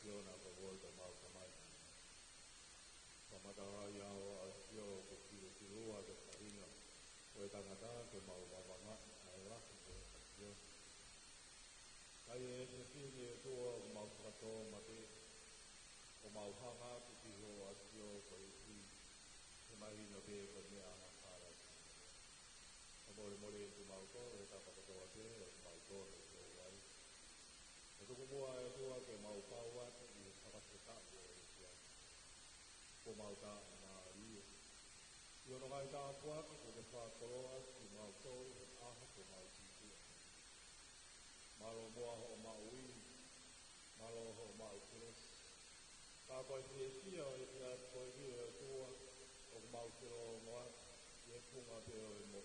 siona ko volta mau kamai pamataya wa asio ko kilua de farina o tangata ke mau mama ala ko kai e fini to mau kato mate ko mau hanga ko kilo asio ko i mai no be ko ni ana para mole ko mau to e ta ko ate mau to itu semua itu ke mau kawat di tempat kita ya ko mau ta na yo no vai ta kwa ko de fa koloas ki mau to ko mau ti malo mo ho mau wi malo ho mau kres ta ko ti ya ko ni to o mau to mo ye punga de mo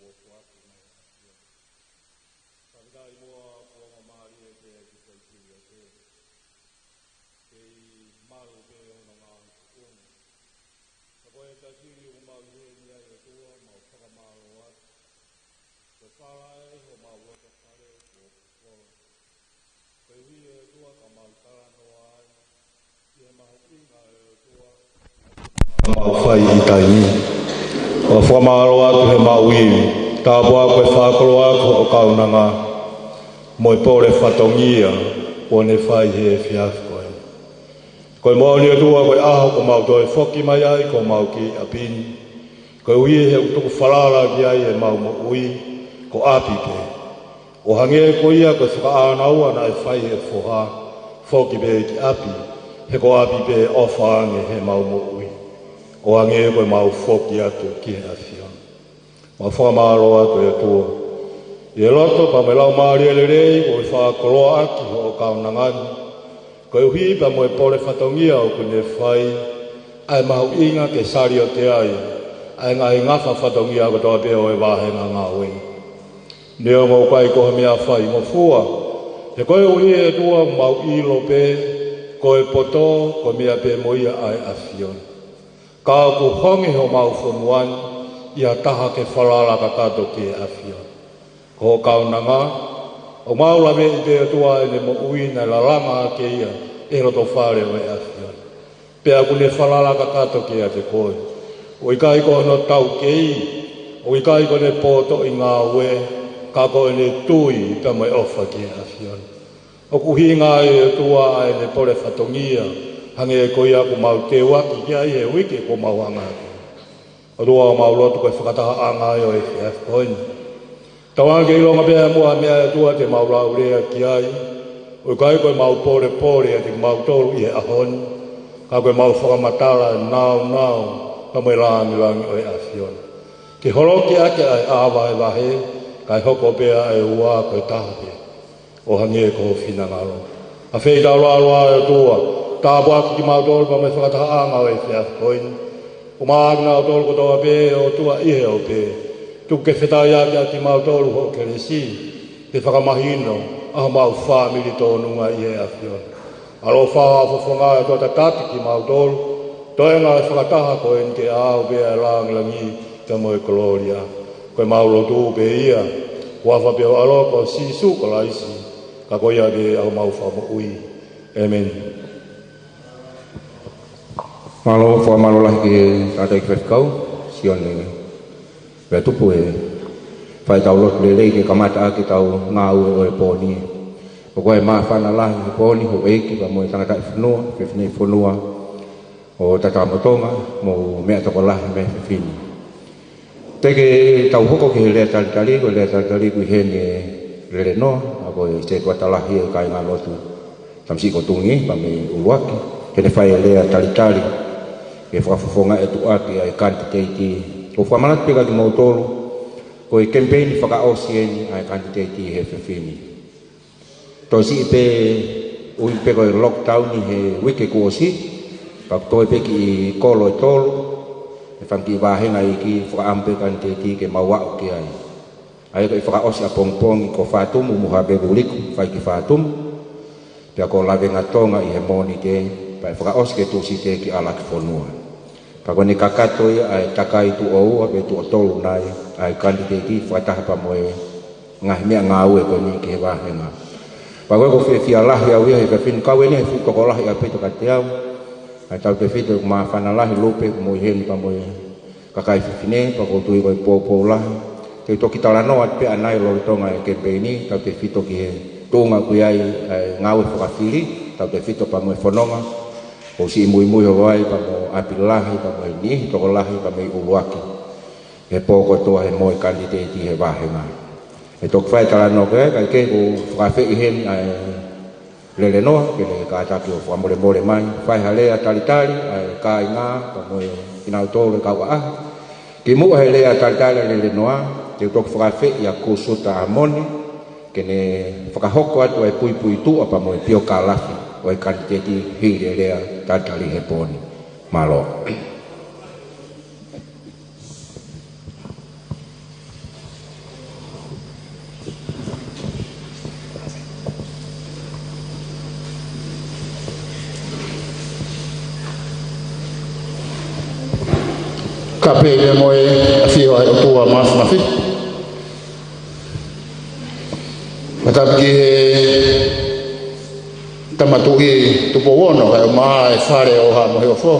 u kwa Sabida imo ko mari ke kitai ke malu ke ono nga un ko e ta siri o mau ye ya to mau ka malu wa ko fai ho mau ko fare ko wi to ka mau ka no ai ye mau inga to mau fai tai o fo malu wa to mau wi ta boa ko fa ko ko ka unanga moi pole fatongia one fai he fiaf ko mo ni tua ko a ko mau to foki mai ai ko mau ki apin ko wi he to falala ki ai e mau mo wi ko api ke o hange ko ia ko sa ana wa na fai he foha foki be ki api he ko api be ofa nge he mau mo wi o hange ko mau foki atu ki afia ma fa malo atu e tu e loto pa me lau mari le rei o fa koloa ki o ka nangan ko hui pa mo pole fatongia o kune fai ai mau inga ke sari o te ai nga fa fatongia ko to pe o e wa he nga we ne o mo kai ko me a fai mo fua e ko hui e tu mau I lo pe ko e poto ko me a pe mo ia ai afion ka ku hongi ho mau fonuan ia taha ke falala ka kato ke afia. Ko kaunanga, o maula me I te atua e mo uina la lama ke ia, e roto whare o e afia. Pea kune falala ka kato ke a te koe. O I kai ko no tau ke I, o I kai ko ne poto I ngā ue, ka ko ne tui ta mai ofa ke afia. O kuhi ngā e atua e ne pore whatongia, hange e koe aku mau te waki kia I e wiki ko mau hanga. O rua mau lotu koe whakataha anga o e whiaf koini. Tawana ke ilonga pēr mua mea tua te mau rau rea ki ai. O kai koe mau pore pore a te mau tolu I e ahon. Ka koe mau whakamatara nau ka mai rangi o e afiona. Ke horoki ake ai awa e wahe, kai hoko pēr e ua koe taha pēr. O hangi e ko whina ngaro. A whei tau roa e tua, tāpua ki mau tolu pa mai whakataha anga o e whiaf koini. O maagna o tolu kotoa pē o tua ihe o pē. Tu ke whetai ake ki mau tolu ho ke resi. Te whakamahino, aho mau whamiri tōnunga ihe a whiona. Aro whaa whafonga e tō tatati ki mau tolu. Toi ngā whakataha ko en ke āo pē a rānglangi te moe koloria. Koe mau lotu pē ia. Wafa pē o alo ko sisu ko laisi. Ka koe ia pē au mau whamo ui. Amen. Malo fa malo lah ke ada ke kau sion ni. Ba tu pu e. Fai tau lot le le ke kamata ke tau ngau o poni. Pokoi ma fa na lah poni ho e ki ba mo tanga ta fnua, ke fni fnua. O tata motonga mo me to lah me fini. Te ke tau hoko ke le tal tali ko le tal tali ku he ni le no ako se ko ta lah hi kai nga lotu. Tamsi ko tungi ba me uluaki. Ke fai le tal tali. Ke whakafonga e tua ki ai kantiteiti. O whamalat peka ki mautolu, ko i campaign whakaosi eni ai kantiteiti he whiwhini. Tō si i pe ui peko i lockdown i he wike kuosi, pa toi peki I kolo i tolu, e whanki wahenga I ki whakaampe kantiteiti ke mawao ki ai. Ai ko I whakaosi a pongpong I ko whātum, umuha bebu liku, whai ki whātum, pia ko lawe ngatonga I he moni te, pa I whakaosi ke tūsi te ki ala ki whonua. Pakone kakato ia ai takai tu o ape tu tolu nai ai kandidati fatah pa moe ngah mea ngau e koni ke wahenga Pawe ko fia lah ya wi he fin ka we ni fu ko lah ya pe to ka tiao ai tau te fito ma fa na lah lupe mo hen pa mo ka kai fine pa ko tu ko po lah te to kita la no at pe anai lo to nga ke pe ni tau te fito ki he tunga ku ai ngau fo ka fili tau te fito pa mo fononga o si mui vai pa mo apilahi pa mo ni to ko lahi pa me uwaki e po ko to he mo kandidati he va he ma e tok fai tala no ke ko fa fe hen le no ke le ka ta ko fa mo le mai fai hale atali ka ina pa mo ina to le ka wa ke mo hele atali le no te tok fa fe ya ko suta amoni ke ne fa hoko atu e pui tu apa mo pio kalafi o kandidati hile le tatali he poni malo kape le moe afio ai tua mafi mataki tamatuki tupo wono kai mai fare o ha mo fo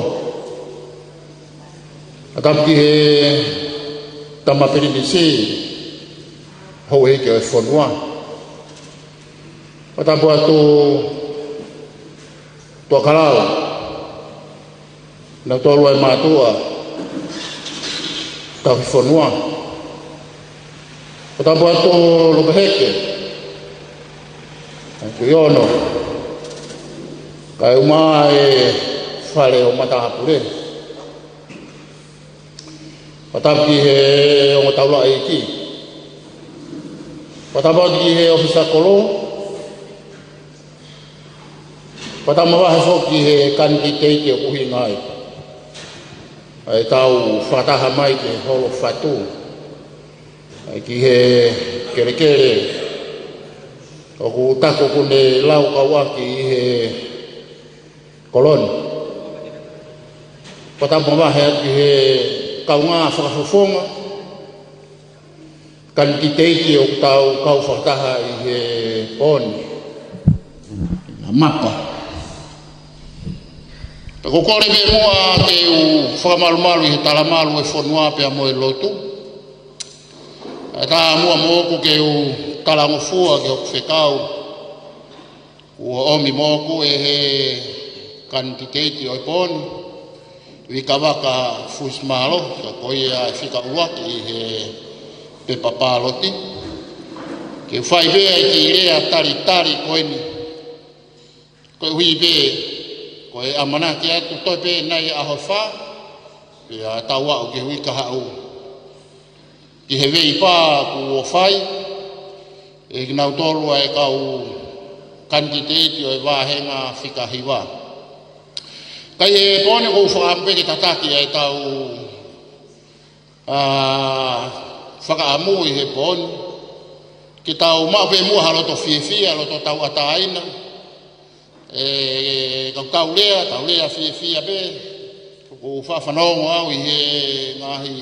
mataki tamapiri disi ho e ke fonwa matapo atu to kalao na to lo matua tau fonua o tapu atu lo beheke ku yono kai uma fale o matahapure o tapu ki he o taula iki o tapu ki he ofisa kolo o tapu wahe foki he kandidate o kuhi ngai ai tau fataha mai ke holo fatu ai ki he kere o ku tako kune lau kawa ki he kolon pata bomba he ki he kaunga fafofonga kan kitei o tau kau fataha i he pon mapa ko kore be moa ke u whakamalu-malu i talamalu e whanua pia mo e lotu. Tā mua mōku ke u talangofua ke o whekau. Ua omi mōku e he kandidati o i poni. Wika waka fusmalo, ka koe a whika uaki i he pepa pāloti. Ke whai bea i ki rea tari koe ni. Koe hui bea ko e amana ki atu toi pe nai aho wha pe a taua o ke hui ka hau ki he wei pā ku o whai e nau tolu e kau kandidati o e wāhenga whika hiwa kai e pone ko whakampe ki tataki e tau whakaamu i he pone ki tau maupe mua haloto fia loto tau ataina kau lea fia be ko whawhanongo au i he ngahi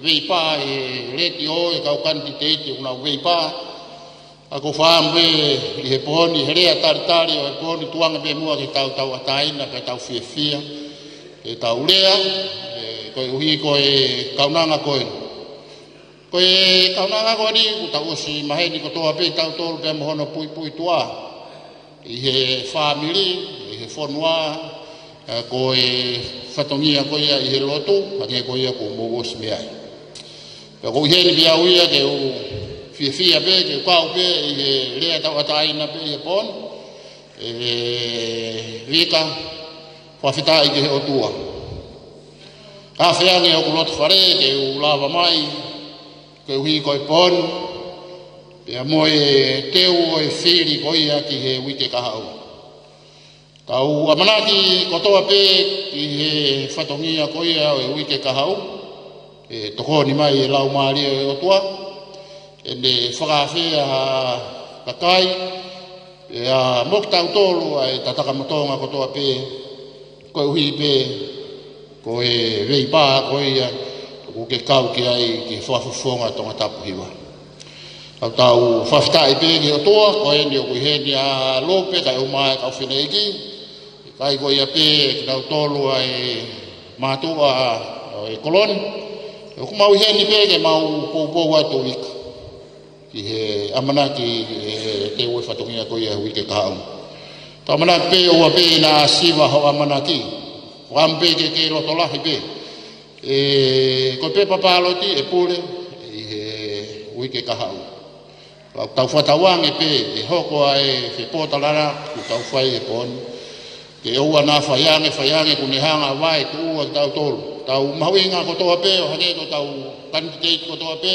weipa e reti o e kau kandidati una weipa a ko whaambe i he poni he rea tari o he poni tuanga be mua ki tau ataina pe tau fia e tau lea koe uhi koe kaunanga koe kaunanga koe ni u tau osi maheni ko toa pe tau tolu pe mohono pui tua i he family, i he whanua, ko e whatongia ko ia i he loto, hake ko ia ko mōgos me ai. Ko i heri bia uia ke u fia pe, ke u kau pe, i he rea tau ataina pe i he pon, rika, whawhita i ke he otua. A whiange o ku loto whare, ke u lava mai, ke u hi ko i pon, pia mo e teu o e whiri ko ia ki he wite kahau. Kau amanaki kotoa pe ki he whatongia ko ia o e wite kahau. E tokoni mai e lau maari o e otua. E ne whakawhea kakai. E a moktau tolu a e tataka motonga kotoa pe. Ko e uhi pe. Ko e reipa ko ia. Ko ke kau ki ai ki whafufonga tonga tapu hiwa. tau whaftai pēngi o toa, ko e ni o kuheni a lope, kai o mai kau whenegi, kai ko ia pē, ki nau tolu ai mātua e koloni, o ku mau heni pē, ke mau pou atu wika, ki he amanaki te ue whatongia ko ia wike kāu. Tau amanaki pē, ua pē nā siwa ho amanaki, o ampe ke lotolahi pē, ko pē papaloti e pule, i he wike kāu. Tau whatawange pē, e hoko ai whi pōtalara, ku tau whai e pōni. Ke ua nā whaiange ku hanga wai, ku ua tau tolu. Tau mahuinga ko toa pē, o hane ko tau kandidate ko toa pē.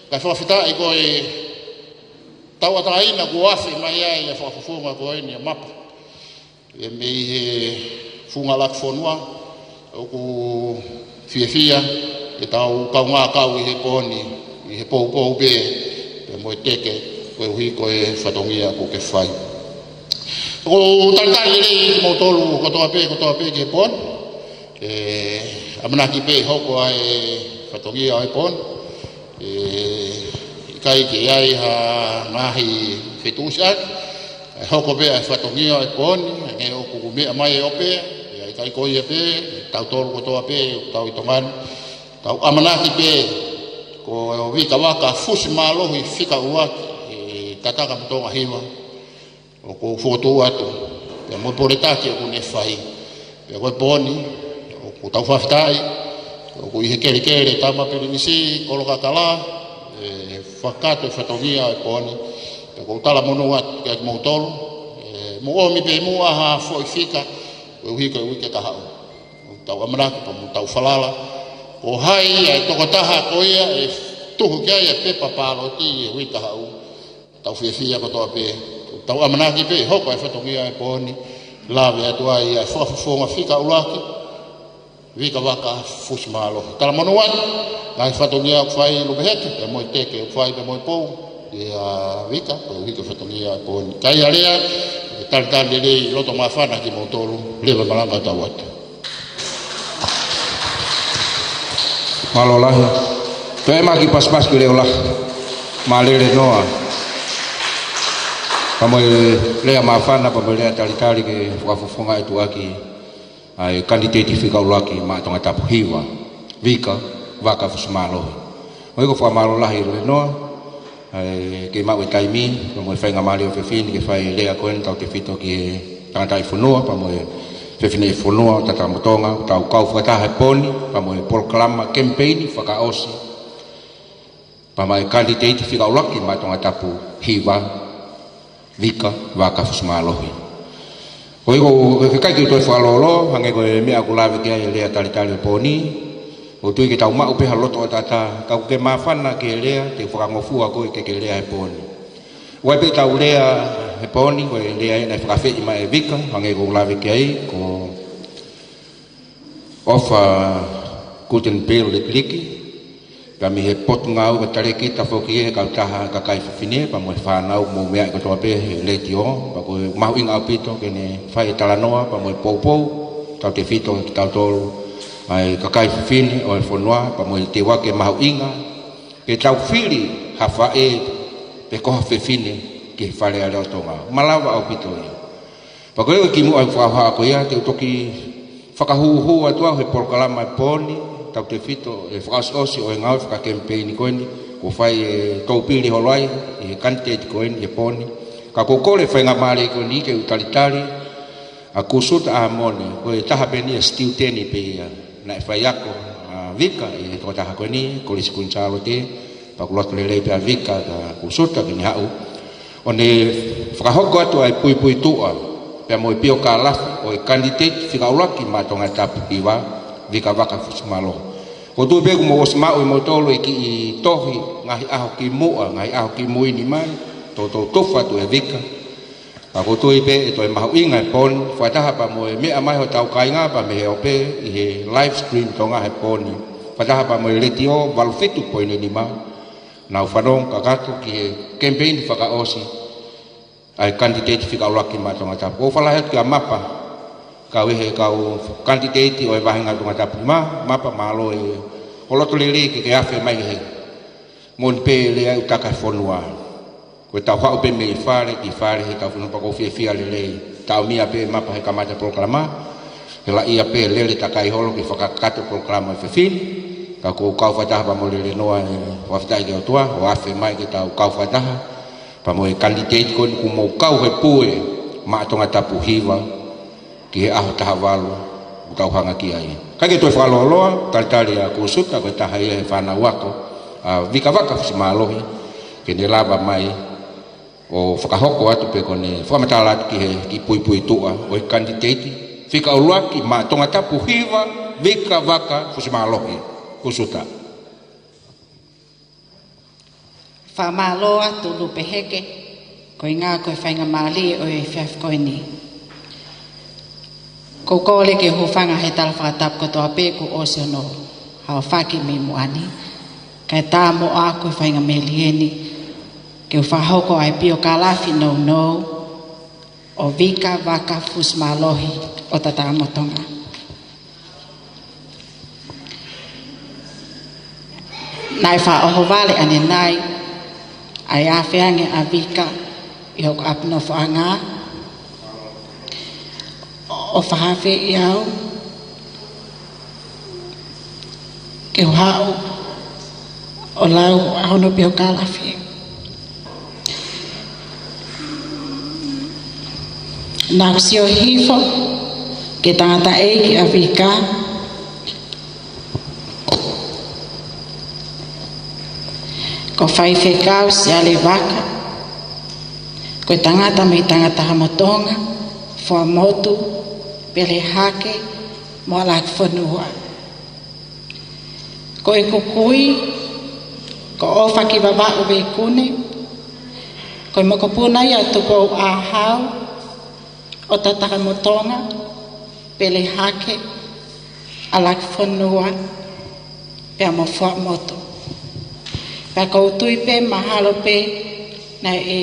Kai whawhitai ko e tau ataina ku afi mai ai e whafufunga ko e ni a mapa. E mei he funga lak whonua, o ku whiawhia, e tau kaunga kau i he pōni, i he pou pē. Mo teke ko hui ko e whatongia ko ke whai. Ko tantai rei mo tolu ko toa pē ke pon. Amanaki pē hoko ai whatongia ai pon. Kai ke ai ha ngahi whetusak. Hoko pē ai whatongia ai pon. E o kuku mea mai o pē. Kai ko ia pē. Tau tolu ko toa pē. Tau i tongan. Tau amanaki pē. Ko wika waka fusi malohi fika uaki tataka mtonga hiwa o ko foto atu ya mo poretaki o ne fai ya ko poni o ko tau whaftai o ko ihe kere tama pelinisi koloka kala whakato whatongia e poni ya ko tala monuat kia mo tolu mo omi pe mua ha foi fika o hika wike kahau tau amanaki pa mo tau falala o hai ai tokotaha ko ia e tuhu kia ia pepa paloti e wika hau tau whiawhia ko toa pē tau amanaki pē hoko e whatongia e pōni lawe atua ia e whafufonga whika ulaki wika waka fusmalo tala monuan ngai whatongia o whai lupeheke e moi teke o whai pe moi pou e a wika o wika whatongia e pōni kai area e talitali rei loto mawhana ki mo tolu lewa malanga tau atu. Malolahi. Toe maki pas-pas ki leo lah. Malere noa. Pamoe lea mawhana, pamoe lea talitali ke whafufunga e tuaki ai kandidati whika ulaki ma tonga tapu hiwa. Vika, waka fusmalohi. Moi ko whamalolahi le noa. Ke mau e taimi, pamoe whainga mali o whewhini ke whai lea koen tau te whito ki tangatai whunua, pamoe Whewhine whonua tata motonga, tau kau whakataha e poni, pamoe proklama campaign whakaosi. Pamoe kandidati whika ulaki ma tonga tapu hiwa, vika, waka fusmalohi. Koi ko kai ki toi whalolo, hange koe mea kulawe kia e lea talitali e poni. O tui ki tau mau peha loto o tata, kau ke mawhana ke lea, te whakangofua koe ke lea e poni. Wai pe tau lea he poni ko lea ina whakawhi mai e vika hange ko lawe ki ai ko ofa kuten pēl liki kami he potu ngau ka tareki ta whoki e kau taha ka kai whiwhine pa mo e whanau mo mea ka toa pē he leti o pa ko mahu inga au pito kene whai e talanoa pa mo e pou tau te whito ki tau tolu ai ka kai whiwhine o e whonua pa mo e te wake mahu inga ke tau whiri hawha e pe koha whiwhine ke whare a reo tonga. Malawa au pito ia. Pakoreo ki mu au whaha ko ia, te utoki whakahuhu atua he proklama e poni, tau te whito e whakaosi o e ngau whakacampaign koeni, ko whai e taupiri holoai, e kandidate koeni e poni. Ka kokore whainga mare koeni ke utalitari, a kusuta a mone, ko e taha peni e stiu teni pe ia, na e whai ako vika, e toko taha koeni, ko lisi kunchalo te, pakuloto lelei pe a vika, ka kusuta kini hau, o ne whakahoko atu ai pui tua pia mo pio ka lafi o e kandidate whikaulaki ma tonga tapu iwa vika waka fusmalo ko tu pegu mo osmau mo tolo ki i tohi ngahi aho ki mua ngahi aho ki muini mai to tofa tu e vika ko tu ipe to e mahu inga e pon whataha pa mo e mea mai ho tau kainga pa me he ope i he live stream tonga he poni whataha pa mo e leti o walwhitu poine ni ma nau whanong kakatu ki he campaign whakaosi ai kandidate whikaulaki ma tonga tapu. O whalahet kia mapa kau he kau kandidate o e wahinga tonga tapu ma mapa malo e holoto lele ki ke awhi mai he mon pe le ai utaka fonua ko tau hau pe me fare ki fare he tau funu pa ko fia le tau mia pe mapa he kamata proklama la ia pe le takai holo ki fakakato proklama fe fin ka ko kau fata pa mo le noa wa fata ke tua wa fe mai ke tau kau fata pa mo candidate ko ku mo kau he pue ma tonga tapu hiva ki aho tahavalu kau hanga ki ai ka ke to faloloa tali aku suka ko tahai he fana wako vika vaka simalohi ke ne lava mai o fakahoko atu pe kone famatala ki pui tua o candidate fika ulaki ma tonga tapu hiva vika vaka simalohi kusuta famaloa tu lupe heke ko inga ko fainga mali o e fiaf ko ni ko kole ke ho fanga he tal fatap ko to ape ko osiono ha faki me muani ka ta mo a ko fainga melieni ke fa hoko ai pio kalafi no o vika vaka fusmalohi o tata motonga nai fa o vale ane nai ai a feange a vika i hoko apno whaanga o whahafe i au ke o hao o lau a hono pio kalafi na kusio hifo ke tangata eiki a vika ko fai fekau si ale vaka ko tangata me tangata hamotonga fo motu pele hake mo la fonua ko e kukui ko ofa ki baba o be kune ko mo ko puna ya to ko a hau o tata hamotonga pele hake ala fonua pe mo fo motu ka koutui pe mahalo pe na e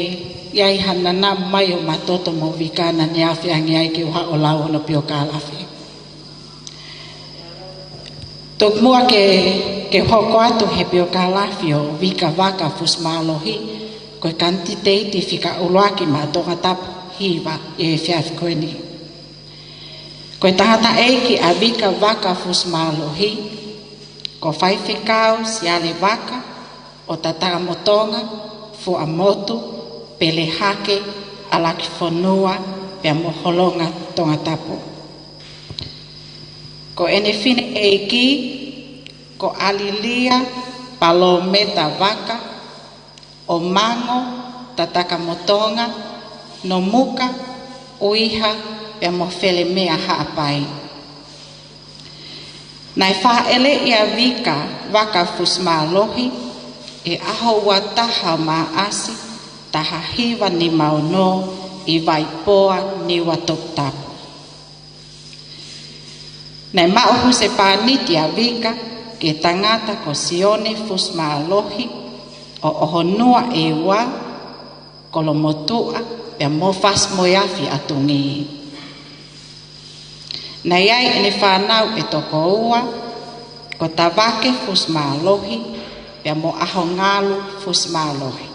iai hanana mai o matoto mo vika na ni afi angi ai ke ha o lau no pio kalafi tok mua ke hoko atu he pio kalafi o vika vaka fusmalohi ko kantitei fika uloaki matonga tap hiva e fiaf koeni ko tahata eiki a vika vaka fusmalohi ko fai fikau si ale vaka o tatara motonga fu a motu pele hake alaki fonua pe moholonga tonga tapo ko ene fine eiki ko alilia palometa vaka o mango tataka motonga no muka uiha pe mofele mea haapai nai fa ele ia vika vaka fusmalohi e aho wa taha maasi taha hiva ni mauno i vaipoa ni watoktapo. Nei mauhu se paniti a vika ke tangata ko sione fusmalohi o ohonua e wa kolomotua pe mofas moyafi atungi. Nei ai ene whanau e toko ua ko tavake fusmalohi pe mo aho ngalu fusmalohi.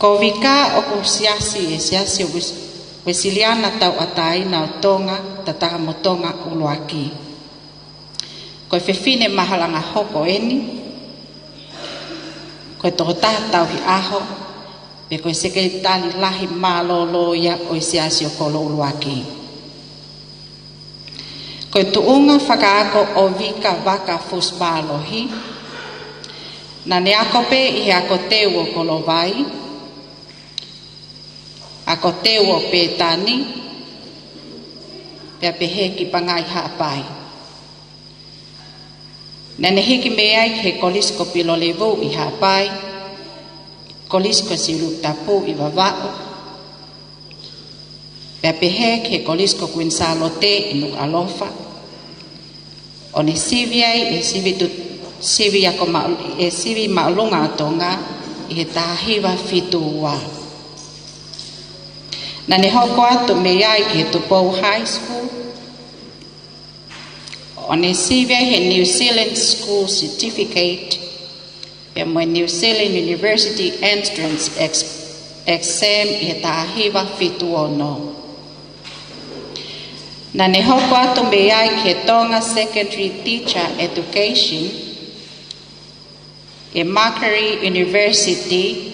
Ko vika o ko siasi wesiliana tau atai na tonga tataha motonga uluaki. Ko fefine mahalanga hoko eni ko totaha tau hi aho pe ko seke tali lahi malolo ya o siasi o kolo uluaki. Ko tuunga whakaako o vika vaka fusmalohi na ne ako pe i ako teo kolo vai ako teo pe tani pe peheki pangai hapai na ne hiki meai he kolisko pilolevo i hapai kolisko siluk tapu i vavao pe pehek he kolisko kuinsalote inuk alofa one siviai e sivi ako e sivi maulunga tonga i tahiva fitua na ne hoko atu meai ke Tupou High School one siviai he New Zealand School Certificate Pe mo New Zealand University entrance exam e tahiwa fituono. Na ne hoko atu me ai ke tonga secondary teacher education e Macquarie University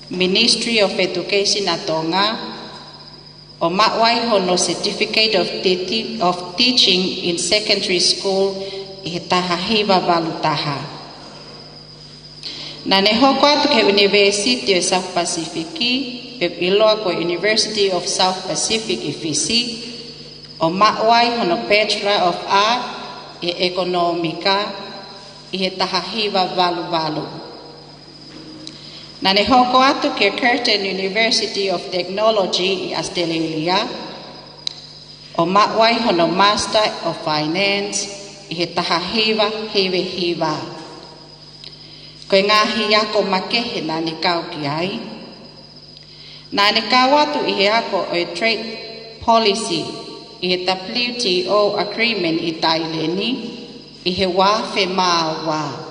Ministry of Education na tonga o mawai hono certificate of teaching in secondary school e tahiwa valutaha. Na ne hoko atu ke University of South Pacific pe iloa ko University of South Pacific ifisi o mawai hono Bachelor of Art e Ekonomika i he tahahiwa valu. Na ne hoko atu ke Curtin University of Technology i Australia o mawai hono Master of Finance i he tahahiwa hiwa. Koe ngahi ako makehe na ni kau ki ai. Na ni kau atu i he ako o trade policy i he WTO agreement i taileni i he wafe mawa.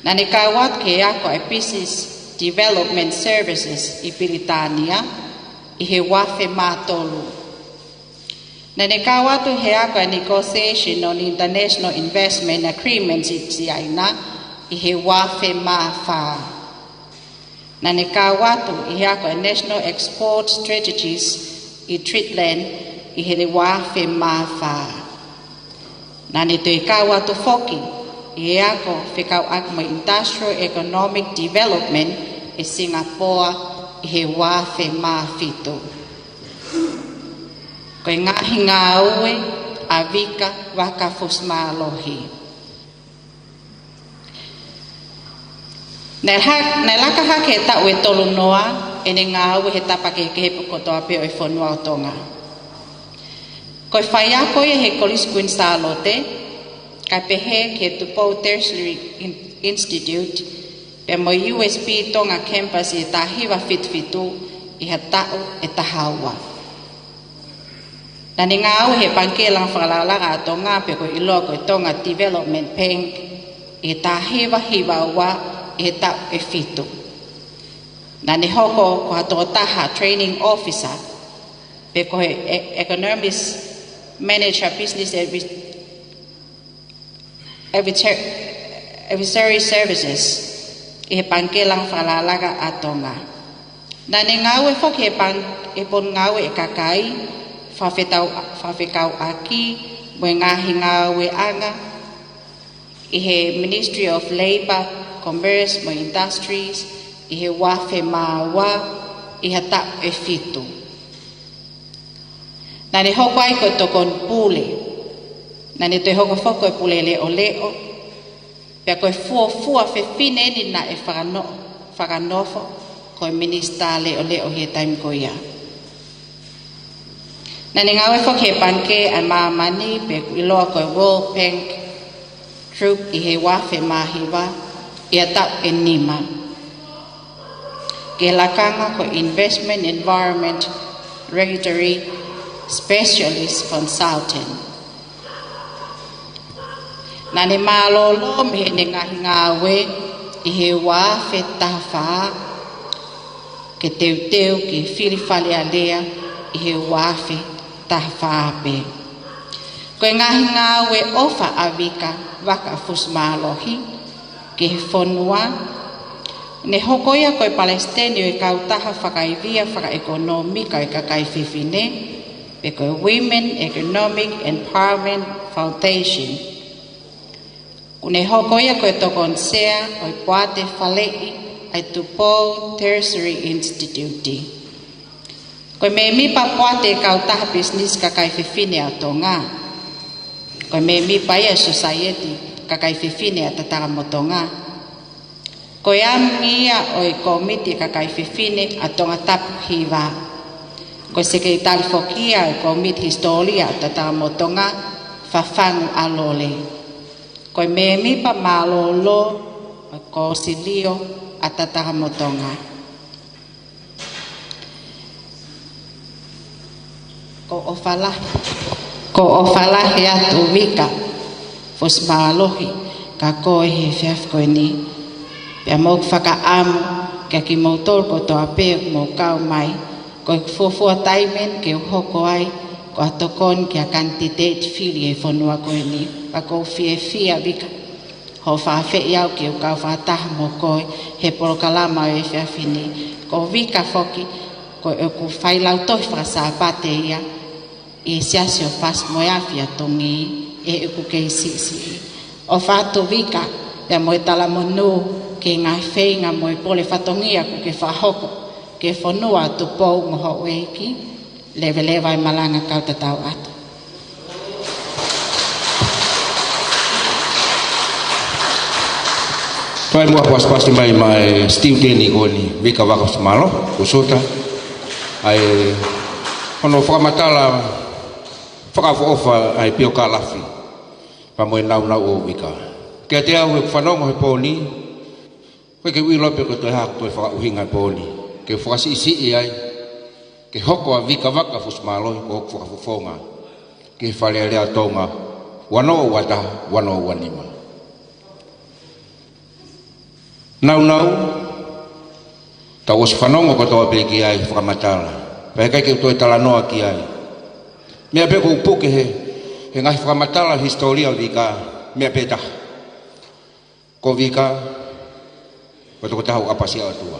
Na ni kawat ke ako ai business development services i Britania i he wafe matolu. Na ni kawat he ako ai negotiation on international investment agreements i China i he wafe mafa. Na ni kawat he ako ai national export strategies i Tritland i he wafe mafa. Na ni te kawa tu foki i ako whikau akma industrial economic development i Singapore i he wafe mafito. Koe ngahi ngā ue a vika waka fusmalohi. Nei laka hake ta ue tolu noa e ne ngā ue he tapake ke he pukotoa pe o i whanua o tonga. Koe whai ako e he College Queen Salote, ka pehe ke Tupou Tertiary Institute, pe mo USB tonga campus i tahiwa fitfitu i he tau e tahaua. Na ni ngā ue he pankelang whakalanga a tonga pe koe iloa koe tonga Development Bank i tahiwa hiwaua i he tau e fitu. Na ni hoko ko hatoa taha training officer pe koe economist manager business advisory services i he pankelang whalalaga a tonga. Na ni ngawe fok he pon ngawe e kakai whawhekau aki mo ngahi ngawe anga i he Ministry of Labour, Commerce mo Industries i he wafe mawa i he tau e fitu. Na ni hoko ai koe tokon pule. Na ni te hoko foko e pule leo. Pea koe fua fine ni na e whakanofo koe minista leo he taim koe ia. Na ni ngawe foko he panke a maamani pe iloa koe World Bank Group i he wafe mahiwa i a tau e nima. Ke lakanga koe Investment Environment Regulatory Specialist Consultant. Na ni malolo me ne ngahi ngawe i he wafe tafa ke teu ke whiriwhale alea i he wafe tafa pe. Koe ngahi ngawe ofa awika waka fusmalohi ke he whonua ne hokoia koe Palestinio e kautaha whakaivia whakaekonomika e kakai whiwhine pe koe Women Economic Empowerment Foundation. Kune hokoia koe tokonsea o i poate whalei ai Tupou Tertiary Institute. Koe me mipa poate e kautaha business kakai whiwhine a tonga. Koe me mipa ia society kakai whiwhine a tatara mo tonga. Koe amia o i komiti kakai whiwhine a tonga tapu hiwa. Koe sekretari fokia o komiti historia a tatara mo tonga whawhangu alole. Koe me mipa malolo o konsilio a tatara mo tonga. Ko o falahi atu wika fos malohi whakakoe he whiawhi koe ni. Pea mō whakaamu kia ki mō tōrko tō apeo mō kau mai, koe fuafua taimen ke uhoko ai, ko atokon kia kantiteit whiri e whanua koe ni. Wako whia vika, ho whawhi au ki o kau whataha mō koe, he porokalama o e whiawhi ni. Ko vika whoki, koe o ku whailau tohi whakasāpate ia, e siasio whas moiawhia tongi, e uku kei sisi. O whātu vika, pia moe tala monu, ke ngai whenga moe pole whatongia ku ke whahoko, ke whanua tu pou moho ueki, lewe ai malanga kau tatau atu. Pai mua pas-pas mai student ni koni, vika waka semalo, kusota, ai ono whakamatala, whakawhoofa ai pio ka lafi, pa moe nau o vika. Kia te au e whanongo he pōni, koe ke ui lope ko toi haku toi whakauhinga pōni, ke whakasi ai, ke hoko a vika waka fusimalo, ko whakafufonga, ke whalearea tonga, wano wata, wano wanima. Nau, tau os whanongo ko toa peki ai whakamatala, pai kai ke toi tala noa ki ai. Mea pe ko upuke he ngai whakamatala historia vika, mea pe taha. Ko vika, ko toko taha apasi au tua.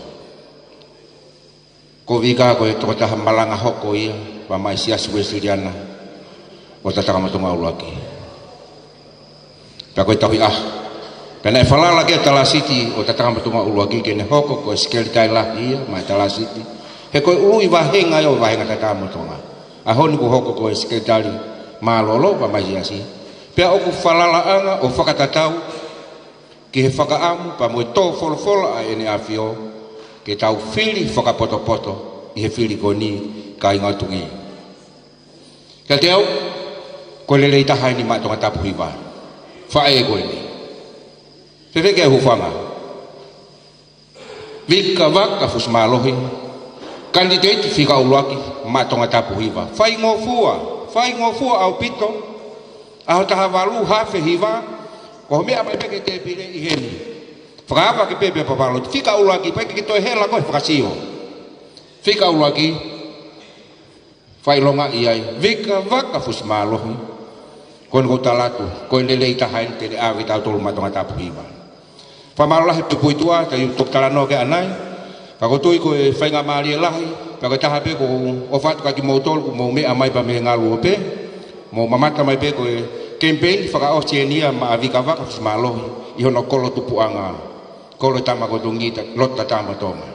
Ko vika ko toko taha malanga hoko ia, wa mai sias wesiriana, ko tataka matunga uluaki. Pea koe tahui Pena e whalala ke Tala City o tataka matunga uluaki ke ne hoko ko skeli tai lahi ia, mai Tala City. He koe ului wahenga o wahenga tataka matunga. Ahoni ko hoko ko skeli tai malolo pa mai siasi. Pea oku whalala anga o whakatatau ki he whakaamu pa moe tō wholofola a ene awhio ke tau whiri whakapoto-poto i he whiri ko ni ka ingatungi. Ka te au, ko lelei tahai ni matonga tapu hiwa. Whae koe ni. Tereke hufanga. Vika waka fusimalohi. Kandidate fika uluaki matonga tapu hiwa. Whai ngofua au pito. Aho taha walu hafe hiwa. Ko mea mai peke te pire i heni. Whakaapa ke pepe papalo. Fika uluaki peke ki toi hela koe whakasio. Fika uluaki. Whai longa iai. Vika waka fusimalohi. Koen ko talatu. Koen lelei tahain te le awi tau tolu matonga tapu hiwa. Whamalola he tupuitua, ta yu tok talano ke anai. Kako tui ko e whainga maari e lahi. Kako taha pe ko o whatu kaki mautol, ko mo mea mai pa me ngalu o pe. Mo mamata mai pe ko e campaign, whakaosi e nia ma avika waka fusimalohi. Iho no kolo tupuanga. Kolo tama ko tungi, lota tama tonga.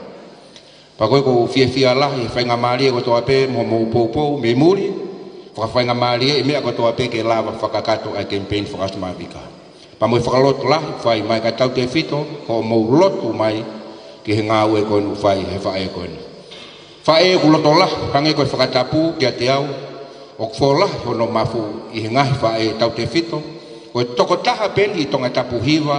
Pako ko fia lahi, whainga maari e ko toa pe, mo upou, me muri. Whainga maari e mea ko toa pe ke lava whakakato a campaign whakasuma avika. Pamoe whakaloto lahi, whai mai ka tau te whito, ko mou lotu mai ki he ngāu e koe nu whai, he whae koe nu. Whae e ku loto lahi, hange koe whakatapu, kia te au, o kwo lahi hono mafu i he ngahi whae tau te whito, koe toko taha peni i tonga tapu hiwa,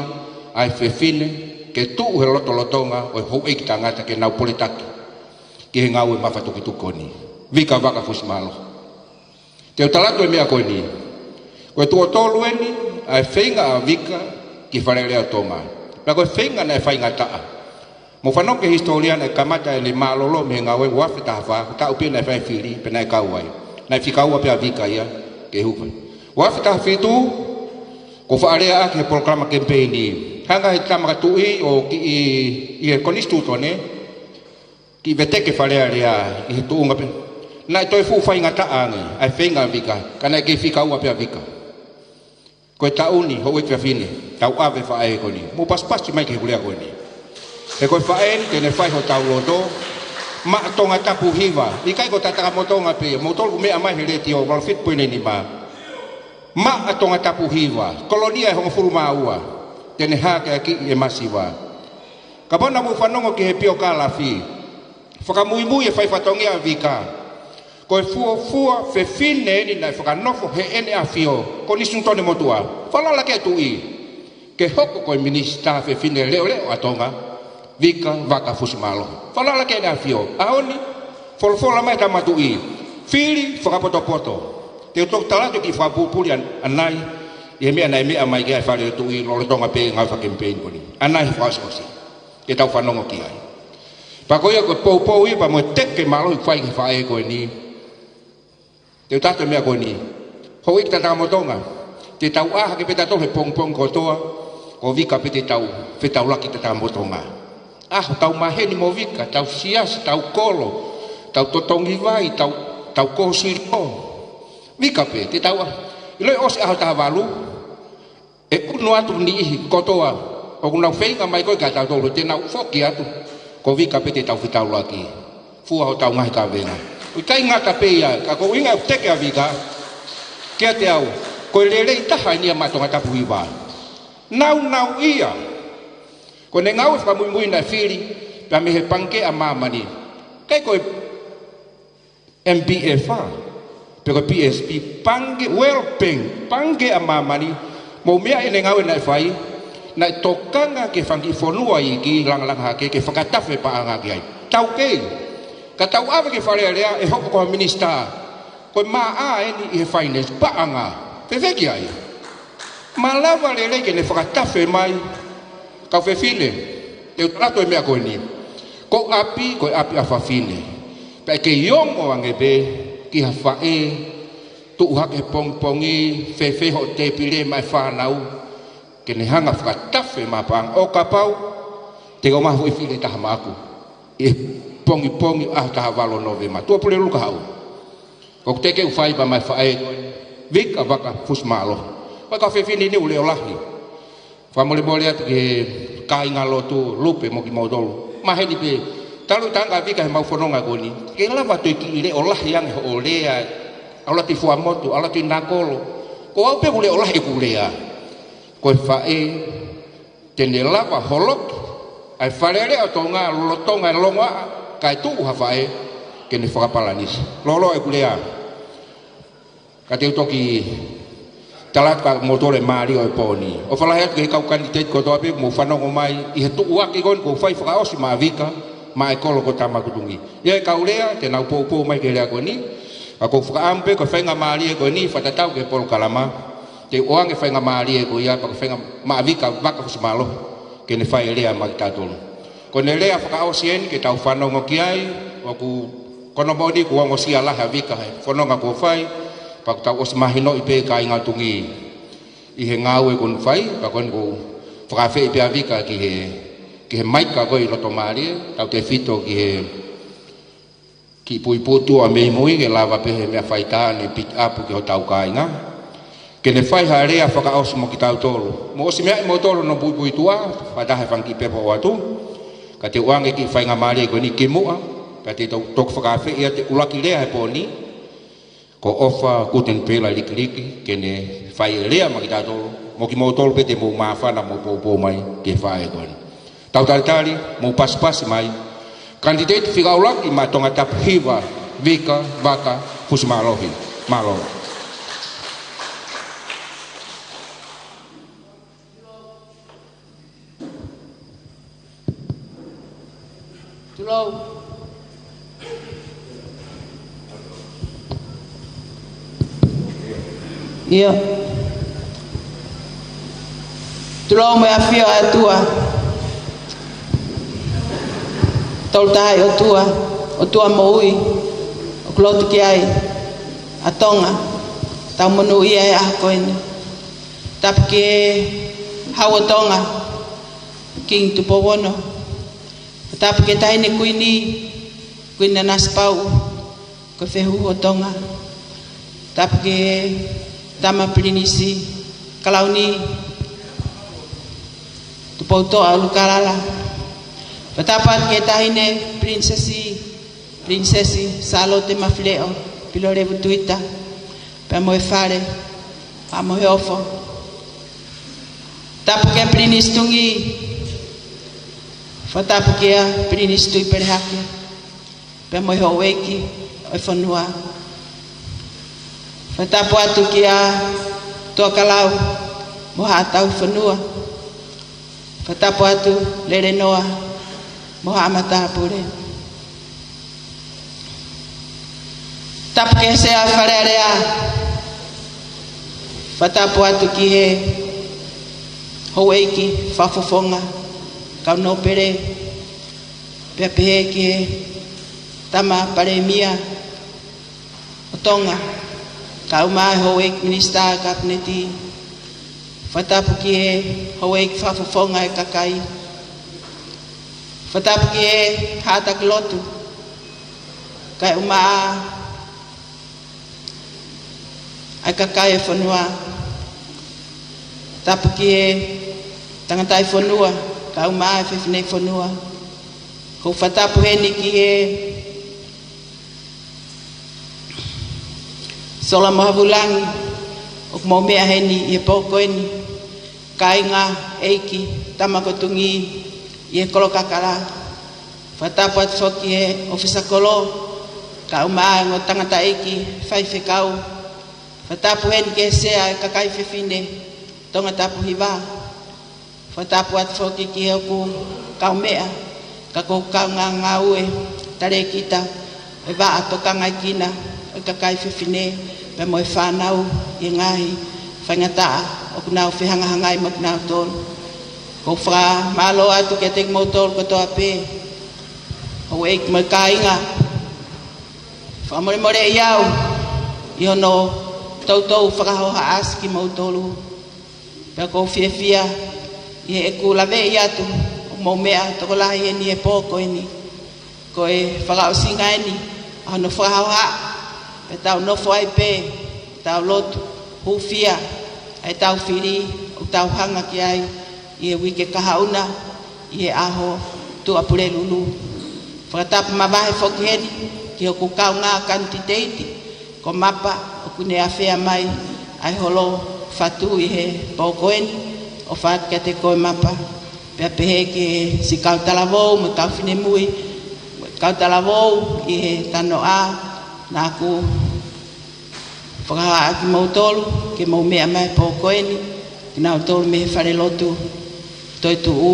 ai whewhine, ke tuu he loto lotonga, o hou eiki tangata ke nau politaki, ki he ngāu e mawhatuki ni. Vika waka fusimalo. Te o talatu e mea koe ni. Koe tuo tolu e ni, ai whainga a vika ki wharerea tonga. Pea koe whainga na e whainga taa. Mo whanonke historiana e kamata e le malolo me ngā wei wafi taha wha, ta upi na e whai whiri, pe na e kauai. Na e whikaua pia vika ia, ke hupa. Wafi taha whitu, ko whaarea a ke programa campaign i. Hanga he tamaka tui o ki i e konistuto ne, ki veteke wharearea i he tuunga pe. Na e toi fu whainga taa nge, ai whainga vika, kana e ke whikaua pia vika. Koe tauni, ho e whiawhine, tau awe whae ko ni. Mo paspasi mai ke hulea ko ni. E koe whae ni, tene whai ho tau loto, ma tonga tapu hiwa. I kai ko tataka motonga pe, motolu mea mai he reti o, wala fit poine ni ma. Ma tonga tapu hiwa, kolonia e hongo furu maua, tene hake aki e masiwa. Kapona mu whanongo ki he pio ka lafi. Whakamui e whai whatongia vika. Koe fua whewhine ni nai whakanofo he ene a whio, ko nisuntone motua. Whalala ke tui, ke hoko koe minista whewhine leo atonga, vika waka fusimalo. Whalala ke ene a whio, ahoni, wholofola mai tamatui, whiri whakapoto-poto. Te utok talatu ki whapupuri anai, ia mea nai mea mai kia whare tu i lolo tonga pe ngau whakempeen koni. Ana hi whaasosi. Ke tau whanongo ki ai. Pakoia ko pou i pa mo teke malo i whai ki whae koe ni. Te tata mea koe ni. Ho ik tata motonga. Te tau aha ke peta tohe pong ko toa. Ko vika pe te tau. Fe tau laki tata motonga. Tau maheni mo vika. Tau sias, tau kolo. Tau totongi vai, tau kosiriko. Vika pe, te tau iloi osi aho taha walu. E unu atu ni ihi kotoa. O kunau whenga mai koe ka tau tolu. Te nau foki atu. Ko vika pe te tau whitau laki. Fua ho tau ngahi ka venga. Ui kai ngata pe ia. Ka ko inga teke a vika. Kia te au. Koe lelei taha inia matonga tapu iwa. Nau ia. Ko ne ngau wha mui na whiri. Pia me he panke a mamani. Kai koe MPFA. Pia koe PSP. Pange well-paying. Pange a mamani. Mo mea ene ngau na whai. Na tokanga ke whangi whanua i ki lang hake ke whakatawe paanga ki ai. Tau kei. Ka tau awe ke wharea rea e hoko koha minista. Koe maa eni i he finance paanga. Peweki ai. Malawa lele ke ne whakatawe mai. Kau whewhine. Te utarato e mea koe ni. Ko api, koe api a whawhine. Pea ke iongo ange be ki ha whae. Tu hake pongpongi. Whewheho te pire mai whanau. Kene hanga whakatawe mapang o kapau te o mahu i while taha maaku e pongi ah taha walo nove ma tua pule luka hau kok teke u whai pa mai whae vika waka fusmalo waka whewhini ni ule o lahi whamole mole atu ke kai ngalo tu lupe mo ki maudolu maheni pe talu tanga vika he mau whanonga koni ke lava tu ki ile o lahi yang o lea aula ti fuamotu aula ti nakolo ko au pe ule o lahi ku lea koe whae tene lava holok ai wharere o tonga lotonga longa kai tuu ha whae kene whakapalanis lolo e kulea ka te utoki talaka motore maari o e poni o whalahe atu ke kau kandidate ko toape mo whanongo mai i he tuu waki kon ko whai whakaosi maa vika maa e kolo ko tamakutungi ia e kaulea te nau pou mai ke lea koe ni a ko whakaampe ko whainga maari e koe ni whatatau ke polo kalama te oange whainga maari e ko ia pa whainga maavika waka fusmalo ke ne whai lea ma ki tātolu ko ne lea whakaosi eni ke tau whanongo ki ai o ku kono moni ku wango sia laha vika he whanonga ko whai pa ku tau osi mahino i pe ka inga tungi i he ngau e konu whai pa kon ku whakawhi i pe a vika ki he maika koi loto maari tau te whito ki he ki pui putu a mei mui ke lava pe he mea whaitaa ni pick up ki ho tau ka inga kene whai harea whakaosi mo ki tau tolu. Mo osi mea i mo tolu no pui tua, whatahe whanki pepo watu. Ka te uange ki whainga maari e koe ni kimua, ka te toku whakawhi ia te ulaki lea he pōni. Ko ofa kuten pela likiliki, kene whai lea ma ki tau tolu. Mo ki mo tolu pe te mo mawhana mo pōpō mai ke whae koe. Tau talitali, mo pasipasi mai. Kandidate whika ulaki ma tonga tap hiwa, vika, waka, fusmalohi. Malo. Tulou. Ia. Tulou me afia a tua. Tol tai o tua moui. O klotu ki ai. A tonga. Tau manu ia e a koini. Tap ke hawa tonga. King tupowono. Tapi kita ini kuini naspau ke fehu hotonga. Tapi ke tama prinisi kalau ni tu pauto alu kalala. Betapat kita ini prinsesi salote mafleo pilore butuita pamo fare amo ofo. Tapi ke prinis tungi Fatapu kia prinis tui perhake. Pea moi ho weki oi whanua. Fatapu atu kia toa kalau moha atau whanua. Fatapu atu lere noa moha amata pure. Tapu kia sea wharearea Whatapu atu ki he haueiki whafofonga kau no pere pia pehe ki he tama paremia o tonga kau mai haueiki minista kabineti whatapu ki he haueiki whafofonga e kakai whatapu ki he hatak lotu kai umaa ai kakai e whanua tapu ki he tangatai whanua kau maa e whiwhinei whanua ko whatapu heni ki he sola mahavulangi o mau mea heni i e poko eni kai ngā eiki tamakotungi i e kolokakara whatapu atu whoki he ofisa kolo kau maa ngō tangata eiki whaiwhekau whatapu heni ke sea e kakai whiwhine tonga tapu hiwa whatapu atu whoki ki he oku kau mea ka kou kau ngā ue tare kita e waa tokanga kina e kakai whiwhine pe moe whanau i ngahi whangataa oku nau whihangahangai moku nau tolu ko wha malo atu ke te mo tolu kotoa pe o eik mo kainga whamore more iau i hono tautou whakahoha aski mo tolu pe ko whiawhia i e kulawe i atu mo mea toko lahi e ni e pōko e ni ko e whakaosinga e ni a hono whakahoha pe tau nofo ai pe tau lotu hufia ai tau whiri o tau hanga ki ai i e wike kahauna i e aho tu apure lulu whakatapu mawahe whoki heri ki o kukau ngā kantiteiti ko mapa o kune a whea mai ai holo whatu i he pōko e ni o whaatika te koe mapa pia pehe ki si kau talavou me kau whine mui kau talavou i he tano a nā ku whakahaa ki mau tolu ke mau mea mai pōko e ni ki nau tolu me he whare lotu toi tu u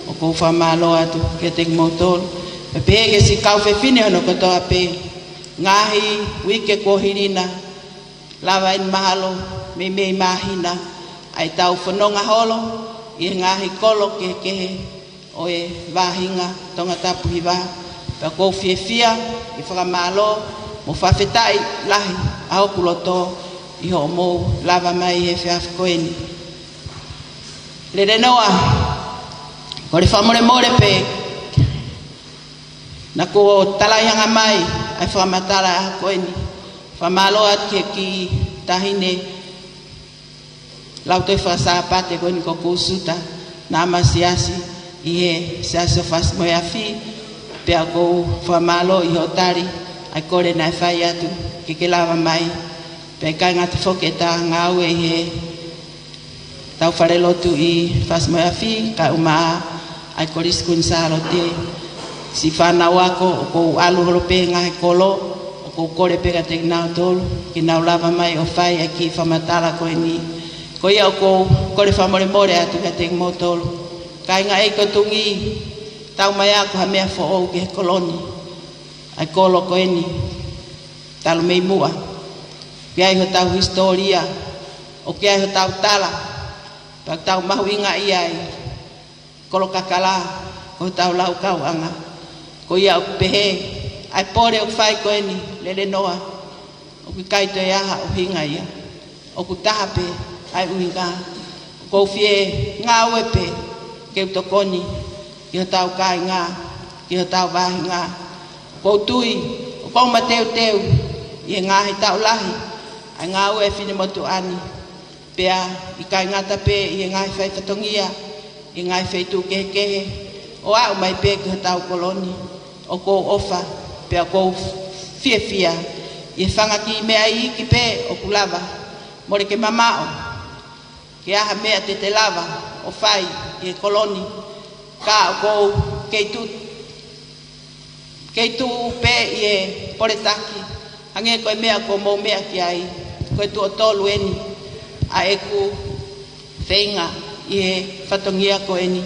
o kou whamalo atu ke te mau tolu pia pehe ke si kau whiwhine hono kotoa pe ngahi wike kohirina lava in mahalo me mei mahina ai tau whanonga holo i ngahi kolo ke kehe o e wahinga tonga tapu hiwa pa kou whiawhia i whakamalo mo whawhetai lahi ao kuloto i ho mou lava mai e whiawhikoeni lere noa kore whamore more pe na ko talaihanga mai ai whakamatara a koeni whamalo atu ki tahine lau toi whakasapate koeni ko kusuta na masiasi i he siasi o whasmoe a whi pia kou whamalo i ho tari ai kore nai whai atu ke ke lava mai pia kai ngata whoke ta ngau e he tau whare lotu i whasmoe a whi ka umaa ai kore skun saro te si whanau ako o kou alu holope ngahe kolo o kou kore pega te nau tolu ki nau lava mai o whai a ki whamatala koe ni ko ia o kou kore whamore more atu ka te mo tolu kai ngā eiko tungi tau mai ako ha mea who ke koloni ai kolo koe ni talu mei mua kia iho tau historia o kia iho tau tala pak tau mahu inga iai kolo kakala ko tau lau kau anga ko ia o pehe ai pore o whai koe ni lele noa o ki kaito e aha o hinga ia o ku taha pe ai uinga ko fie ngā wepe ke utokoni ki ho tau kai ngā ki ho tau wahi ngā ko tui o kou mateu teu i ngā he tau lahi ai ngā ue whine motu ani pea i kai ngata pe i ngā he whai whatongia i ngā he whaitu kehe o au mai pe ki ho tau koloni o kou ofa pea kou fia i whanga ki mea i ki pe o kulava more ke mamao ki aha mea te lava o whai i koloni ka o kou keitu pe i e poretaki hange koe mea ko mou mea ki ai koe tu o tolu eni a eku whenga i e whatongia ko eni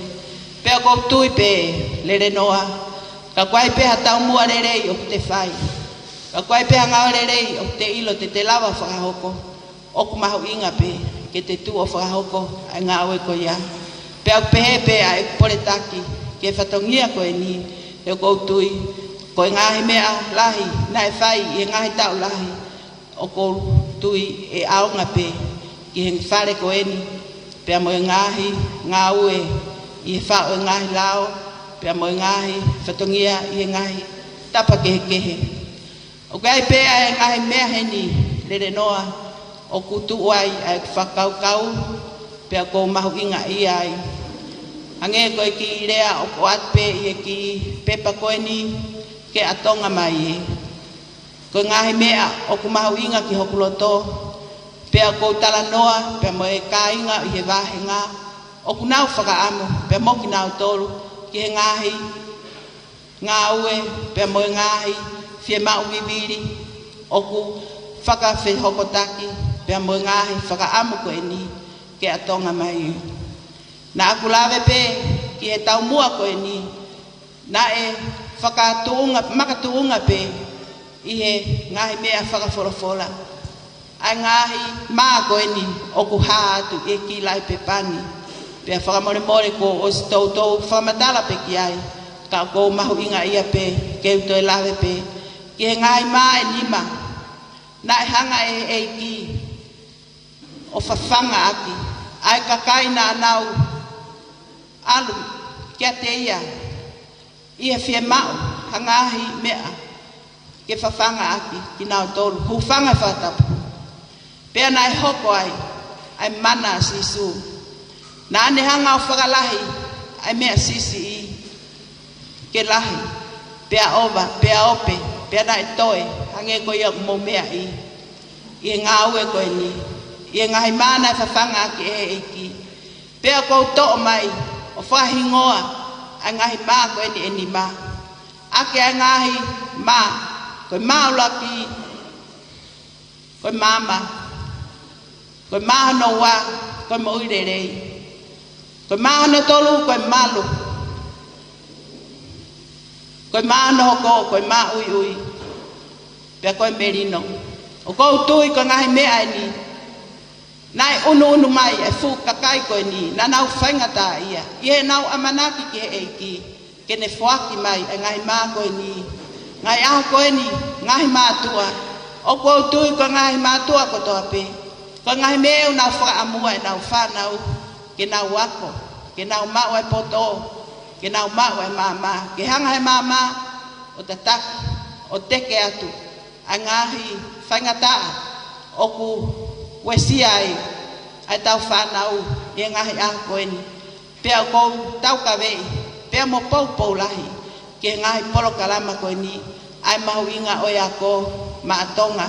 pea kou tui pe lere noa ka kwai pe hatau mua rerei o te whai ka kwai pe ngā rerei o te ilo te lava whakahoko o ku mahu inga pe ke te tu o whakahoko ai ngā oe ko ia. Pea pehepe ai poretaki ke whatongia ko e ni e koutui ko e ngahi mea lahi na e whai e ngahi tau lahi o koutui e aonga pe ki he whare ko e ni pea mo e ngahi ngā ue i e whao e ngahi lao pea mo e ngahi whatongia i e ngahi tapa kehe o kai pea e ngahi mea he ni lere noa o kutu ai ai whakaukau pea ko mahu inga i ai ange ko ki rea o ko atpe i ki pepa ko ni ke atonga mai e ko ngahi mea o ku mahu inga ki hokuloto pea ko tala noa pea mo e kainga i he wahenga o ku nau whakaamu pea mo ki nau tolu ki he ngahi ngā ue pea mo e ngahi fie mau viviri o ku whakawhi hokotaki pea mo e ngahi whakaamu ko e ni ke atonga mai na aku lawe pe ki he tau mua ko e ni na e makatuunga pe i he ngahi mea whakawhorofora ai ngahi maa ko e ni o ku haa atu e ki lai pe pani pea whakamore ko o si tautou whakamatala pe ki ai ka ko mahu inga ia pe ke uto e lawe pe ki he ngahi maa e nima na e hanga e ki o whawhanga aki ai kakai na anau alu kia te ia i he fie mau hangahi mea ke whawhanga aki ki nau tolu huwhanga whatapu pea na e hoko ai mana sisu na ane hanga o whakalahi ai mea sisi i ke lahi pea ova pea ope pea na e toe hange ko ia mo mea i ngā ue ko e ni i ngahi mana e whawhanga aki e eiki pea kou to'o mai o whahingoa ai ngahi maa ko e ni ma ake ai ngahi maa koe maa ulaki koe mama koe maa no wa koe mo uirerei koe maa no tolu koe malu koe maa no hoko koe maa ui pea koe merino o kou tui koe ngahi mea e ni nai unu mai e fu kakai ko ni na nau whainga ta ia i he nau amanaki ki he eiki ke ne whaki mai e ngai maa ko ni ngai aho ko ni ngai mātua o ko tui ko ngai mātua ko toa pe ko ngai meu nau whaka amua e nau whanau ke nau wako ke nau mau e poto ke nau mau e mama ke hanga e mama o te taki o teke atu a ngahi whainga ta o ku wesi ai tau whanau i ngahi a koe ni pea kou tau kawei pea mo pou lahi ke ngahi polo kalama koe ni ai mahu inga oi a ko maatonga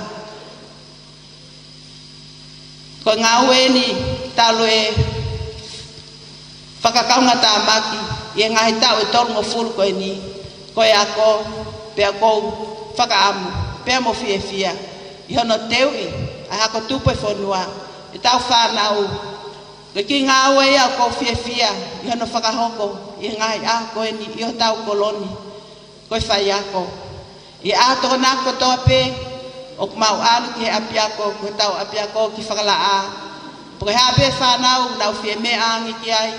ko ngā ue ni talo e whakakaunga tā maki i ngahi tau e torongo furu koe ni koe a ko pea kou whakaamu pea mo fia i hono teui ai hako tupe whanua e tau whanau ke ki ngā ue ia ko fia i hono whakahoko i ngai a koe ni i ho tau koloni koe whai ako i a toko nako toa pe o kumau alu ki he apiako koe tau apiako ki whakala a poke hea pe whanau nau fie me angi ki ai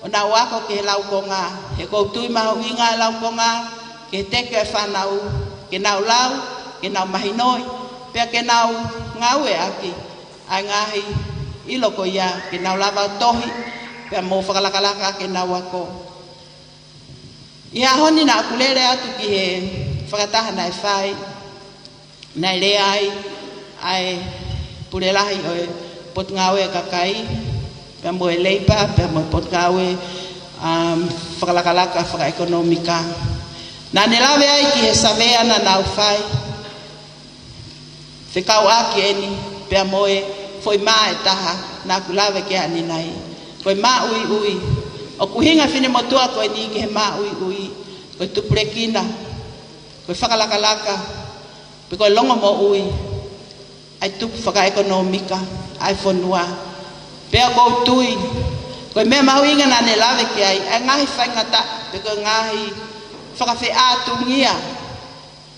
o nau ako ki he lau konga he koutui mahu inga e lau konga ki he teke e whanau ke nau lau ke nau mahinoi pea ke nau ngaue aki ai ngahi iloko ia ke nau lava tohi pea mo whakalakalaka ke nau ako ia honi na akulere atu ki he whakataha nai whai nai le ai purelahi o pot ngaue kakai pea mo e leipa pea mo pot ngaue whakalakalaka whakaekonomika na ne lawe ai ki he savea na nau whai whekau aki eni pea moe foi maa e taha na kulawe ke ani nai koe maa ui o kuhinga whine motua koe ni ke he maa ui koe tuprekina koe whakalakalaka pe koe longa mo ui ai tupu whakaekonomika ai whanua pea kou tui koe mea mahuinga na ne lawe ke ai ngahi whaingata pe koe ngahi whakawhi ātungia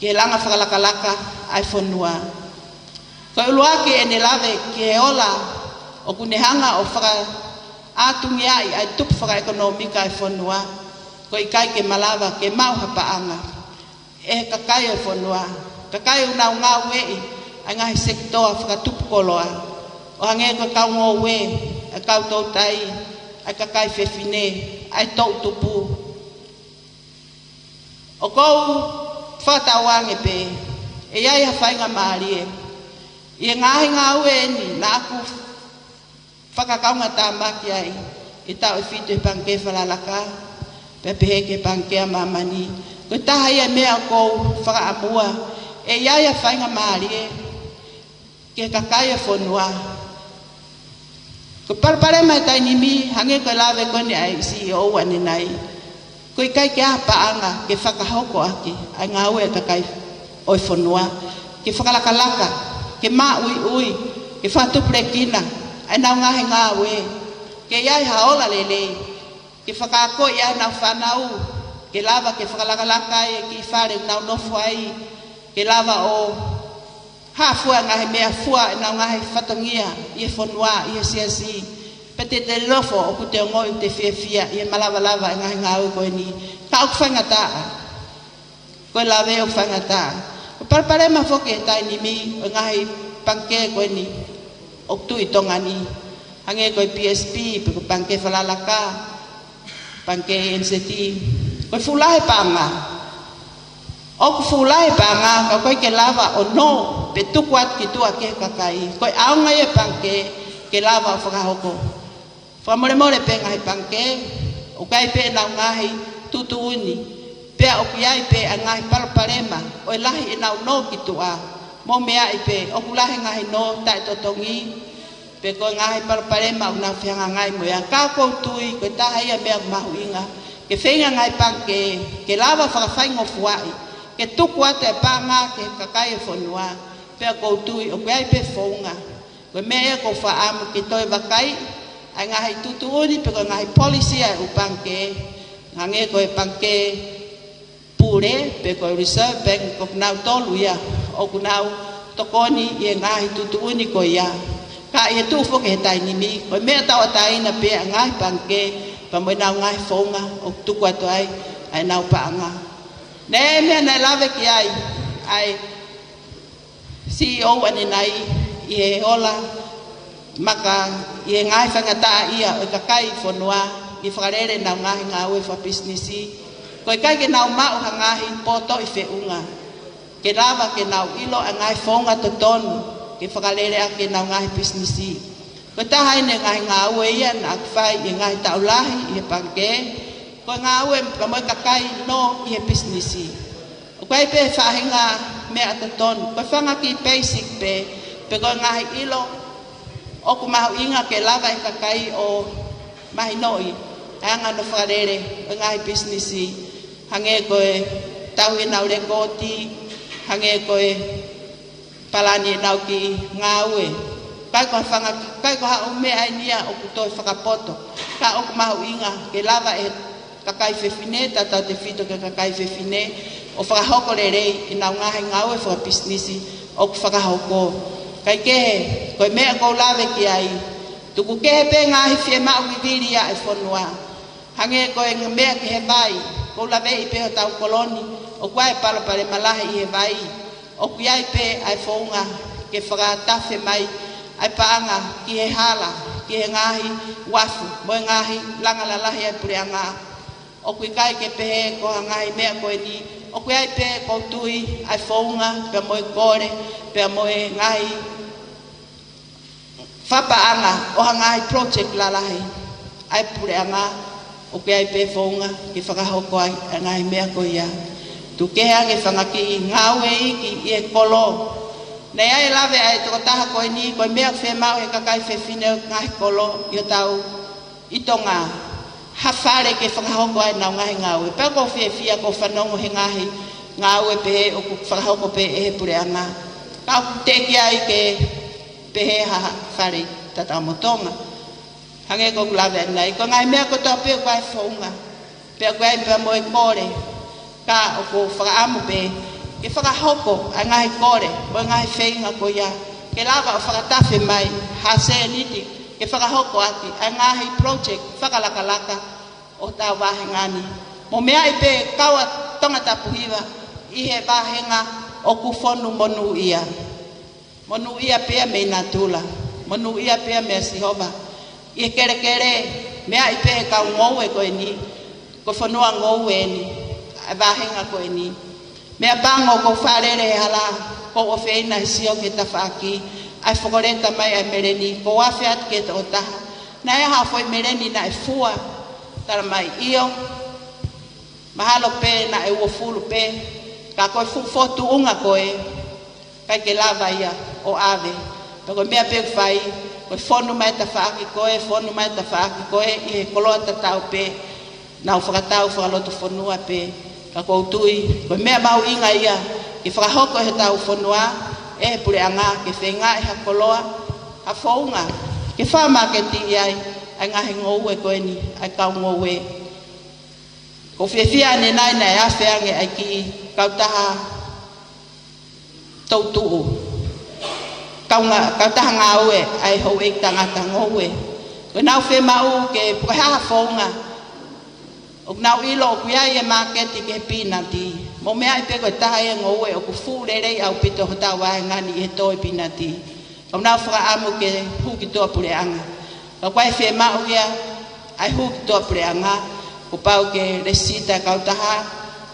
ke langa whakalakalaka ai whanua koe uluaki e ne lawe ke ola o kunehanga o whaka atungi ai tupu whaka ekonomika e whanua ko i kai ke malawa ke mau hapaanga e kakai e whanua kakai unau ngā wei ai ngahi sektoa whaka tupu koloa o hange ko kaungo we a kau tau tai ai kakai whewhine ai tau tupu o kou whatawange pe e iai hawhainga maarie i ngahi ngā ue ni na aku whakakaunga tāmaki ai i tau e whitu e panke whalalaka pe pehe ke panke a mamani ko taha ia mea kou whakaamua e iai hawhainga maarie ke kakai e whanua ko parpare mai tai nimi hange ko lawe kone ai CEO ane nai ko i kai ke apaanga ke whakahoko aki ai ngā ue kakai oi whanua ke whakalakalaka ke mā ui ke whatupre kina ai nau ngahe ngā ue ke iai haola lele ke whakako ia nau whanau ke lava ke whakalakalaka e ki whare nau nofu ai ke lava o hafua ngahe mea fua nau ngahe whatongia i e whanua i e siasi pete te lofo o ku te ngoi te whiawhia i e malawa ngahe ngā ue koe ni ka uku whangataa koe lawe o whangataa o parpare ma whoke e tai nimi o ngahi panke koe ni o tui tongani hange koe PSP pe ko panke whalalaka panke NCT koe fulahe panga o ku fulahe panga ka koe ke lava o no pe tukuat ki tua ke kakai koe aunga e panke ke lava o whakahoko whamore pe ngahi panke o kai pe nau ngahi tutu uni pea o kiai pe a ngahi parparema o lahi e nau no ki tua mo mea i pe o kulahi ngahi no tai totongi pe ko ngahi parparema o nau whianga ngai mo ia ka koutui ko taha ia mea mahu inga ke whenga ngai panke ke lava whakawhaingo fuai ke tuku ate e panga ke kakai e whanua pea koutui o kiai pe whaunga ko mea ko whaamu ki toi wakai ai ngahi tutu uni pe ko ngahi policy ai upanke ngange ko e panke pure pe ko reserve bank ko nau tolu ia o kunau tokoni i ngahi tutu uni ko ia ka e tu fo ke tai nimi ko me tau tai na pe ngahi panke pa mo nau ngahi fonga o tu kwa ai ai nau pa nga ne me na lave ki ai CEO ane nai i ola maka i ngahi whangata ia o kakai whanua i whakarere nau ngahi ngā ue wha businessi ko kai ke nau mau hangahi poto i whiunga ke rava ke nau ilo a ngai whonga to tonu ke whakarere a ke nau ngahi businessi ko taha ine ngahi ngā ue ia na kwhai i ngahi taulahi i he panke ko ngā ue ka moi kakai no i he businessi o kai pe whahinga mea to tonu ko whanga ki basic pe ko ngahi ilo o ku mahu inga ke lava i kakai o mahi noi anga no whakarere o ngahi businessi hange koe tau i nau rekoti hange koe palani nau ki ngā ue kai ko hau mea ai nia o kutoi whakapoto ka o ku mahu inga ke lava e kakai whewhine tatau te whito ke kakai whewhine o whakahoko rerei i nau ngahi ngā ue whaka businessi o ku whakahoko kai kehe koe mea kou lawe ki ai tuku kehe pe ngahi whie mau ki viri a e whanua hange koe mea ki he vai ko la vei pe tau koloni o kwai palo pare malahi i he vai o kiai pe ai fonga ke whakatafe mai ai paanga ki he hala ki he ngahi wafu mo ngahi langa lalahi ai pureanga o kui kai ke pe ko ngahi mea ko ni o kiai pe ko tui ai fonga pe mo kore pe mo ngahi whapaanga o ngahi project lalahi ai pureanga o ke ai pe fonga ki whakahoko ai ngai mea ko ia tu ke ange whangaki ngawe ki i e kolo nei ai lawe ai toko taha koe ni koe mea whe mau he kakai whe whine ngai kolo i o tau i tonga hawhare ke whakahoko ai nau ngahi ngawe pe ko whe whia ko whanongo he ngahi ngawe pe he o ku whakahoko pe e he pure anga ka ku teki ai ke pe he ha whare tata motonga hange ko lawe nai ko ngai mea ko to pe ko ai fonga pe ko ai pe mo e kore ka o ko whakaamu pe ke whakahoko a ngai kore mo ngai whenga ko ia ke lava o whakatafe mai ha se niti ke whakahoko ati, ai ngahi project, whakalaka o tā wāhengani. Mo mea I pe kaua tonga tapuhiwa, I he wāhenga o ku whonu monu ia. Monu ia pia me nā tūla, monu ia pia me Sihova. I he kere, mea I pe kau ngou e koe ni, ko whanua ngou e ni, ai wāhenga koe ni. Mea bango ko wharere hala, ko o whina hisia ke ta whaki, ai whakoreta mai ai mereni, ko wafi atu ke ta o taha. Na e hawhoi mereni na e fua, tara mai iyo, mahalo pe na e uofulu pe, ka koe fotu unga koe, kai ke lava ia o ave. Pako mea pe whai, koe whonu mai ta whaki koe, whonu mai ta whaki koe, I he koloa ta tau pe, na u whakatau whakalotu whonua pe, ka koutui, koe mea mau inga ia, ki whakahoko he tau whonua, e pure anga, ke whenga e ha koloa, ha whaunga, ke whamaketi iai, ai ngahi ngou e koe ni, ai kau ngou e. Ko whiawhia ane nai nei a wheange ai ki kautaha tautuu. Kautaha ngā ue, ai hou e tangata ngou e. Koe nau whe mau ke pukaha whaunga, o nau ilo o kuiai e maketi ke pinati. Mo mea I pe koe taha e ngou e o ku fūrerei au pito ho tau wae ngani I he toi pinati. O nau whakaamu ke huki toa pureanga. Ka koe whe mau ia, ai huki toa pureanga, ko pau ke resita kautaha,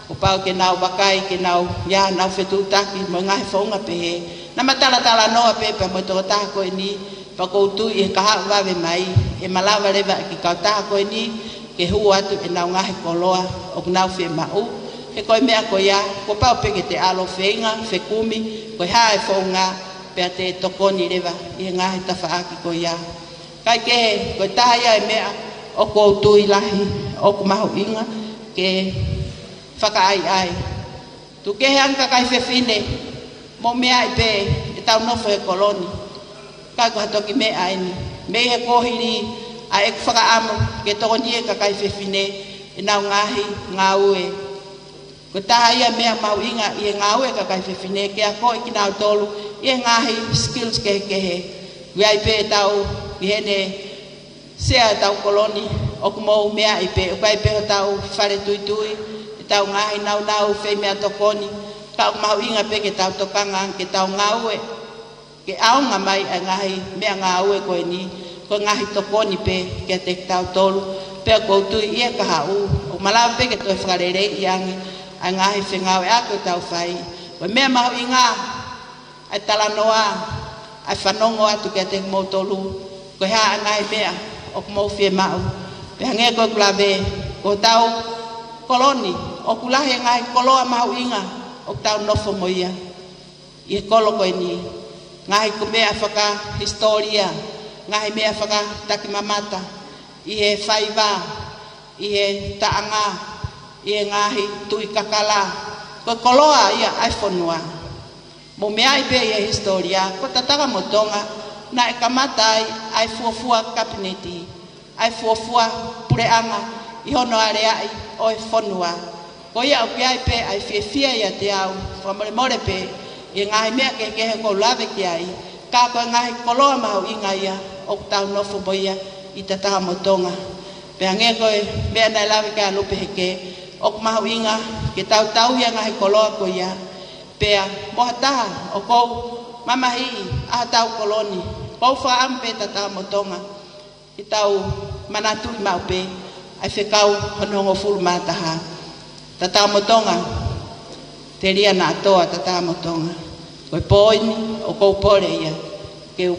ko pau ke nau wakai, ke nau ia nau whetutaki, mo ngahe whaunga pehe. Na matala noa pepe mo toko taha koe ni, pa koutu I he kaha wawe mai, e malawa rewa ki kautaha koe ni, ke hu atu e nau ngahe koloa, o nau whe mau. He koe mea koe ia, ko pau peke te alo whenga, whekumi, koe hae whaunga, pea te tokoni rewa, I he ngahe tawhaaki koe ia. Kai ke he, koe taha ia e mea, o koutu I lahi, o ku mahu inga, ke whakaai ai. Tu ke he anka kai whewhine, mo mea I pe, e tau nofo he koloni. Kai ko hatoki mea eni, me he kohiri, a e whakaamu, ke tokoni e ka kai whewhine, e nau ngahi, ngā ue. Ko taha ia mea mau inga, I e ngā ue ka kai whewhine, ke a koe ki nau tolu, I e ngahi skills ke he. Wiai pe tau, I hene, sea tau koloni, o kumou mea I pe, o kai pe o tau whare tui, e tau ngahi nau, whei mea tokoni, ka o mau inga pe ke tau tokanga, ke tau ngāue, ke aonga mai a ngahi mea ngāue koe ni, ko ngahi tokoni pe, ke te tau tolu, pe o koutui ia ka hau, o malawa pe ke toi whakarerei iangi, a ngahi whengawe a koe tau whai, ko mea mau inga, ai talanoa, ai whanongo atu ke te kumou tolu, ko hea a ngahi mea, o kumou whie mau, pe hange koe kulawe, ko tau koloni, o kulahi ngahi koloa mau inga, o tau nofo mo ia, I he kolo koe ni, ngahi ko mea whaka historia, ngahi mea whaka taki mamata, I he whaiva, I he taanga, I he ngahi tui kakala, ko koloa ia ai whonua. Mo mea I pe I he historia, ko tataka motonga, na e kamata ai fuafua kabineti, ai fuafua pureanga, I hono are ai o e whonua. Ko ia o kia I pe ai whiawhia ia te au, whamore pe, I ngahi mea ke he ko lawe ki ai, ka koe ngahi koloa mau inga ia, o tau nofo mo ia, I tataka motonga. Pea nge koe mea nai lawe ke alupe heke, o mau inga, ke tau ia ngahi koloa ko ia, pea moha taha, o kou mamahi, aha tau koloni, kou whaampe tataka motonga, I tau manatui mau pe, ai whekau honongo fulu mātaha. Tataka motonga, te ria na atoa tataka motonga. Koe poini, o kou pore ia, ke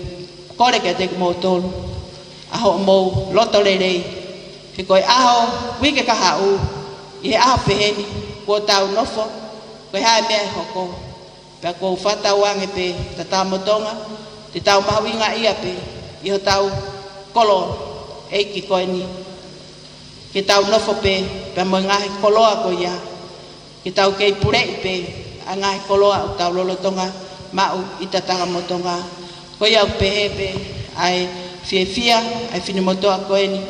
kore ke te kumou tolu, aho mou loto rerei, ke koe aho, wike ka hau, I he aho peheni, kua tau nofo, koe hae mea hoko, pea kou whatau ange pe tataka motonga, te tau mahu inga ia pe, I ho tau kolo, eiki koe ni, ke tau nofo pe, pea mo ngahi koloa ko ia, ke tau kei purei pe, a ngahi koloa o tau lolotonga, mau I tataka motonga, ko ia o pehe pe, ai whiawhia, ai whinemotoa koe ni,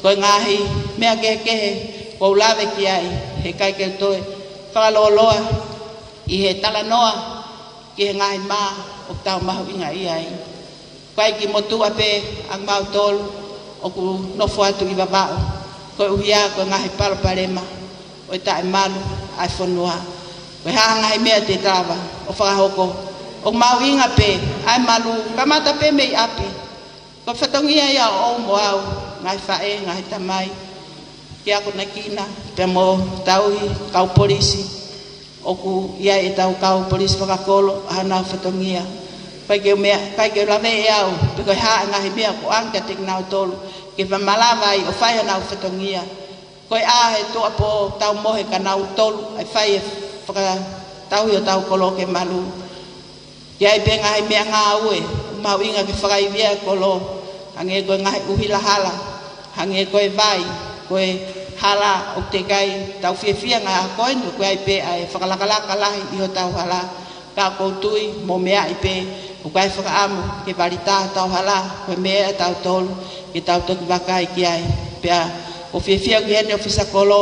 koe ngahi mea kehe, ko lawe ki ai, he kai ke toe, whakaloloa, I he talanoa, ki he ngahi mā, o tau mahu inga ia ai. kai ki motu ape ang mau tol o ku no foatu i babao ko uhia ko ngahi palema o ta malu ai fonua ko ha ngai me te trava o fa hoko o mau inga pe ai malu kamata pe me api ko fatongia ya o moau ngai fa e ngai tamai ki ako nakina pe mo tauhi kau polisi o ku ia e tau kau polisi fakakolo ana fatongia pai ke lave e au pe ko ha ngahi mea ko anka te nau tolu ke va malava i o fai na fetongia ko a he to apo tau mohe ka nau tolu ai fai fa tau yo tau kolo ke malu ya i pe ngahi mea nga ue mau inga ke fai via kolo ange ko ngahi uhila hala ange ko vai ko hala o te kai tau fia nga ko ndo ko ai pe ai fa kala i ho tau hala ka ko tui mo mea i pe o kai whakaamu ke varita tau hala koe mea tau tolu ke tau toki wakai ki ai pea o whiawhia ki hene o whisakolo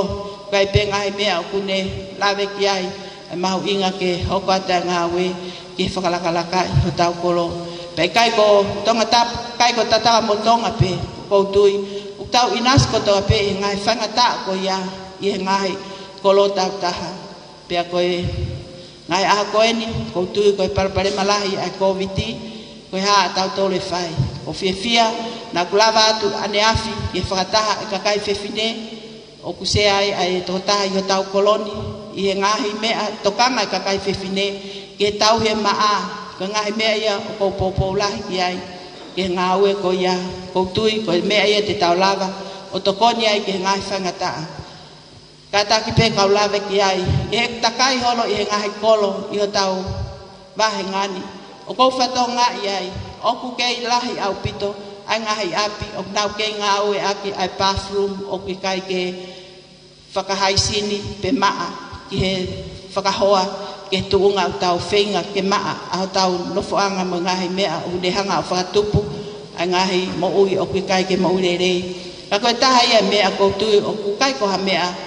kai pe ngahi mea o kune lawe ki ai e mahu inga ke hoko ata ngā we ke whakalakalakai o tau kolo pe kai ko tonga tap kai ko tatawa mo tonga pe kou tui o tau inas ko toa pe i ngai whangata ko ia i he ngahi kolo tau taha pea koe ngai a koe ni ko tui koe parapare malahi a koviti koe ha tau tole fai o fia na kulava atu ane afi e whakataha e kakai fefine o kusea ai totaha i ho tau koloni i he ngahi mea tokanga e kakai fefine ke tau he maa ke ngahi mea ia o kou popo lahi ki ai ke ngā ue ko ia ko tui koe mea ia te tau lava o tokoni ai ke ngahi whangataa kata ki pe kau lave ki ai e takai holo i he ngahi kolo i ho tau wahe ngani o kou whatonga i ai o ku kei lahi au pito ai ngahi api o nau kei ngā ue aki ai bathroom o ki kai ke whakahaisini pe maa ki he whakahoa ke tuunga o tau whenga ke maa a ho tau nofoanga mo ngahi mea o unehanga o whakatupu ai ngahi mo ui o ki kai ke mo ure rei ka koe taha ia mea koutui o ku kai ko ha mea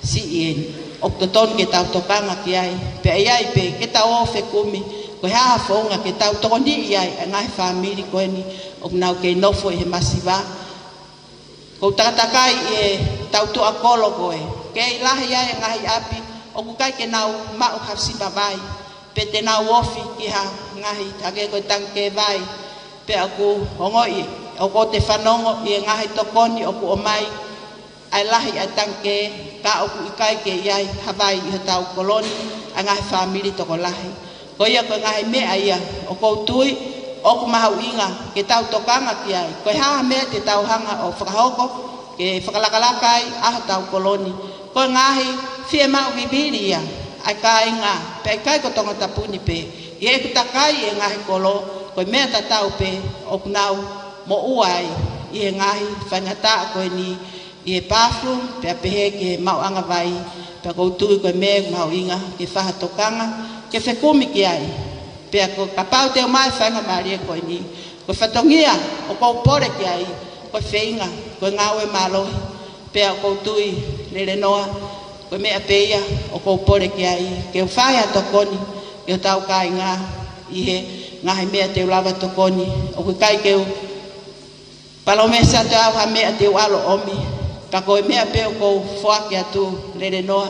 si ien o toton ke tau tokanga ki ai pe ai pe ke tau o whekumi ko ha fonga ke tau toni ai ngai family ko ni o nau ke nofo e masiva ko tatakai e tau tu akolo ko e ke lahi ai ngai api o ku kai ke nau ma o hafsi babai pe te nau ofi ki ha ngai tage ko tanke vai pe aku hongoi o ko te fanongo e ngai tokoni o ku o mai ai lahi atanke ka o ku kai ke ai havai i tau koloni ngai family to ko lahi ko ia ko ngai me ia o ko tui o ku mahu inga ke tau tokanga ki ai ko ha me te tau hanga o whakahoko ke whakalakalakai a tau koloni ko ngai fie mau bibiria ai kai nga pe kai ko tonga tapuni pe e ku takai e ngai kolo ko me ta tau pe o ku nau mo uai e ngai whangata ko ni e bathroom pe pehe ke mau anga vai pe ko tui ko me mau inga ke wha tokanga ke whekumi ki ai pe ko kapau te mai whanga maria ko ni ko whatongia o ko pore ki ai ko whenga ko ngawe malohi pe ko tui lele noa ko me apeia o ko pore ki ai ke whai tokoni ke tau kai ngā i he ngahi mea te lava tokoni o ko kai ke palomesa te au ha mea te walo omi ka koe mea peo ko whake atu lere noa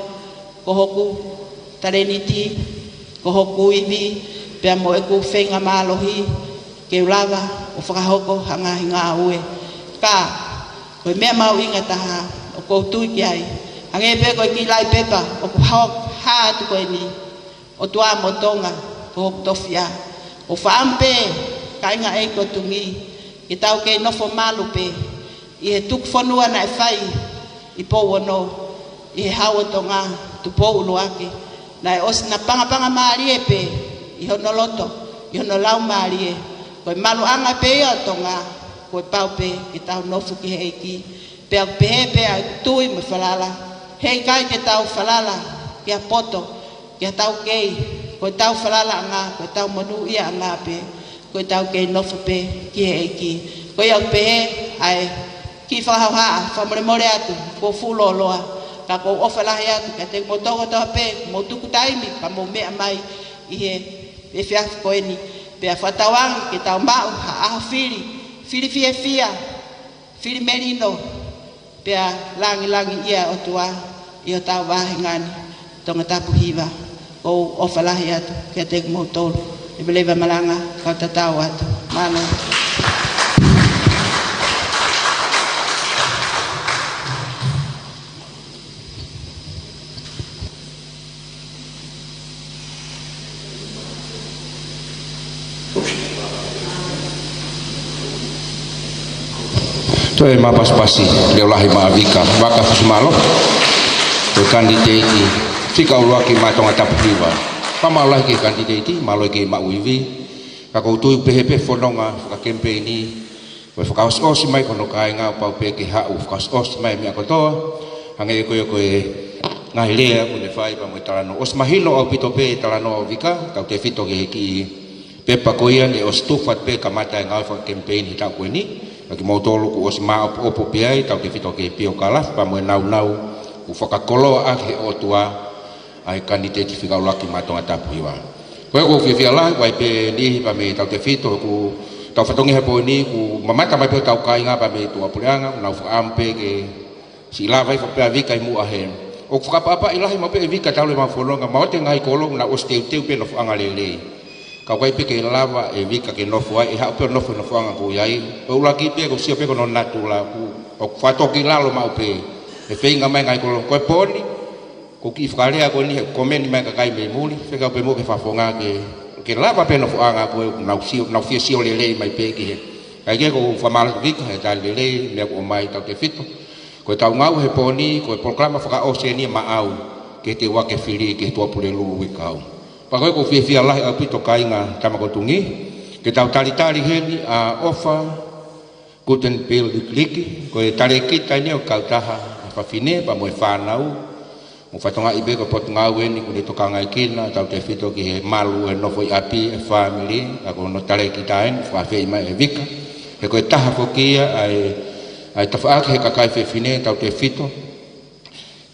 ko hoku tareniti ko hoku iwi pea mo e ku whenga malohi ke ulawa o whakahoko hanga hinga ue ka koe mea mau inga taha o ko tui ki ai hange pe koe ki lai pepa o ku ha atu koe ni o tua motonga ko hoku tofia o whaampe ka inga e ko tungi i tau ke nofo malu pe i he tuk whanua na e whai i pou ono i he hawa tonga tu pou ulu ake na e os na panga maari e pe i hono loto i hono lau maari e koe malu anga pe i o tonga koe pau pe i tau nofu ki he eiki pe au pe he pe au tui me whalala hei kai ke tau whalala ki a poto ki a tau kei koe tau whalala anga koe tau manu ia anga pe koe tau kei nofu pe ki he eiki koe au pe he ai ki whahau haa, whamore atu, ko fulo loa, ka ko ofalahi atu, ka te motongo toha pe, mo tuku taimi, ka mo mea mai, i he whiafu koe ni, pe fatawang ke tau mau a fili fia fili merino pe langi ia o tua ia tau wahingani tonga tapu hiva o ofalahi atu ke te motolo e beleva malanga ka tatau atu malo. Toi mapas-pasi leolahi maavika waka fusmalo to kandidati fika ulaki matonga tapuhiwa pamalah ke kandidati malo ke mauivi kako tu PHP fononga ka campaigni we fokus os mai kono kai nga pa pe ke ha u fokus os mai mi akoto hange ko ngailea ko le fai pa mo talano os mahilo au pitope talano vika ka te fito ke ki pepa koia le os tufat pe kamata nga fa campaign hita ko ni lagi mau tolu ku os ma opo piai tau ke fito ke pio kalas pa mo nau ku fakakolo a ke o tua ai kandidati fika ulaki matonga tapuiwa ko ko fia la wai pe ni pa me tau te fito ku tau fatongi hapo ni ku mamata mai pe tau kai nga pa me tua pulianga na fu ampe ke sila vai fa pe vika mu ahe o fu apa ilahi ma pe vika tau le ma folonga ma te ngai kolo na os teu pe no fu angalele ka wai pe ke lava e vika ke no fu ai ha pe no fu anga ku yai o lagi pe ko sia pe ko no natula ku o fato ki lalo ma pe e feinga mai ngai kolo ko poni ko ki fkarea ko ni komen mai ka kai me muli fe ka pe mo ke fa fonga ke lava pe no fu anga ku na sio lele mai pe ke ai ke ko fa mal vika e dal lele le ko mai ta ke fito ko tau ngau he poni ko proklama fa o se ni ma au ke te wa ke fili ke to pule lu wikau pakai ko fia lah api to kainga tama ko tungi ke tau tali heni a ofa guten pil di kliki ko tali kita ni o kautaha fa fine pa mo fanau mo fatonga ibe ko pot ngawen ni ko to kangai kina tau te fito ki malu no foi api family ako no tali kita en fa fe mai vika e ko taha ko kia ai tafa ke ka kai fe fine tau te fito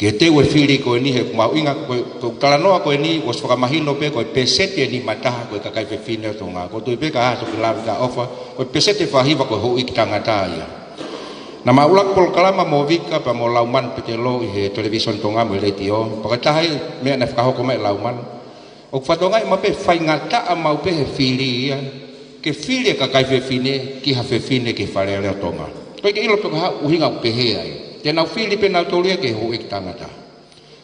ke te we fili ko ni he mau inga ko talano ko ni was fa mahino pe ko pesete ni mata ko ka kai fe fine to nga ko tu pe ka so la ka ofa ko pesete fa hiva ko ho ikitanga ta ya na maulak pol kalama mo vika pa mo lauman petelo he television to nga mo retio pa ka hai me na fa ko me lauman o fa to nga ma pe fa ngata mau pe he fili ya ke fili ka kai fe fine ki ha fe fine ke fa le to nga ko ke ilo to ha uhinga pe he ai te nau Filipe nau tolia ke ho ik tangata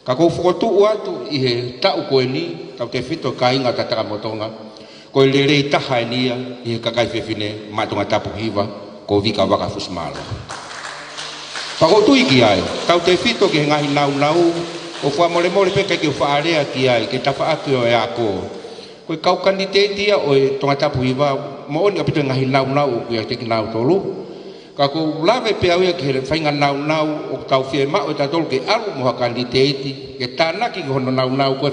ka ko fotu atu i he tau ko ni tau te fito kai nga tataka motonga ko le le taha ni i ka kai fefine matonga tapu hiva ko vika waka fusmalo pa ko tu iki ai tau te fito ke ngahi nau o fa mole pe ke fa area ki ai ke tafa atu o ako ko kau kandidati o tonga tapu hiva mo ni apito ngahi nau ku ya te nau tolu kako lave pe awia ke fainga nau o tau fie ma o tatol ke alu mo kandidati ke tanaki ko no nau ko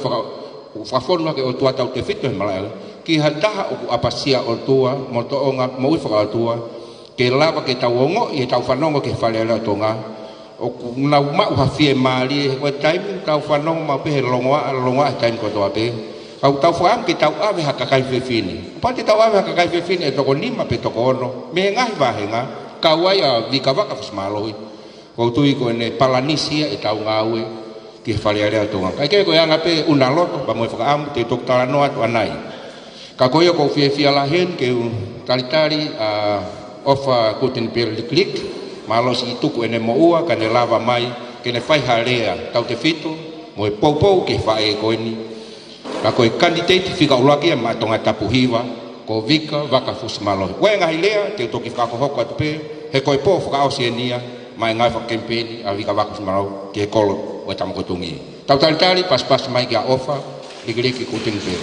fa fono ke o tua tau te fito malai ki hataha o apasia o tua mo to onga mo fa tua ke lava ke tau ongo e tau fanongo ke falela tonga o nau ma o fie mali ko time tau fanongo ma pe longa time ko to ape au tau fam ke tau ave hakakai fefini pa te tau ave hakakai fefini to ko nima pe to kono me ngai vahenga kawai a vikavaka fusmaloi ko tui ko ne palanisia e tau ngawe ki falearea tonga kai ke ko yanga pe unaloto ba mo faka am te tok talano atu anai ka ko yo ko fia la hen ke talitari a ofa guten per klik malos itu ko ene mo ua ka ne lava mai ke ne fai harea tau te fito mo popo ke fa e ko ni ka ko candidate fika ulaki ma tonga tapuhiwa ko vika vaka fusmaloi we ngahilea te toki fa ko hokwa te he koe po whaka Oceania mai ngai whaka campaign a vika waka whamarau ke kolo o tamakotungi tau talitari pas mai ki a ofa ligiriki kuting pe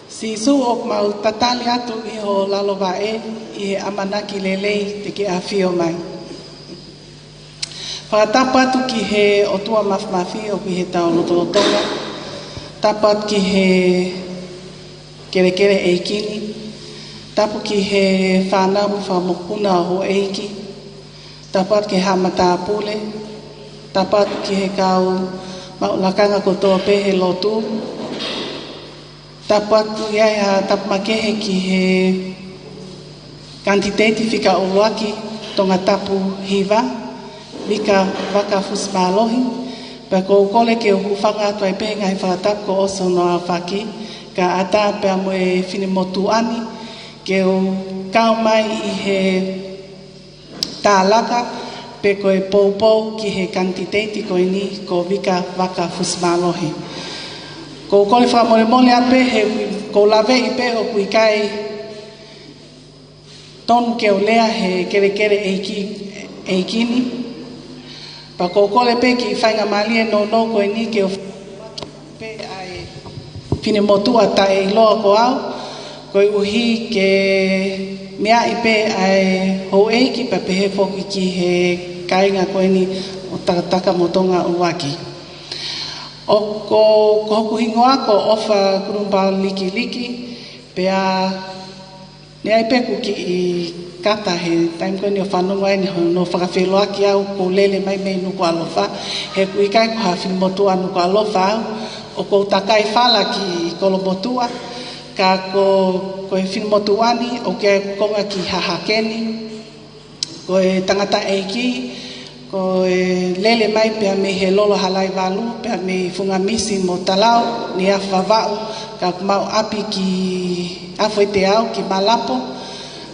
si su o mau tatali atu i ho lalo vae i amanaki lelei te ki a fio mai whakatapa atu ki he o tua mafi o ki he tau lotonga tapat ki he kere eikini tapu ki he whanamu whamukuna ho eiki tapat ki ha matapule tapat ki he kau maulakanga kotoa pehe lotu. Tapu atu iai ha tapu makehe ki he kantiteti fika uluaki tonga tapu hiva, vika waka fusmalohi, pa ko kole ke uhufanga atu ai pehe ngai whakatapu ko oso noa whaki, ka ata pea moe fine motuani, ke o kau mai i he tālaka, pe koe poupou ki he kantiteti koe ni ko vika waka fusmalohi. Ko kole whamore mole ape he ko lawe i pe o kui kai tonu ke o lea he kere kere eikini. Pa ko kole pe ki whainga malie no koe ni ke o pe ai fine motua ta e loa ko au, koe uhi ke mea i pe ai ho eiki pa pehe foki ki he kainga koe ni o takataka motonga uwaki. O ko hoku hingoa ko ofa kurumpa liki pea ne ai peku ki i kata he taim koe ni o whanonga ni no whakawheloa ki au ko lele mai mei nuku alofa he kui kai ko hawhini motua nuku alofa au o ko takai whala ki kolomotua ka ko he whini motuani o ke konga ki hahakeni ko e tangata eiki ko lele mai pea me he lolo halai walu pea me funga misi mo talau ni awhawau ka mau api ki awhoi te au ki malapo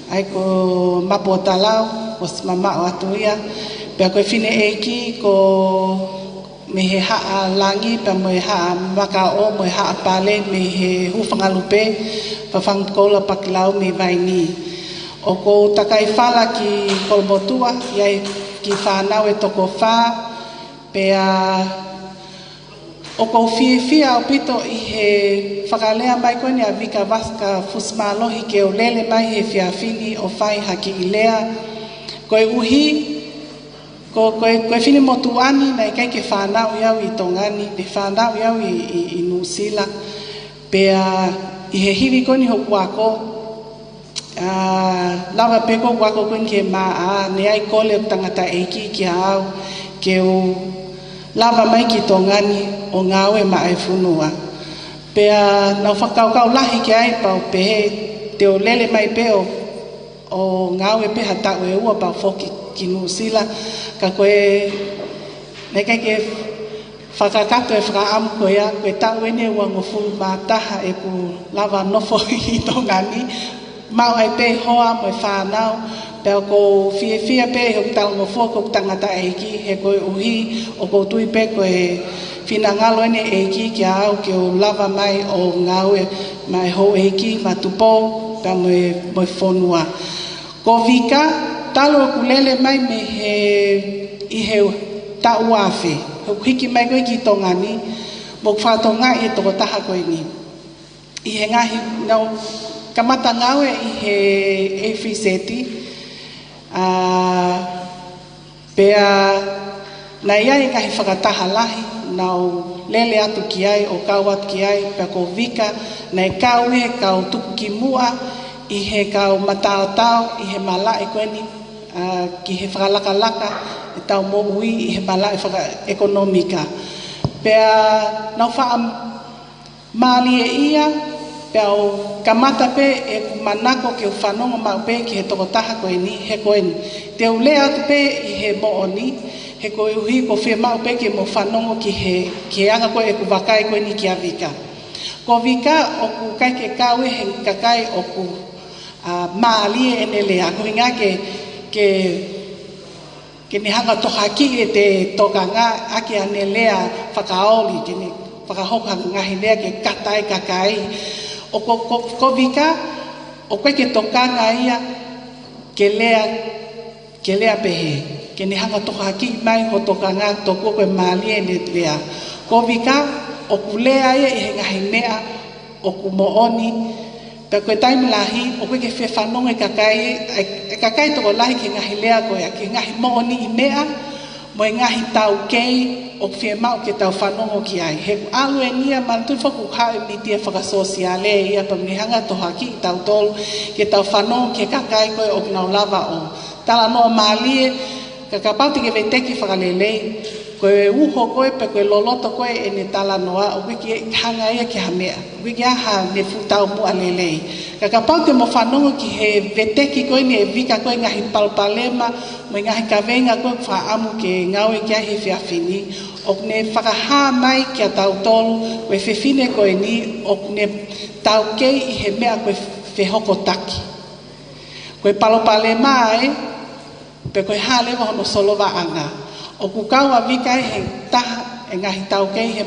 ai ko mapo talau ko simamao atu ia pea koe whine eiki ko me he haa langi pea mo he haa makao mo he haa pale me he huwhangalupe pa whangkola pakilau me vaini o ko takai whala ki kolomotua iai ki whanau e toko wha, pea o kou fia o pito i he whakalea mai koe ni a vika waska fusmalohi ke o lele mai he whiawhini o whai haki i lea. Koe uhi, koe whini motuani na ikai ke whanau iau i tongani, pe whanau iau i Nusila, pea i he hiwi koe ni hoku ako, lawa peko wako kun ke maa ne ai kole tangata eiki ki au ke o lava mai ki tongani o ngawe mai funua pea na whakau lahi ki ai pau pe te o lele mai pe o ngawe pe hata e ua pau foki ki Nusila ka koe ne kai ke whakakato e whakaamu koe a koe tau ene ua ngofu mataha e ku lava nofo i tongani mau ai pe hoa mo whanau pe ko fia pe ho tau mo fo ko tangata eiki he ko uhi o ko tui pe ko e finangalo ene eiki ki au ke o lava mai o ngawe mai ho eiki matupo pe mo fonua ko vika talo kulele mai me he i he ta uafe ho hiki mai ko ki tongani mo fatonga e to taha ko ni i he ngahi no kamata ngawe i he efiseti pea na iai ngahi whakataha lahi nau lele atu ki ai o kau atu ki ai pea ko vika na i kau he kau tuku ki mua i he kau matao i he mala e koeni ki he whakalaka e tau mo ui i he mala e whaka ekonomika pea nau wha mali e ia pea o kamata pe e manako ke o whanonga mau pe ki he tokotaha koe ni he koe ni. Te ulea atu pe i he mooni, he koe uhi ko whia mau pe ke mo whanongo ki he anga koe e ku wakai koe ni ki a vika. Ko vika o ku kai ke kawe he kakai o ku maalie ene lea. Ko hinga ke ni hanga tohaki e te tokanga aki ane lea whakaoli ke ni whakahoka ngahi lea ke katai kakai. O ko vika o koe ke tokanga ia ke lea pehe ke ni hanga toka haki mai ho tokanga toko koe maalie ne lea ko vika o ku lea ia i he ngahi mea o ku mooni pe koe taimi lahi o koe ke whewhanonga e kakai toko lahi ke ngahi lea koe ke ngahi mooni i mea mo e ngahi tau kei o whia mau ke tau whanongo ki ai. He alu e nia mantu whaku hae mi tia whakasosiale e ia pa mihanga toha ki tau tolu ke tau whanongo ke kakai koe o kinau lava o. Tala noa maalie ka kapauti ke veteki whakalelei koe uho koe pe koe loloto koe e ne tala noa o wiki hanga ia ki hamea wiki aha ne futau mua lelei ka pau te mo whanongo ki he veteki koe ni e vika koe ngahi palpalema mo ngahi kawenga koe whaamu ke ngaue kia he whiawhini o ne whakaha mai ki a tau tolu koe whewhine koe ni o ne tau kei i he mea koe whehoko taki koe palpalema pe koe halewa hono solova anga o kukau a vika he taha e ngahi tau kei he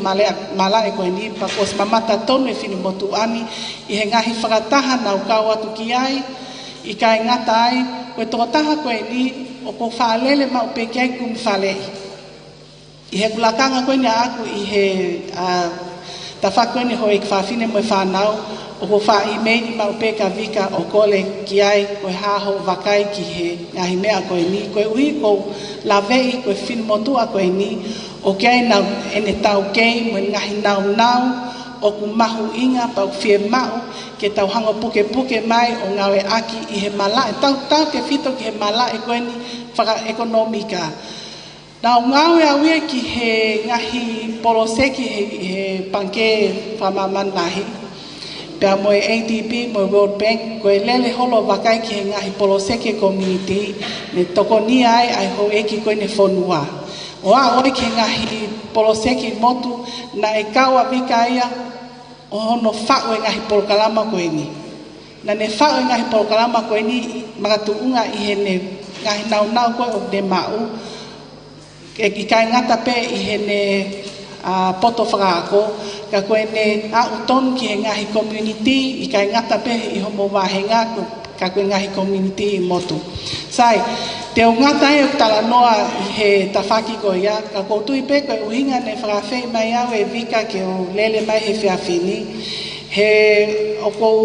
mala e koe ni pa kos mamata tonu e whini motu ani i he ngahi whakataha na ukau atu ki ai i kai ngata ai koe toko taha koe ni o ko whaalele ma upe kiai kum whalei i he kulakanga koe ni aku i he tawha koe ni hoi kwhawhine mo e whanau o ko wha i meini ma upe ka vika o kole ki ai koe haho wakai ki he ngahi mea koe ni koe ui ko lavei koe whini motu a koe ni o kiai nau ene tau kei mo ngahi nau nau o ku mahu inga pau fie mau ke tau hango puke puke mai o ngawe aki i he mala e tau ke fito ki he mala e koe ni whaka ekonomika nau ngawe awie ki he ngahi poloseki he panke whamaman lahi pia mo e ADB mo World Bank koe lele holo wakai ki he ngahi poloseki community ne toko ni ai ho eki koe ne whonua o a oi ki ngahi poloseki motu na e kaua vika ia o hono whao e ngahi polokalama koe ni na ne whao e ngahi polokalama koe ni magatu unga i he ne ngahi nau nau koe o ne mau i kai ngata pe i he ne poto whakaako ka koe ne a uton ki he ngahi community i kai ngata pe i homo wahenga ka koe ngahi community i motu sai te o ngata e o tala noa i he tawhaki ko ia ka koutu i pe koe uhinga ne whakawhei mai au e vika ke o lele mai he whiawhini he o kou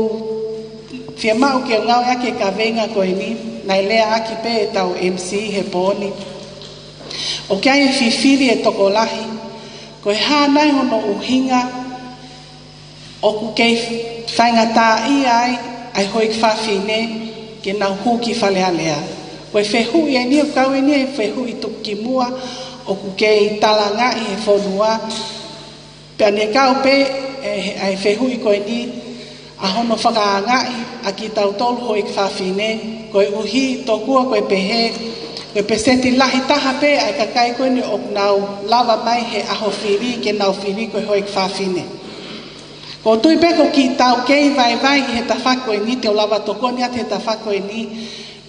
whiamau ke o ngau ake ka venga koe ni nai lea aki pe e tau MC he pōni o kia e whiwhiri e toko lahi koe hānai hono uhinga o ku kei whaingata i ai hoi kwhawhine ke nau huki whalea lea koe whehu i ni o kau ni e whehu i tuki mua o ku kei talanga i he whonua pia ne kau pe ai whehu i koe ni a hono whakaangai a ki tau tolu hoi kwhawhine koe uhi tokua koe pehe koe peseti lahi taha pe ai kakai koe ni o nau lava mai he aho whiri ke nau whiri koe hoi kwhawhine ko tui pe ko ki tau kei vai vai i he tawhako e ni te o lava toko ni ate he tawhako e ni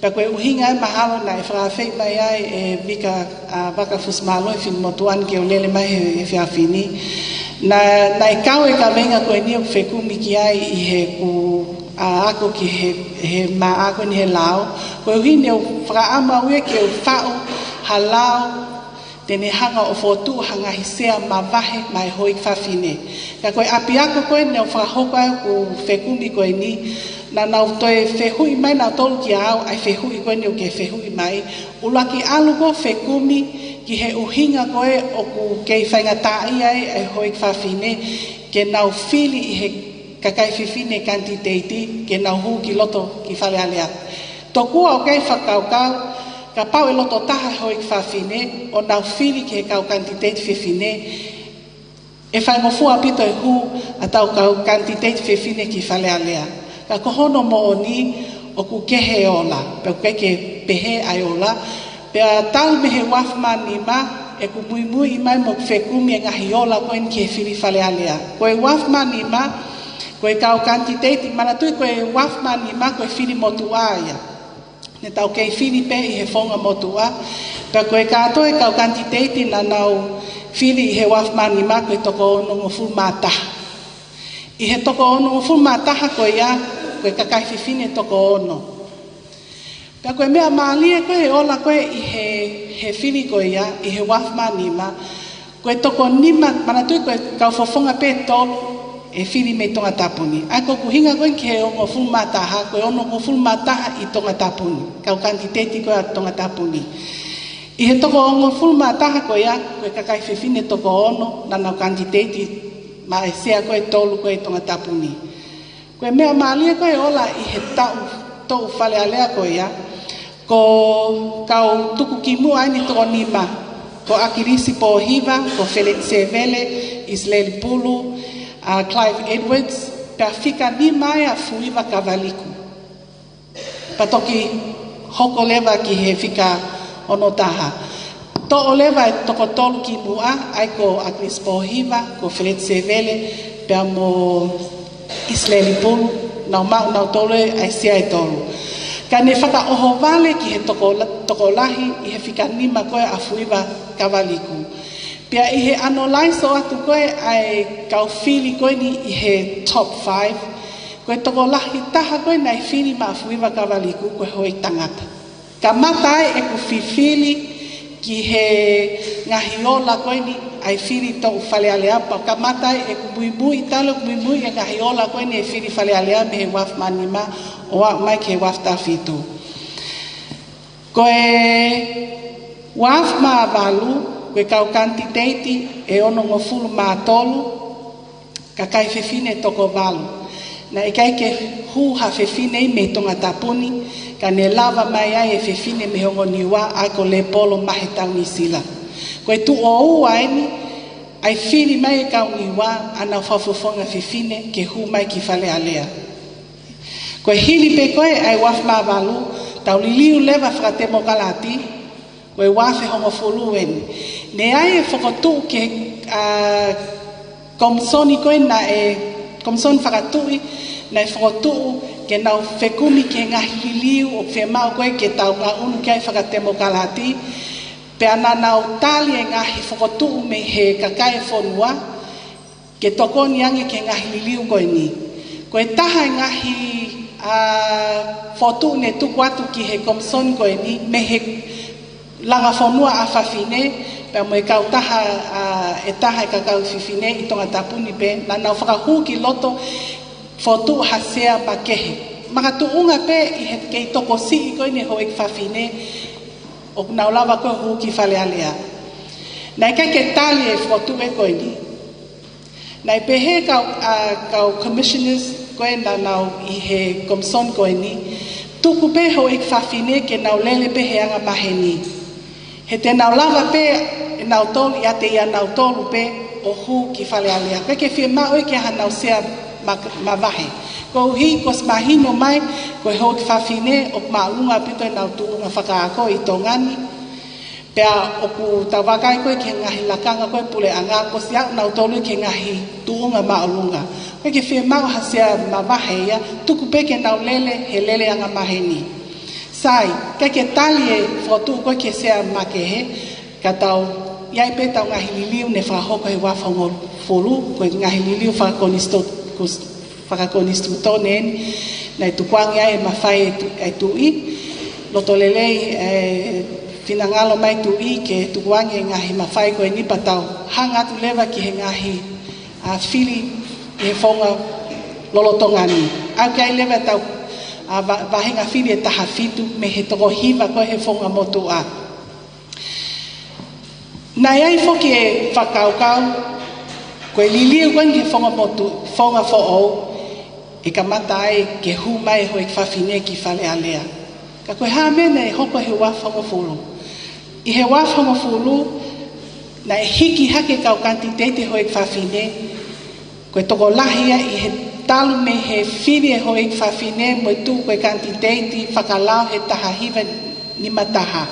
pa koe uhinga e mahalo na e whakawhei mai ai e vika waka fusmalo e whini motuan ke o lele mai he whiawhini na e kau e ka venga koe ni o whekumi ki ai i he ku ako ki he ma ako ni he lao koe uhine o whakaama ue ke o whao halao tene hanga o fotu hanga hisea ma vahe mai hoi whawhine ka koe api ako koe ne o whakahoko ai ku whekumi koe ni na nau toe whehui mai na tolu ki au ai whehui koe ni o ke whehui mai ulaki alu ko whekumi ki he uhinga koe o ku kei whaingatai ai hoi whawhine ke nau whili i he kakai whiwhine kantiteiti ke nau hu ki loto ki whale alea tokua o kei whakaukau ka pau e loto taha hoi whawhine o nau whili ki he kau kantiteiti whiwhine e whaingofua pito e hu a tau kau kantiteiti whiwhine ki whale alea ka kohono mo o ni o ku kehe ola pe ku ke pehe ai ola pe tal me he wafma ni ma e ku mui mui mai mo whekumi e ngahi ola koe ni ke whiri whale alea koe wafma ni ma koe kau kantiteiti mana tui koe wafma ni ma koe whiri motua ia ne tau kei whiri pe i he whonga motua pe koe katoe kau kantiteiti na nau whiri i he wafma ni ma koe toko ono ngofu mataha i he toko ono ngofu mataha koe ia koe kakai whiwhine toko ono pia koe mea maalie koe ola koe i he whiri koe ia i he wafma ni ma koe toko nima mana tui koe kau fofonga pe tolu e whiri me tonga tapuni. Ai ko kuhinga koe ki he ongo fulmataha, koe ono ko fulmataha i tonga tapuni. Kau kantiteti koe a tonga tapuni. I he toko ongo fulmataha koe a, koe kakai whiwhine toko ono, nana kantiteti ma e sea koe tolu koe tonga tapuni. Koe mea maalia koe ola i he tau whale alea koe a, ko kau tuku ki mua ai ni toko nima. ko Akirisi Pohiva, ko Felix Sevele, Israel Pulu, Clive Edwards, pea fika ni mai a fuiva kavaliku. Patoki hoko leva ki he fika ono taha. To o leva e toko tolu ki mua, ai ko Akirisi Pohiva, ko Felix Sevele, pea mo Israel Pulu, nau mau nau tole ai sia e tolu. Ka ne whaka oho vale ki he toko lahi i he whika nima koe a fuiva kawaliku. Pia i he ano laiso atu koe ai kau whili koe ni i he top 5. Koe toko lahi taha koe nai whili ma a fuiva kawaliku koe hoi tangata. Ka matai e ku whiwhili ki he ngahi ola koe ni ai whili tau whale aleapa. Ka matai e ku buibui talo ku buibui e ngahi ola koe ni e whili whale alea me he waf manima o mai ke waf tafitu. Koe waf ma valu, koe kau kantiteiti e ono ngofulu ma tolu, ka kai fefine toko valu. Na e kai ke hu ha fefine me tonga tapuni, ka ne lava mai ai e fefine me hongo niwa ai ko le polo mahe tau ni sila. Koe tu o ua eni, ai fili mai e kau niwa ana whafufonga fefine ke hu mai ki fale alea. Koe hili pe koe ai waf ma valu, tau liliu leva fratemo kalati, koe wafe hongo fuluen. Ne ai e whakotu ke komsoni koe na e, komsoni whakatui, na e whakotu ke nau whekumi ke ngahi liliu o whemau koe ke tau ngā unu ke ai whakatemo kalati, pe ana nau tali e ngahi whakotu me he kakai whonua, ke tokoni ange ke ngahi liliu koe ni. Koe taha e ngahi fotu ne tuku atu ki he komson koe ni me he langa whanua a whawhine pe mo e kau taha e taha e kakau whiwhine i tonga tapuni pe na nau whakahu ki loto fotu hasea ma kehe maka tuunga pe i he kei toko si i koe ne ho e whawhine o nau lava koe hu ki whale alea na i kai ke tali e fotu e koe ni na i pe he kau commissioners koe na nau i he komson koe ni, tuku pe ho ek whawhine ke nau lele pe he anga mahe ni. He te nau lava pe e nau tolu, ia te ia nau tolu pe o hu ki whale alea. Koe ke whia mao e ke ha nau sea ma vahe. Koe hi kos mahino mai, koe ho ek whawhine o maalunga pito e nau tuunga whakaako i tō ngani. Pea o ku tawakai koe ke ngahi lakanga koe pule anga, ko si au nau tolu ke ngahi tuunga maalunga. Koe ke whia mau hasea mawahe ia, tuku pe ke nau lele, he lele anga mahe ni. Sai, kai ke tali e whotu koe ke sea makehe, ka tau, iai pe tau ngahi liliu ne whahoko he wafongo folu, koe ngahi liliu whakakonistu tone eni, na i tukuangi ai e mawhai e tui, loto lelei finangalo mai tui ke tukuangi e ngahi mawhai koe ni patau, hanga atu lewa ki he ngahi whili e whonga lolotongani. Au kai lewa tau wahenga whili e taha fitu me he toko hiva koe he whonga motu a. Nai ai whoki e whakaukau, koe liliu koe he whonga motu, whonga who'ou, e ka mata ai ke hu mai hoi whawhine ki whale alea. Ka koe haa mene e hoko he wawhonga fulu. I he wawhonga fulu, na e hiki hake kau kantiteite hoi whawhine, koe toko lahia i he talu me he whiri e hoi whawhine mo i tū koe kantiteiti whakalau he taha hiva ni mataha.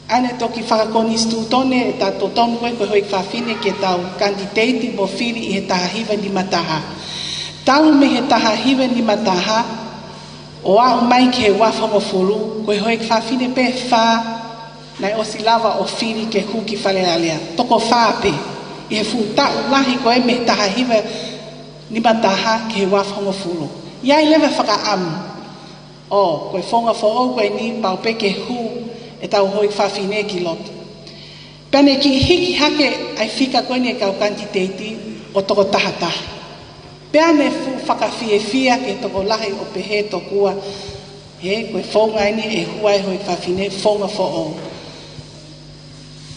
Ane toki whakakonistu tone e tato tonu koe koe hoi whawhine ke tau kantiteiti mo whiri i he taha hiva ni mataha. Talu me he taha hiva ni mataha o au mai ke he wawhonga fulu koe hoi whawhine pe wha na e osi lava o whiri ke huki whale alea. Toko wha pe. I he whūtau lahi koe me taha hiva ni mataha ke he wawhonga fulu. Iai lewa whakaamu. O, koe whonga who'ou koe ni pau pe ke hu e tau hoi whawhine ki lotu. Pene ki hiki hake ai whika koe ni e kau kantiteiti o toko tahataha. Pene fu whakawhiewhia ke toko lahi o pehe tokua. He, koe whonga ini e huai hoi whawhine whonga who'ou.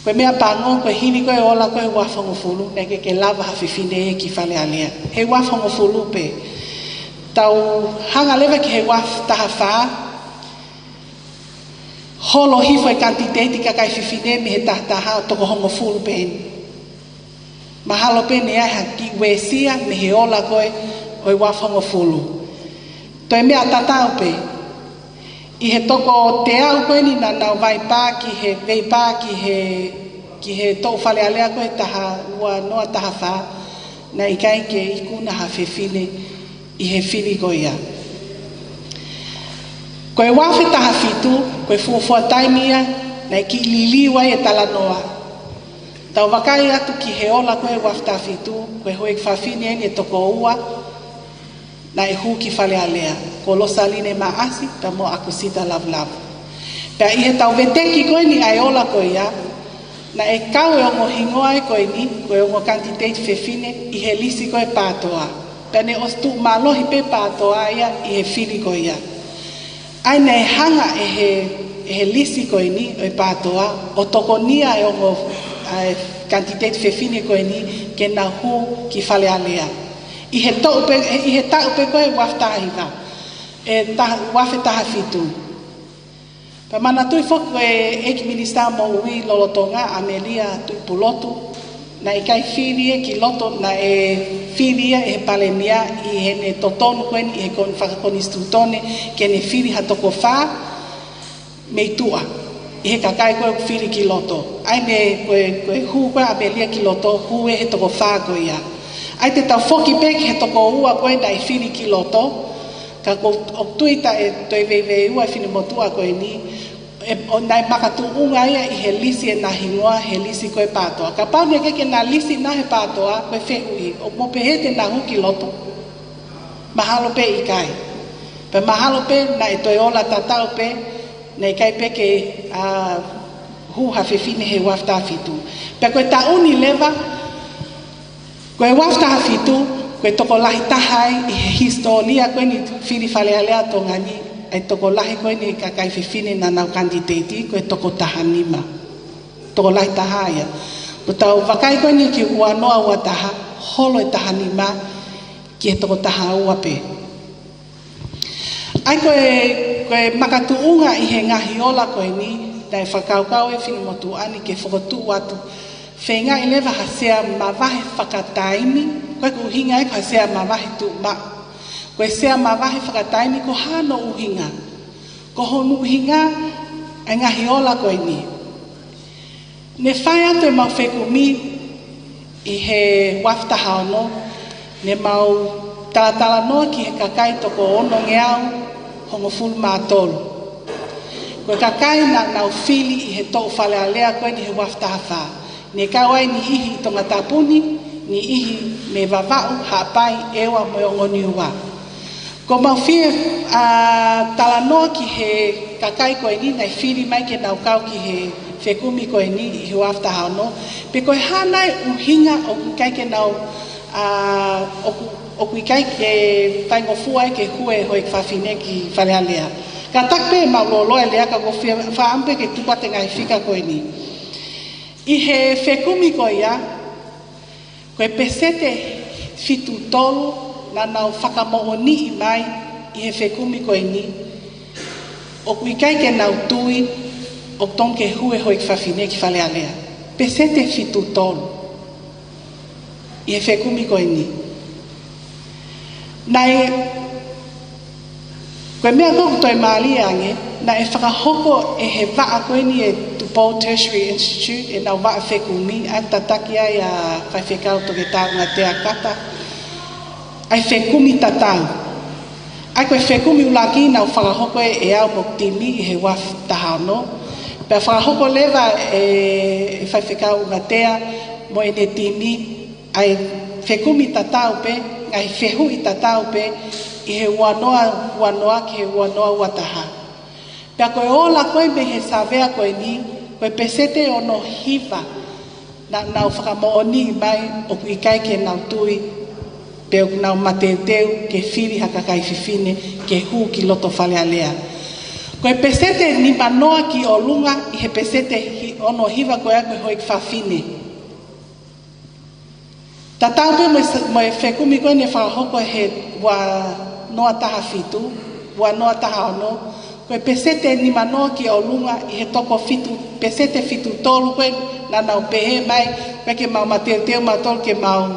Koe mea pango, koe hini koe ola koe wawhongo fulu, neke ke lava hawhiwhine e ki whale alea. He wawhongo fulu pe. Tau hanga lewa ki he waf taha wha, holo hifo e kantiteti kakai fifine me he tahtaha o toko hongo fulu peni. Mahalo peni ai haki wesia me he ola koe o i wafa hongo fulu. Toi mea tatau pe. I he toko te au koe ni na nau vai pā ki he vei pā ki he tau whale alea koe taha ua noa taha whā. Na i kai ke i kuna ha fefine i he whiri koe ia. Koe wafe taha fitu, koe fuafua taimia, na i ki liliwa e tala noa. Tau wakai atu ki he ola koe wafe taha fitu, koe hoe kwhawhine eni e toko ua, na e hu ki whale alea. Ko losa line maasi, ta mo aku sita lavu. Pea i he tau veteki koe ni ai ola koe ia, na e kau e ongo hingoa e koe ni, koe ongo kantiteit fefine, i he lisi koe pātoa. Pea ne os tu malohi pe pātoa ia, i he whiri koe ia. Ai nei hanga e he lisi koe ni o pātoa, o toko nia e ongo kantiteit fefine koe ni, ke na hu ki whale alea. I he tau pe koe waftahiva, wafe taha fitu. Pa mana tui foku e eki minista mo ui lolotonga Amelia tui pulotu, na i kai whirie ki loto na e whirie e palemia i he ne totonu koen i he kon whakakonistutone ke ne whiri hatoko whā mei tua. I he kakai koe whiri ki loto. Ai ne koe hu koe Amelia ki loto, hu e he toko whā koe ia. Ai te tau foki pe ki he toko ua koe na i whiri ki loto, ka ko tuita e toi vei ua whini motua koe ni, o nai makatu unga ia i he lisi e nahi ngoa he lisi koe pātoa. Ka paune keke na lisi nahe pātoa koe whehui. O mo pehete na huki loto. Mahalo pe i kai. Pe mahalo pe na e toi ola tatau pe na i kai pe ke hu hawhewhine he wafta fitu. Pe koe ta uni leva koe wafta fitu koe toko lahi tahai i he historia koe ni whiri whale alea tonga ni ai toko lahi koe ni kakai whiwhine na nau kandidati koe toko taha nima. Toko lahi taha ia. Ko tau wakai koe ni ki ua noa ua taha, holo e taha nima ki he toko taha ua pe. Ai koe makatu unga i he ngahi ola koe ni, dai whakaukau e whini motu ani ke whakotu watu. Whenga i lewa hasea mawahe whakataimi, koe ku hinga e ka hasea mawahe tu ma. Koe sea mawahe whakataimi ko hano uhinga. Ko honu uhinga e ngahi ola koe ni. Ne whai atu e mau whekumi i he wafta haono, ne mau talatala noa ki he kakai toko ono ngeau hongo fulu mātolu. Koe kakai na nau whili i he tau whale alea koe ni he wafta hawha. Ne kawai ni ihi tonga tapuni, ni ihi me vavau hapai ewa mo ngoni ua. Ko mau whie talanoa ki he kakai koe ni, nei whiri mai ke nau kau ki he whekumi koe ni i he wafta haono. Pe koe hanai uhinga o kai ke nau o kui kai ke whaingofua ke hue hoi kwhawhine ki whale alea. Ka takpe mau lolo e lea ka ko whaampe ke tupate ngai whika koe ni. I he whekumi koe ia, koe pesete fitu tolu na nau whakamooni i mai i he whekumi koe ni. O kui kai ke nau tui o ton ke hue hoi kwhawhine ki whale alea. Pesete fitu tolu i he whekumi koe ni. Nai, koe mea koku toi maali ange, na e whakahoko e he waa koe ni e Tupou Tertiary Institute e nau waa whekumi, ai tataki ai a whai whekau toke tau ngā te akata, ai whekumi tatau. Ai koe whekumi ulaki nau whakahoko e au mok timi i he waf tahano, pea whakahoko lewa e whai whekau ngā tea mo e ne timi, ai whekumi tatau pe, ai whehu i tatau pe, i he wanoa ki he wanoa wataha. Pea koe ola koe me he savea koe ni, koe pesete o no hiva, na nau whakamooni mai o kui kai ke nau tui, pe o nau mateteu ke whiri hakakai whiwhine, ke hu ki loto whale alea. Koe pesete ni manoa ki o lunga, i he pesete o no hiva koe a koe hoi kwhawhine. Tatau pe mo e whekumi koe ne whakahoko he wa noa taha fitu, wa noa taha ono, Koe pesete ni manoa ki o lunga I he toko fitu, pesete fitu tolu koe na nau pehe mai, koe ke mau mateo matol ke mau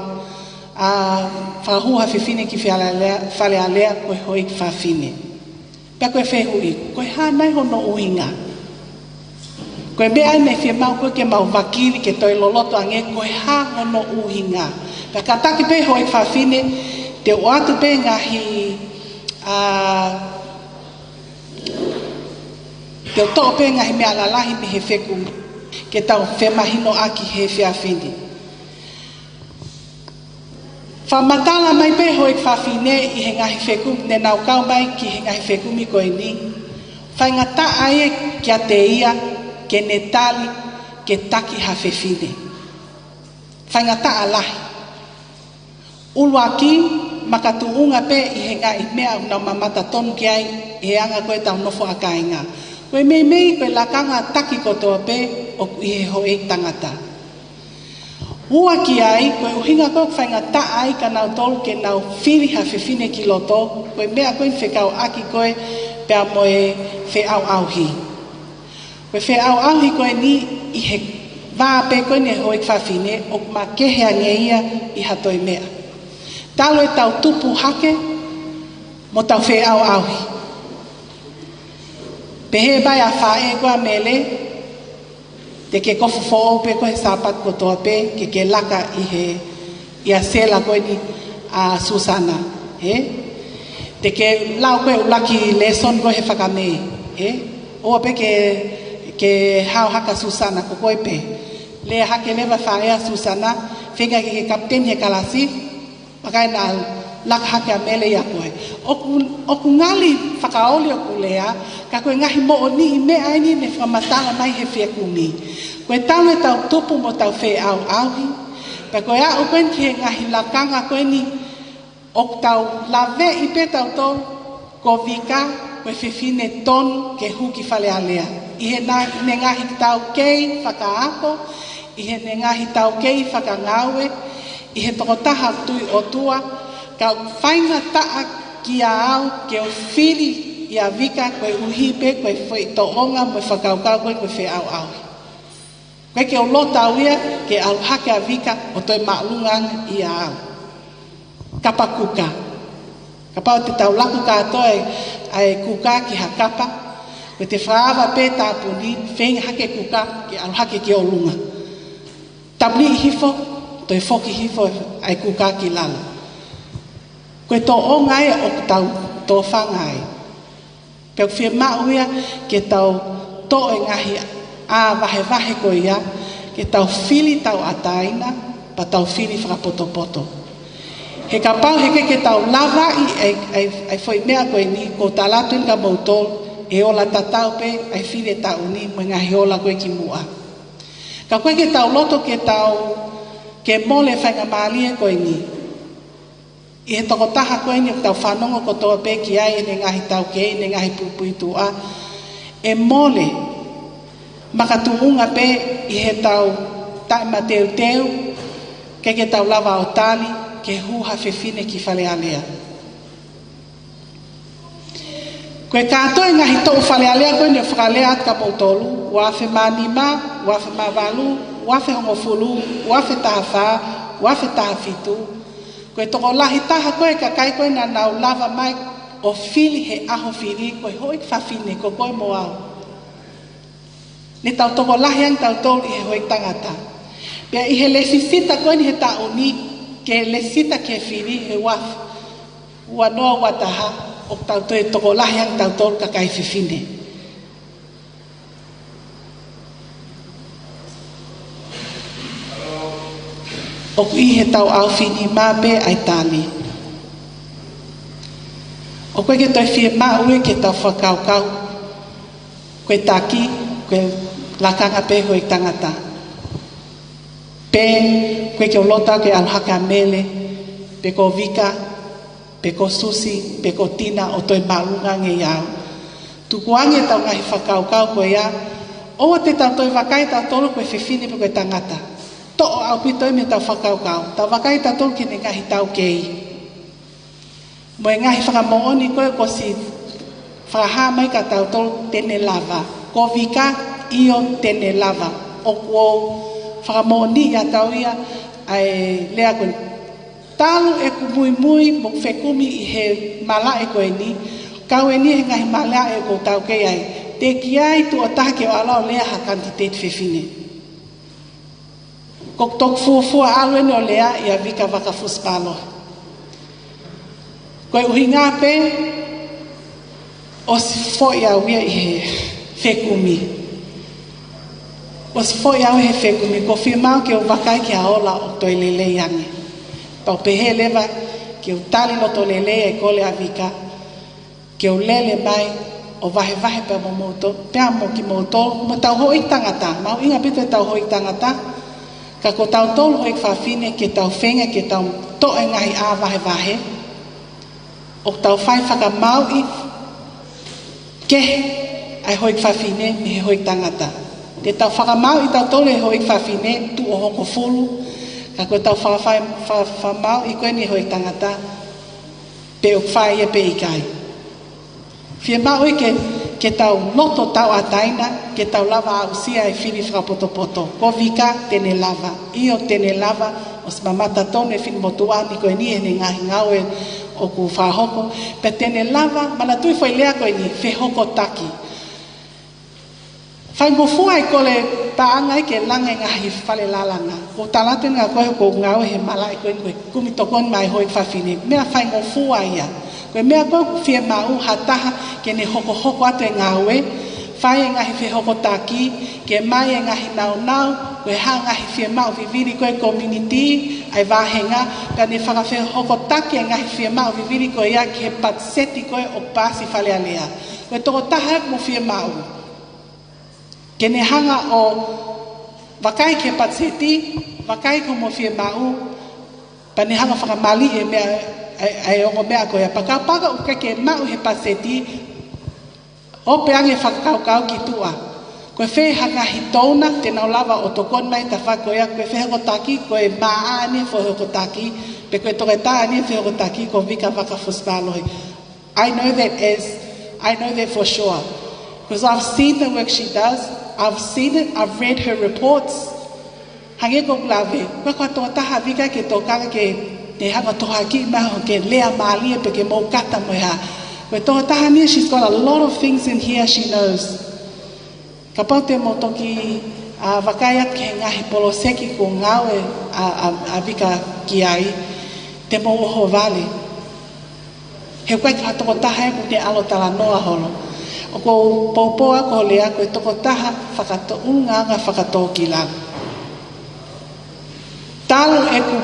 whahuha whiwhine ki whale alea koe hoi ki whawhine. Pea koe whehui, koe hānai hono uhinga. Koe mea nei whia mau koe ke mau wakiri ke toi loloto ange, koe hā hono uhinga. Pea kataki pe hoi ki whawhine, te o atu pe ngahi te o toa pe ngahi mea lalahi me he wheku ke tau whemahino aki he whiawhine. Whamatala mai pe hoi whawhine I he ngahi wheku ne nau kau mai ki he ngahi wheku mi koe ni. Whaingata ae kia te ia, ke netali, ke taki ha whewhine. Whaingata alahi. Uluaki, makatuunga pe I he ngahi mea unau mamata tonu ki ai, he anga koe tau nofo akainga. Koe mei koe lakanga taki kotoa pe o I he hoi tangata. Ua ki ai, koe uhinga koe whaingata ai ka nau tolu ke nau whiri ha whiwhine ki loto, koe mea koe whekau aki koe pea moe wheau auhi. Koe wheau auhi koe ni I he vaa pe koe ne hoi whawhine o ma kehea ngeia I hatoi mea. Talo e tau tupu hake mo tau wheau auhi. Pehe bai a whae koa mele, te ke kofu fo'o pe koe sapat kotoa pe, ke laka I a sela koe ni a Susana. Te ke lau koe ulaki leson koe he whakamei. Oa pe ke hao haka Susana ko koe pe. Lea hake lewa whae a Susana, whenga ke kapten he kalasi, pakai na laka hake a mele ia koe. Oku ngali whakaoli o kulea, ka koe ngahi mo o ni I mea aini ne whamatala mai he whiakumi. Koe tau e tau tupu mo tau whee au auhi, pa koe a o koe ki he ngahi lakanga koe ni, o tau lawe I pe tau tau, ko vika, koe whiwhine tonu ke huki whale alea. I he ne ngahi tau kei whakaako, I he ne ngahi tau kei whakangawe, I he tokotaha tui o tua, ka whainga taa ki a au ke o whiri I a vika koe uhipe koe whai toonga mo whakaukau koe koe whai au au. Koe ke o lota uia ke au hake a vika o toi maalungang I a au. Kapa kuka. Kapa o te tau laku katoa ai kuka ki ha kapa. Koe te whaawa pe tāpuni whenga hake kuka ke au hake ki o lunga. Tabli hifo, toi whoki hifo ai kuka ki lala. Koe tō o ngai o tau tō whangai. Peo whia mauia ke tau tō e ngahi a wahe ko ia, ke tau whili tau ataina, pa tau whili whakapoto. He ka pau heke ke tau lava ai foi mea koe ni, ko ta latu ka mautol, e ola tatau pe, ai while tau ni, mo ngahi ola koe ki mua. Ka koe ke tau loto ke tau, ke mole whainga maalie koe ni, I he tokotaha koe ni o tau whanongo kotoa pe ki ai ne ngahi tau kei, ne ngahi pupui tua. E mole, makatuunga pe I he tau taima teu, ke tau lava o tali, ke huha whiwhine ki whale alea. Koe kātoe ngahi tau whale alea koe ni o whakalea at ka mautolu, wafe manima, wafe mawalu, wafe hongofulu, wafe taha wha, wafe taha fitu, koe toko lahi taha koe ka kai koe na nau lava mai o whili he aho whiri koe hoi whawhine ko koe mo au. Ne tau toko lahi ang tau tolu I he hoi tangata. Pea I he lesisita koe ni he tauni ke lesita ke whiri he waf. Ua noa wataha o tau toe toko lahi ang tau tolu ka kai whiwhine. O I he tau au whini mā pe ai tali. O koe ke toi whie mā ue ke tau whakaukau. Koe taki, koe lakanga pe hoi tangata. Pe, koe ke o lota ke alhaka mele, pe ko vika, pe ko susi, pe ko tina o toi maalunga nge iau. Tukuange tau ngahi whakaukau koe ia, oa te tau toi wakai tau tolu koe whiwhine pe koe tangata. To'o au pito me tau whakaukau. Tau wakai tau tolu ke ne ngahi tau kei. Mo e ngahi whakamooni koe ko si whakaha mai ka tautolo tene lava. Ko vika io tene lava. O kuo whakamoni ia tau ia ai lea koe. Talu e ku mui mo whekumi i he mala e koe ni. Kau e ni he ngahi mala e ko tau kei ai. Te ki ai tu o take o alao lea ha kantitete whewhine. Kok tok fuafua alu ene o lea ia vika waka fuspalo. Koe uhi ngā pe o si fo ia wia i he whekumi. O si fo ia he whekumi ko whimau ke o wakai ki a ola o toi lele yangi. Pau pehe lewa ke o tali no to lele e kole a vika. Ke o lele mai o vahe pe mo moto. Pea mo ki moto mo tau hoi tangata. Mau inga pito e tau hoi tangata. Ka ko tau tolu hoi whawhine ke tau whenga ke tau to e ngahi a vahe. O tau whai whakamau i ke ai hoi whawhine me he hoi tangata. Te tau whakamau i tau tolu e hoi whawhine tu o hongo fulu. Ka ko tau whamau i koe ni hoi tangata. Pe o whai e pe i kai. Fie mau i ke tau loto tau ataina, ke tau lava au sia e whiri whakapoto. Ko vika tene lava. Io tene lava, o si mamata tonu e whiri motuani koe ni e ne ngahi ngau e o ku whahoko. Pe tene lava, mana tui whai lea koe ni, whehoko taki. Whai mofua i kole paanga i ke langa i ngahi whale lalanga. Ko talate nga koe ko ngau he mala i koe ni koe kumitokon mai hoi whawhine. Mea whai mofua ia. Koe mea koe whia mau hataha ke ne hoko atu e ngaue, whai e ngahi whi hoko taki, ke mai e ngahi nau, koe ha ngahi whia mau viviri koe community, ai wahenga, ka ne whakawhi hoko taki e ngahi whia mau viviri koe ia ke he patseti koe o pasi whale alea. Koe toko taha mo whia mau. Ke ne hanga o wakai ke patseti, wakai ko mo whia mau, pa ne hanga whakamali e mea ai o mea koe paka o ke mau he paseti o pe ange whakakau ki tua koe whee hanga hitona te nau lava o tokon mai ta whakoea koe whee hoko taki koe maa ane whee hoko taki pe koe toke ta ane whee hoko taki ko vika waka fuspalohi. I know that for sure because I've seen the work she does, I've seen it, I've read her reports. Hange ko glave koe koe toa taha vika ke tokanga ke te hanga toha ki maho ke lea maalia pe ke mō kata mo ha. Koe toha taha nia, she's got a lot of things in here she knows. Ka pau te mo toki wakai atu ke ngahi polo seki ko ngau e a vika ki ai, te mo oho vale. He koe ka toko taha e ko te alo tala noa holo. O ko paupoa ko lea koe toko taha whakato unga whakato ki lang. Talo e ku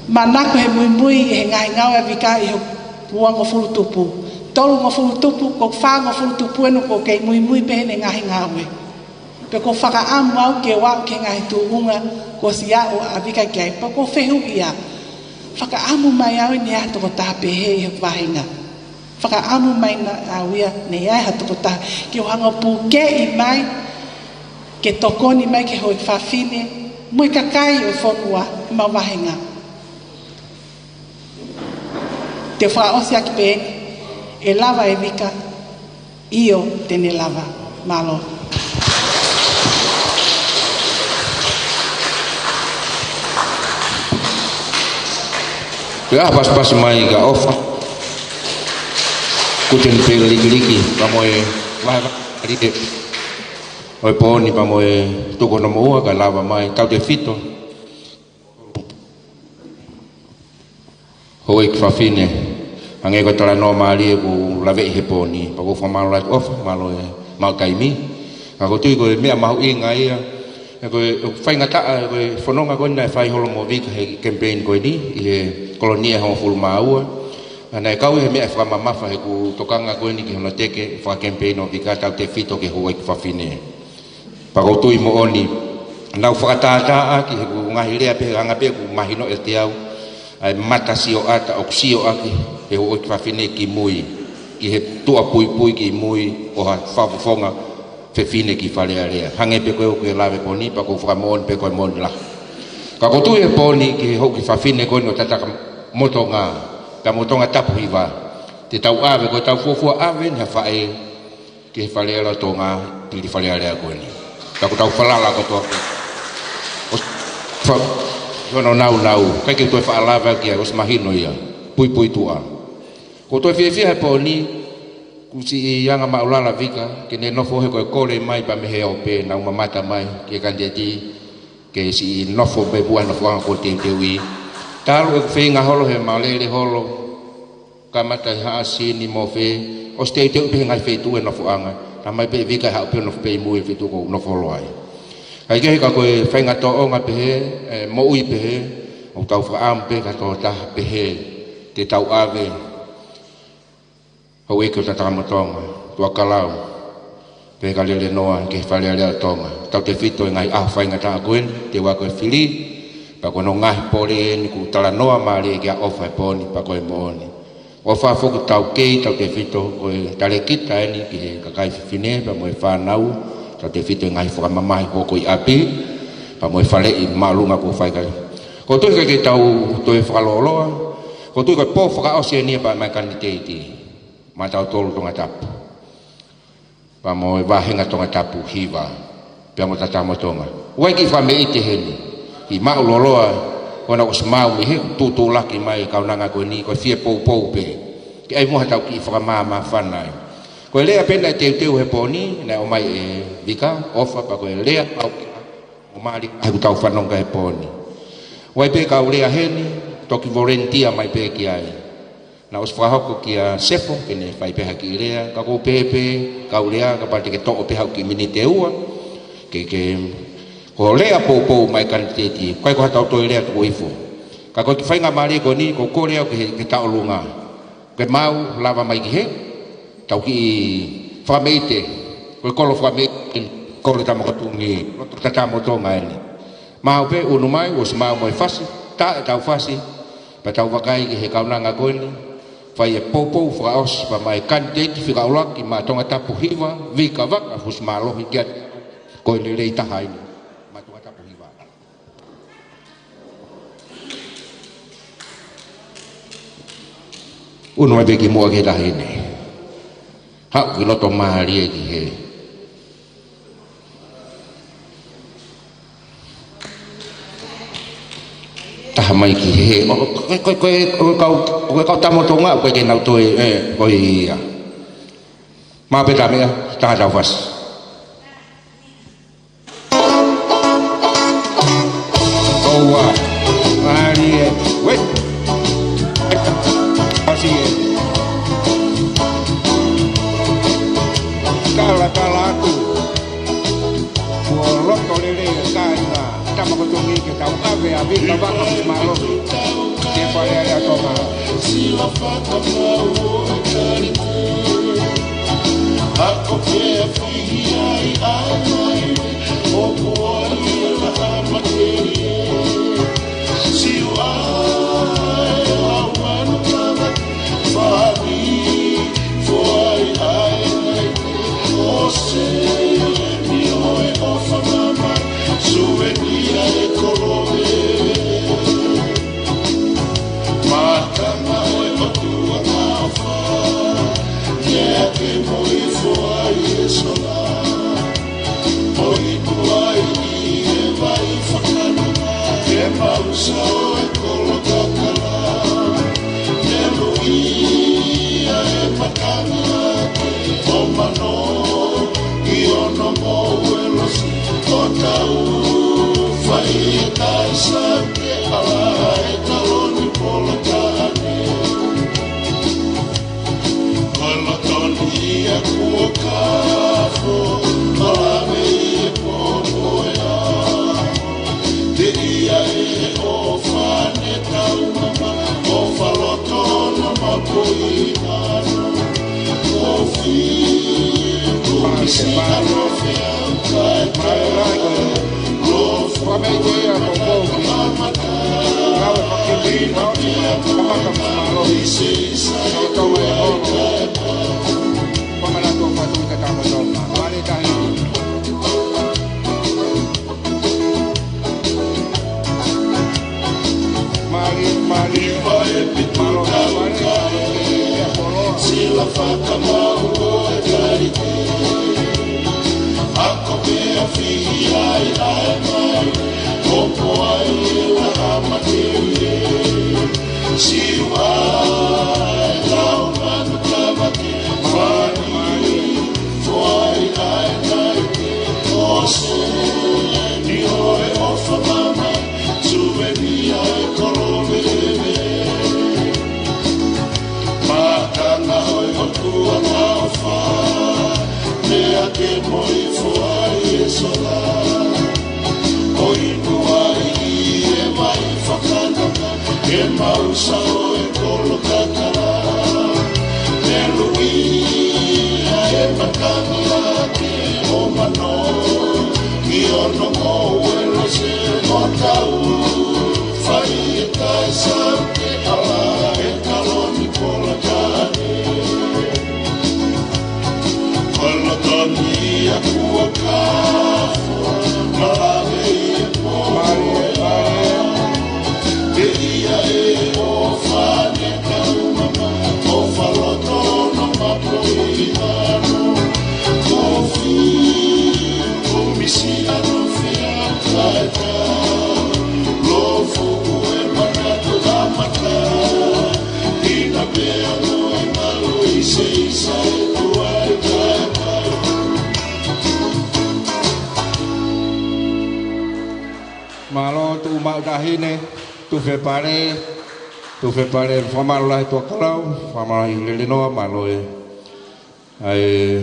manako he mui he ngai ngau e vika i ho puanga fulu tupu. Tolu ngo fulu tupu, ko wha ngo fulu tupu enu ko kei mui pehe ne ngahi ngau e. Pe ko whaka amu au ke wau ke ngahi tuunga ko si au a vika kei. Pa ko whehu ia. Whaka amu mai au ne ato ko taha pehe i ho wahinga. Whaka amu mai na au ia ne ai hato ko taha. Ki o hanga pu ke i mai, ke tokoni mai ke hoi whawhine, mui kakai o whonua i ma wahinga. Te whaosi aki pe e lava e vika, io tene lava. Malo. Kaya pas mai ka ofa. Kuten pe liki pamoe wah ride. Oi poni pamoe tuko no moa ka lava mai tau te fito. Hoi kwafine ange ko tala no mali ku lave he poni pa ko fa malo like off malo e mal kaimi ka ko tu ko me ma hu inga ia ko fai ngata ko fononga ko na fai holo mo vi he campaign ko ni e kolonia ho ful mau ana ka we me fa mama fa he ku tokanga ko ni ki hono teke fa campaign o vika ta te fito ke hoi kwafine pa ko tu mo oni na fa ta ki ku ngahile pe anga pe ku mahino e tiau ai mata sio ata oksio aki e o kwafine ki mui ki he tua pui ki mui o ha fafonga fe fine ki fale area hange pe ko ke lave poni pa ko framon pe ko mon la ka ko tu e poni ki ho ki fafine ko no tata motonga tapu hiva te tau ave ko tau fofua ave na fae ke fale la tonga pili fale ale ko ni ta ko tau falala ko to fa no nau kai ke to fa lava ki os mahino ia pui tua ko to fie po ni ku si yanga maulala vika ke ne no fo he ko le mai pa me he ope na mamata mai ke kan jadi ke si no fo be buana fo ko te wi talu e fe nga holo he malele holo kamata ha sini mo fe o ste te be ngai fe tu no fo anga na mai be vika ha pe no fe mu fe tu ko no fo lo ai ai ke ka ko fe nga to nga pe mo ui pe o tau fa am pe ka to ta pe te tau ave ho e ko ta tamotonga tua kalau pe ka le noa ke fa le tonga tau te fito ngai a fa nga ta koen te wa ko fili pa ko no ngai pole ni ku tala noa mari ke o fa poni pa ko mo ni o fa fo ku tau ke tau te fito ko tale kita ni ke ka kai fine pa mo fa nau tau te fito ngai fo mama ko ko api pa mo fa le i malunga ko fa ka ko to ke tau to e fa lo ko to ko po fa o se ni pa ma kan ti ma tau tolu tonga tapu pa mo va henga tonga tapu hiva pe mo tata mo tonga wai ki fa me ite heni i ma loloa ona os mau mi he tu laki mai ka nanga ko ni ko fie po pe ki ai mo tau ki fa ma fa nai ko le apena te he poni na o mai e vika ofa pa ko le au o mali ai tau fa nonga e poni wai pe ka le heni toki volunteer mai pe ki ai na os frahoko kia sefo kene fai pe haki rea ka ko pepe ka ulea ka parte ke to pe haki minite ua ke ko lea po mai kan teti kai ko tau to lea to ifo ka ko fai nga mari ko ni ko lea ke ta olunga ke mau lava mai ki he tau ki fameite ko lo fameite ko le tamo tungi lo tata mo to ngai mau pe unu mai os mau mo fasi ta tau fasi pa tau vakai ki he kaunanga ko ni fai e popo fraos pa mai kante ki fika ulaki ma tonga tapu hiva vika vaka fus malo hikiat ko le tahai ma tonga tapu hiva uno mai beki mua ke tahai ne hak ki loto mahari ki he mai ki he ko tamo tonga ko ke nau toi ko ia ma pe ta me ta ta vas owa ari we asi kala tu bolok tolele kana tamo ko tongi ke tau ave abi ka ba ka malo te fai ya toma si la fata fa o cari a ko fe fi ai o poi la materia si ai a wan ka fa ni foi ai o se mi oi o fa mama souvenir e colore mata mai o tua nafa che moi fuori e sola poi tu hai e vai facano che pausa e collocata che lui e macana o mano io non voglio Otau fai dai sangue alla e taloni polacane con tonia cuocafo alla me popoia te ia e o fane tau mama o falotona ma poi mano o fi come si fanno Malo tu mau dahine tu fe pare famala tu kalau famala lelino malo ai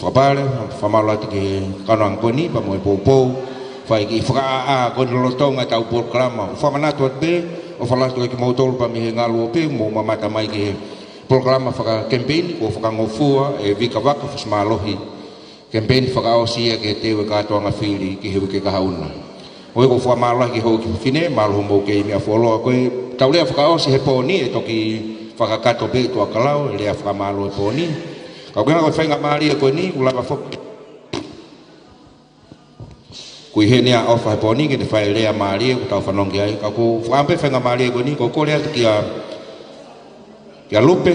famala ti kanang koni pa mo popo fai ki fra a ko lotong ata program famana tu be o fala tu ki motor pa mi ngalo pe mo mata mai ki program fa campaign ko fa ngofua e vika vaka fus malohi campaign fa o sia ke te ka to nga fili ki he ke ka hauna o ko fa malo ki ho ki fine malo mo ke mi afolo ko tau le fa o si he poni to ki fa ka to be to kalau le fa malo poni ka ko fa nga mari ko ni ula ba fo ku he ne a fa poni ke fa le mari ko tau fa nong ki ai ka ko fa pe fa nga mari ko ni ko le ki ya lupe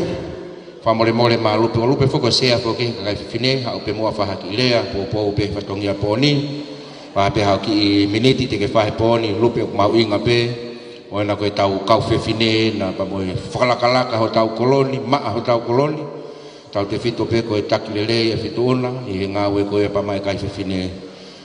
fa mole ma lupe fo ko sea fo ke ka fine ha pe mo fa hakilea po pe fa tong ya poni pa pe ha ki miniti te ke fa poni lupe ma inga pe ona ko tau kau fe fine na pa mo fa kala ka ho tau koloni tau te fito pe ko takilele ya fituna i nga we ko pa mai ka fe fine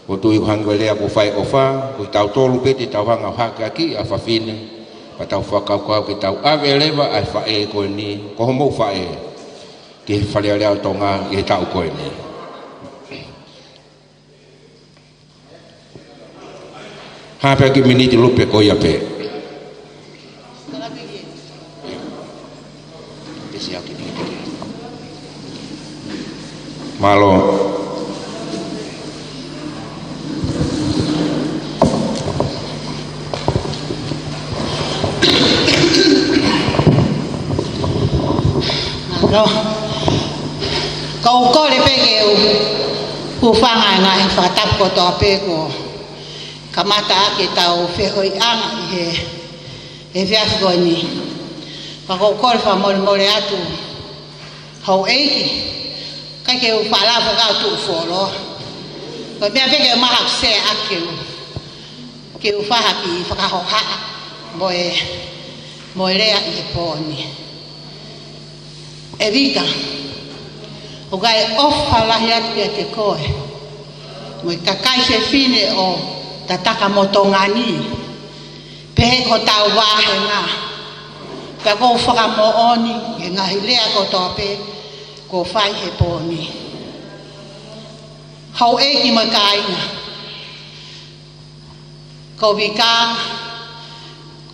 o tu i hangwele ko fa ofa ko tau to lupe te tau hanga ha ki a fa fine patau fakau kau ke tau ave leva ai fa e ko ni ko mo fa e ke fa le ale tonga e tau ko ni ha pe ki miniti lupe ko ya pe malo kau ko le pege u fanga na fa tap ko to pe ko kamata ke tau fe hoi anga e via ko ni pa ko fa mo atu ho e ka ke u fala fa ka tu fo lo ko me pege ma hak se ke u fa ha ki fa ka ho ha mo le a i po ni evita o gai ofa la hiat te koe mo kakai se fine o tataka motongani pe ko tau wa nga ka ko fa mo oni nga hilea ko tope ko fai he poni hau e ki makai na ko vika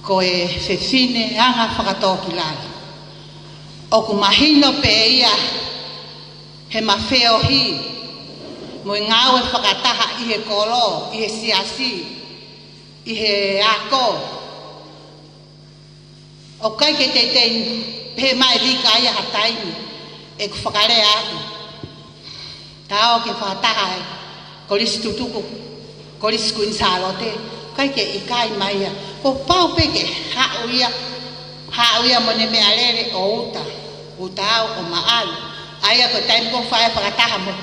ko e se fine anga fa to kilala o ku mahino pe ia he mafeo hi mo ngau e whakataha i he kolo i he siasi i he ako o kai ke te pe mai rika ia hataini e ku whakare aku tao ke whakataha kolisi tutuku kolisi kuinsalote kai ke ikai mai ia ko pau peke hau ia mo ne me alere o uta o tau o maal ai ko taim ko fa whakataha mo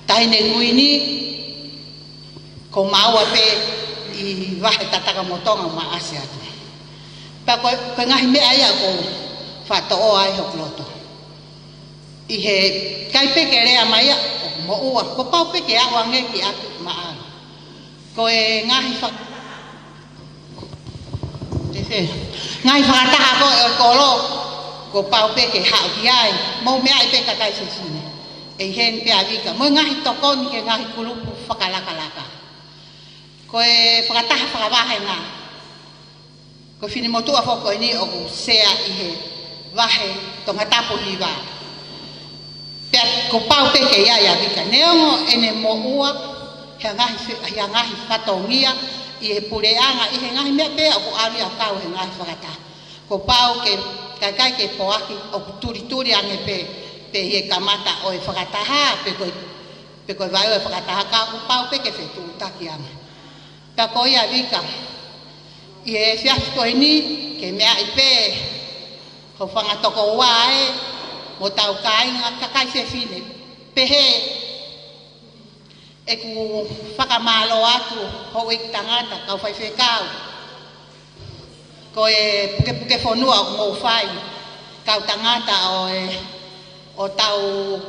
taine nguini ko maua pe i wahe tataka motonga ma ase atu pa ko ngahi me ai ko whatoa ai hokloto i he kai peke rea mai mo ua ko pau peke a wange ki atu maal ko e ngahi ngai whakataha ko e kolo ko pau peke hao ki ai mau mea i peka kai sesine e hen pe avika mo ngahi tokoni ke ngahi kulupu whakalaka ko e whakataha whakawahe ngā ko whini motua whoko ini o ku sea i he wahe tonga tapo hiwa pea ko pau peke ia i avika neongo ene mo ua hea ngahi whatongia i he pureanga i he ngahi mea pea o ku aru a kau he ngahi whakataha ko pau ke kai ke poaki o ku turi ange pe he kamata o e whakataha pe koe vai o e whakataha ka ku pau peke whetu utaki ange ta ko ia vika i e fiafi koe ni ke mea i pe ho whangatoko wae mo tau kāinga kakai se fine pe he e ku whakamalo atu ho ik tangata kau whai whekau ko e puke whonua o ngō whai kau tangata o tau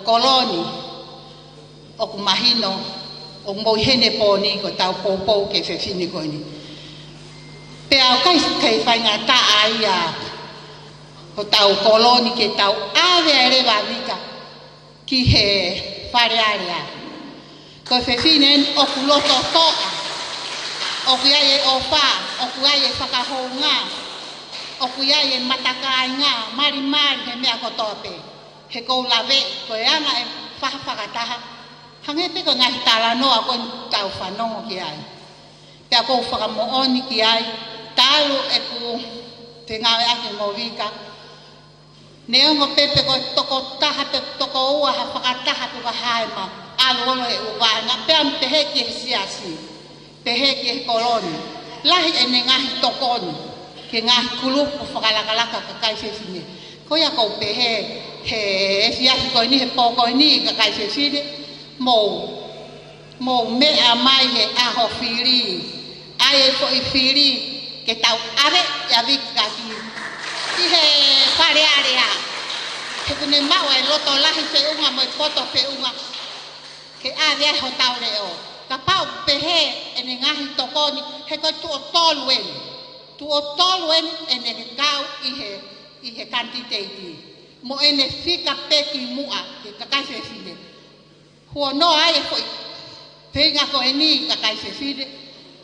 koloni o ku mahino o ngō hene pōni ko tau pōpō ke whewhini koe ni pe au kai whai ngā tā aia o tau koloni ke tau awe rewa vika ki he whare area ko whewhinen o ku loto toa o ku iae o wha o ku iae whakahou ngā o ku iae matakai ngā mari he mea ko tope he kou lawe ko e anga e whakataha hange pe ko ngahi tala noa ko tau whanongo ki ai pea kou whakamooni ki ai taru e ku te ngawe ake mo vika neongo pepe ko toko taha pe toko ua ha whakataha pe ka haema aluono e uwanga pea mpehe ki he siasi pehe ki he koloni lahi e ne ngahi tokoni ke ngahi kulupu whakalakalaka kakai sesine ko ia kou pehe he siasi koe ni he pōkoe ni kakai sesine mo mea mai he aho whiri ai e ko i whiri ke tau are ia vika ki i he wharearea he kune mau e loto lahi pe unga mo e koto pe unga ke avea ho tau reo ka pau pehe ene ngahi tokoni he koe tu o toluen ene ke kau i he kantiteiti mo ene fika peki mua ke kakai se fide hua no ai e koe penga koe ni kakai se fide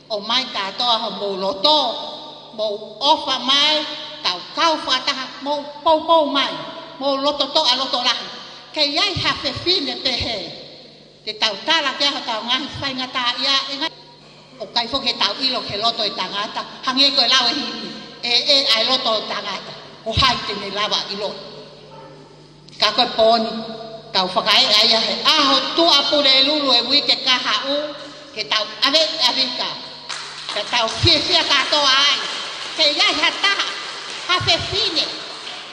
o mai katoa ho mo loto mo ofa mai tau kau whataha mo pou mai mo loto to a loto lahi ke iai hafe fine pehe te tau tala ke aho tau ngahi whainga tā ia o kai fo ke tau ilo ke loto i tangata hangi koe lau e hipi e ai loto i tangata o hai te ne lava ilo ka koe pōni tau whakae aia he aho tu apure lulu e wike kaha u ke tau ave avika ke tau fia katoa ai ke iai hataha hafe fine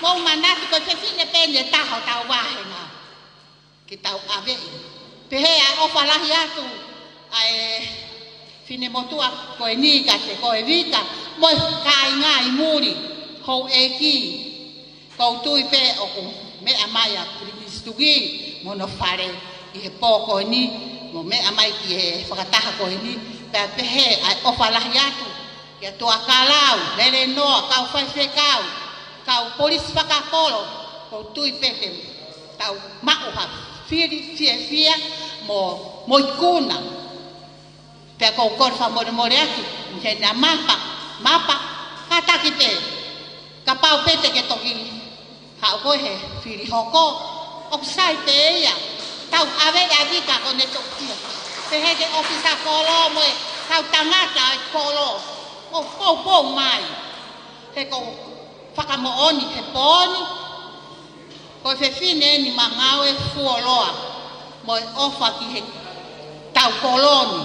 mo manati koe fe fine pene taho tau wahenga ke tau ave pehe a ofa lahi atu ai fine motua koe ni ka te koe vika mo kai ngā i muri hou e ki kou tui pe o ku mea mai a krimistugi mo no whare i he pō koe ni mo mea mai ki he whakataha koe ni pea pehe ai ofa lahi atu kia tua kālau lere noa kau whaife kau polis whakakolo kou tui pe te tau mauha fia mo ikuna pea kou kore whamore aki he na mapa kataki pe ka pau pete ke toki hao koe he whiri hoko o sai te ia tau awe a vika kone tokia pe he ke ofisa kolo mo e tau tangata e kolo o pou mai he kou whakamooni he pōni ko fe fine ni mangau e fuoloa mo e ofa ki he tau koloni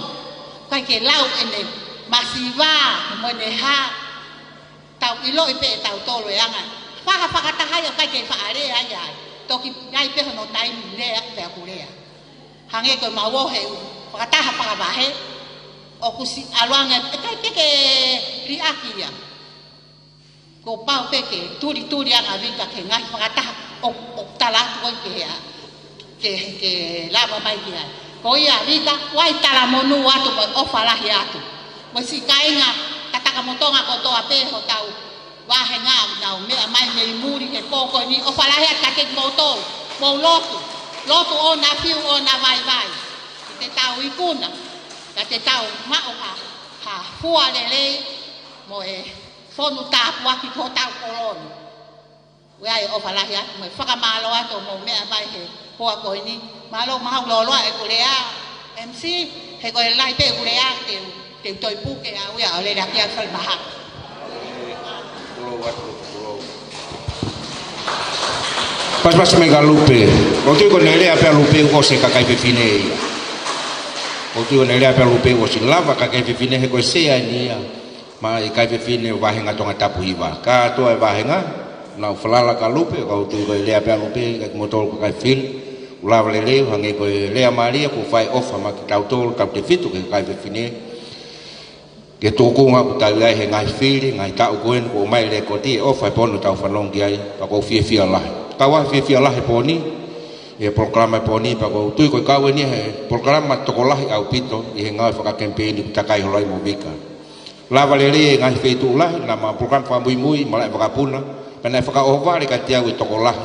kai ke lau ene masiva mo ne ha tau ilo i pe tau tolo e anga whakatahaia kai ke whaarea iai. Toki ngai peho no taimi lea pea kurea. Hange koe mawohe whakataha whakawahe. O kusi aluanga kai peke riaki ia. Ko pau peke turi anga vika ke ngai whakataha o talatu koe ke lava mai kia. Ko ia vika wai talamonu atu mo ofalahi atu. Mo si kainga kataka motonga ko toa peho tau. Wahe ngā nau mea mai mei muri he koko ni o whalahe at kakek mautou, mau lotu o na piu o na vai. Te tau ikuna, ka te tau mao ha hua lelei mo e whonu tāpua ki tō tau koroni. Wai o whalahe at mo e whakamalo ato mo mea mai he hoa koe ni. Malo mahau loloa e kurea MC, he koe lai pe kurea te utoi puke a uia o le rakia whai maha. Pas mega lupe. O tu ko nele apa lupe ko se ka kai fine. O tu nele apa lupe ko se lava ka kai fine he ko se ania. Ma i kai fine wa henga tonga tapu hiwa. Ka to e wa henga na flala ka lupe ko tu ko le apa lupe ka motor ko kai fil. Ula le le hange ko le maria ko fai off ma ki tau tol ka te fitu ke kai fine. Ke toko nga ko tai he ngai fil ngai ta ko en ko mai le ko ti off ai ponu tau fanong ki ai pa ko fie lah. Kawa fia lah poni e programa poni pa ko tu ko kawe ni he programa tokolah au pito e ngai fa campaign ta kai holai mo bika lava le ngai fetu lah nama program fa mui malai fa puna pena fa ova le ka tia tokolah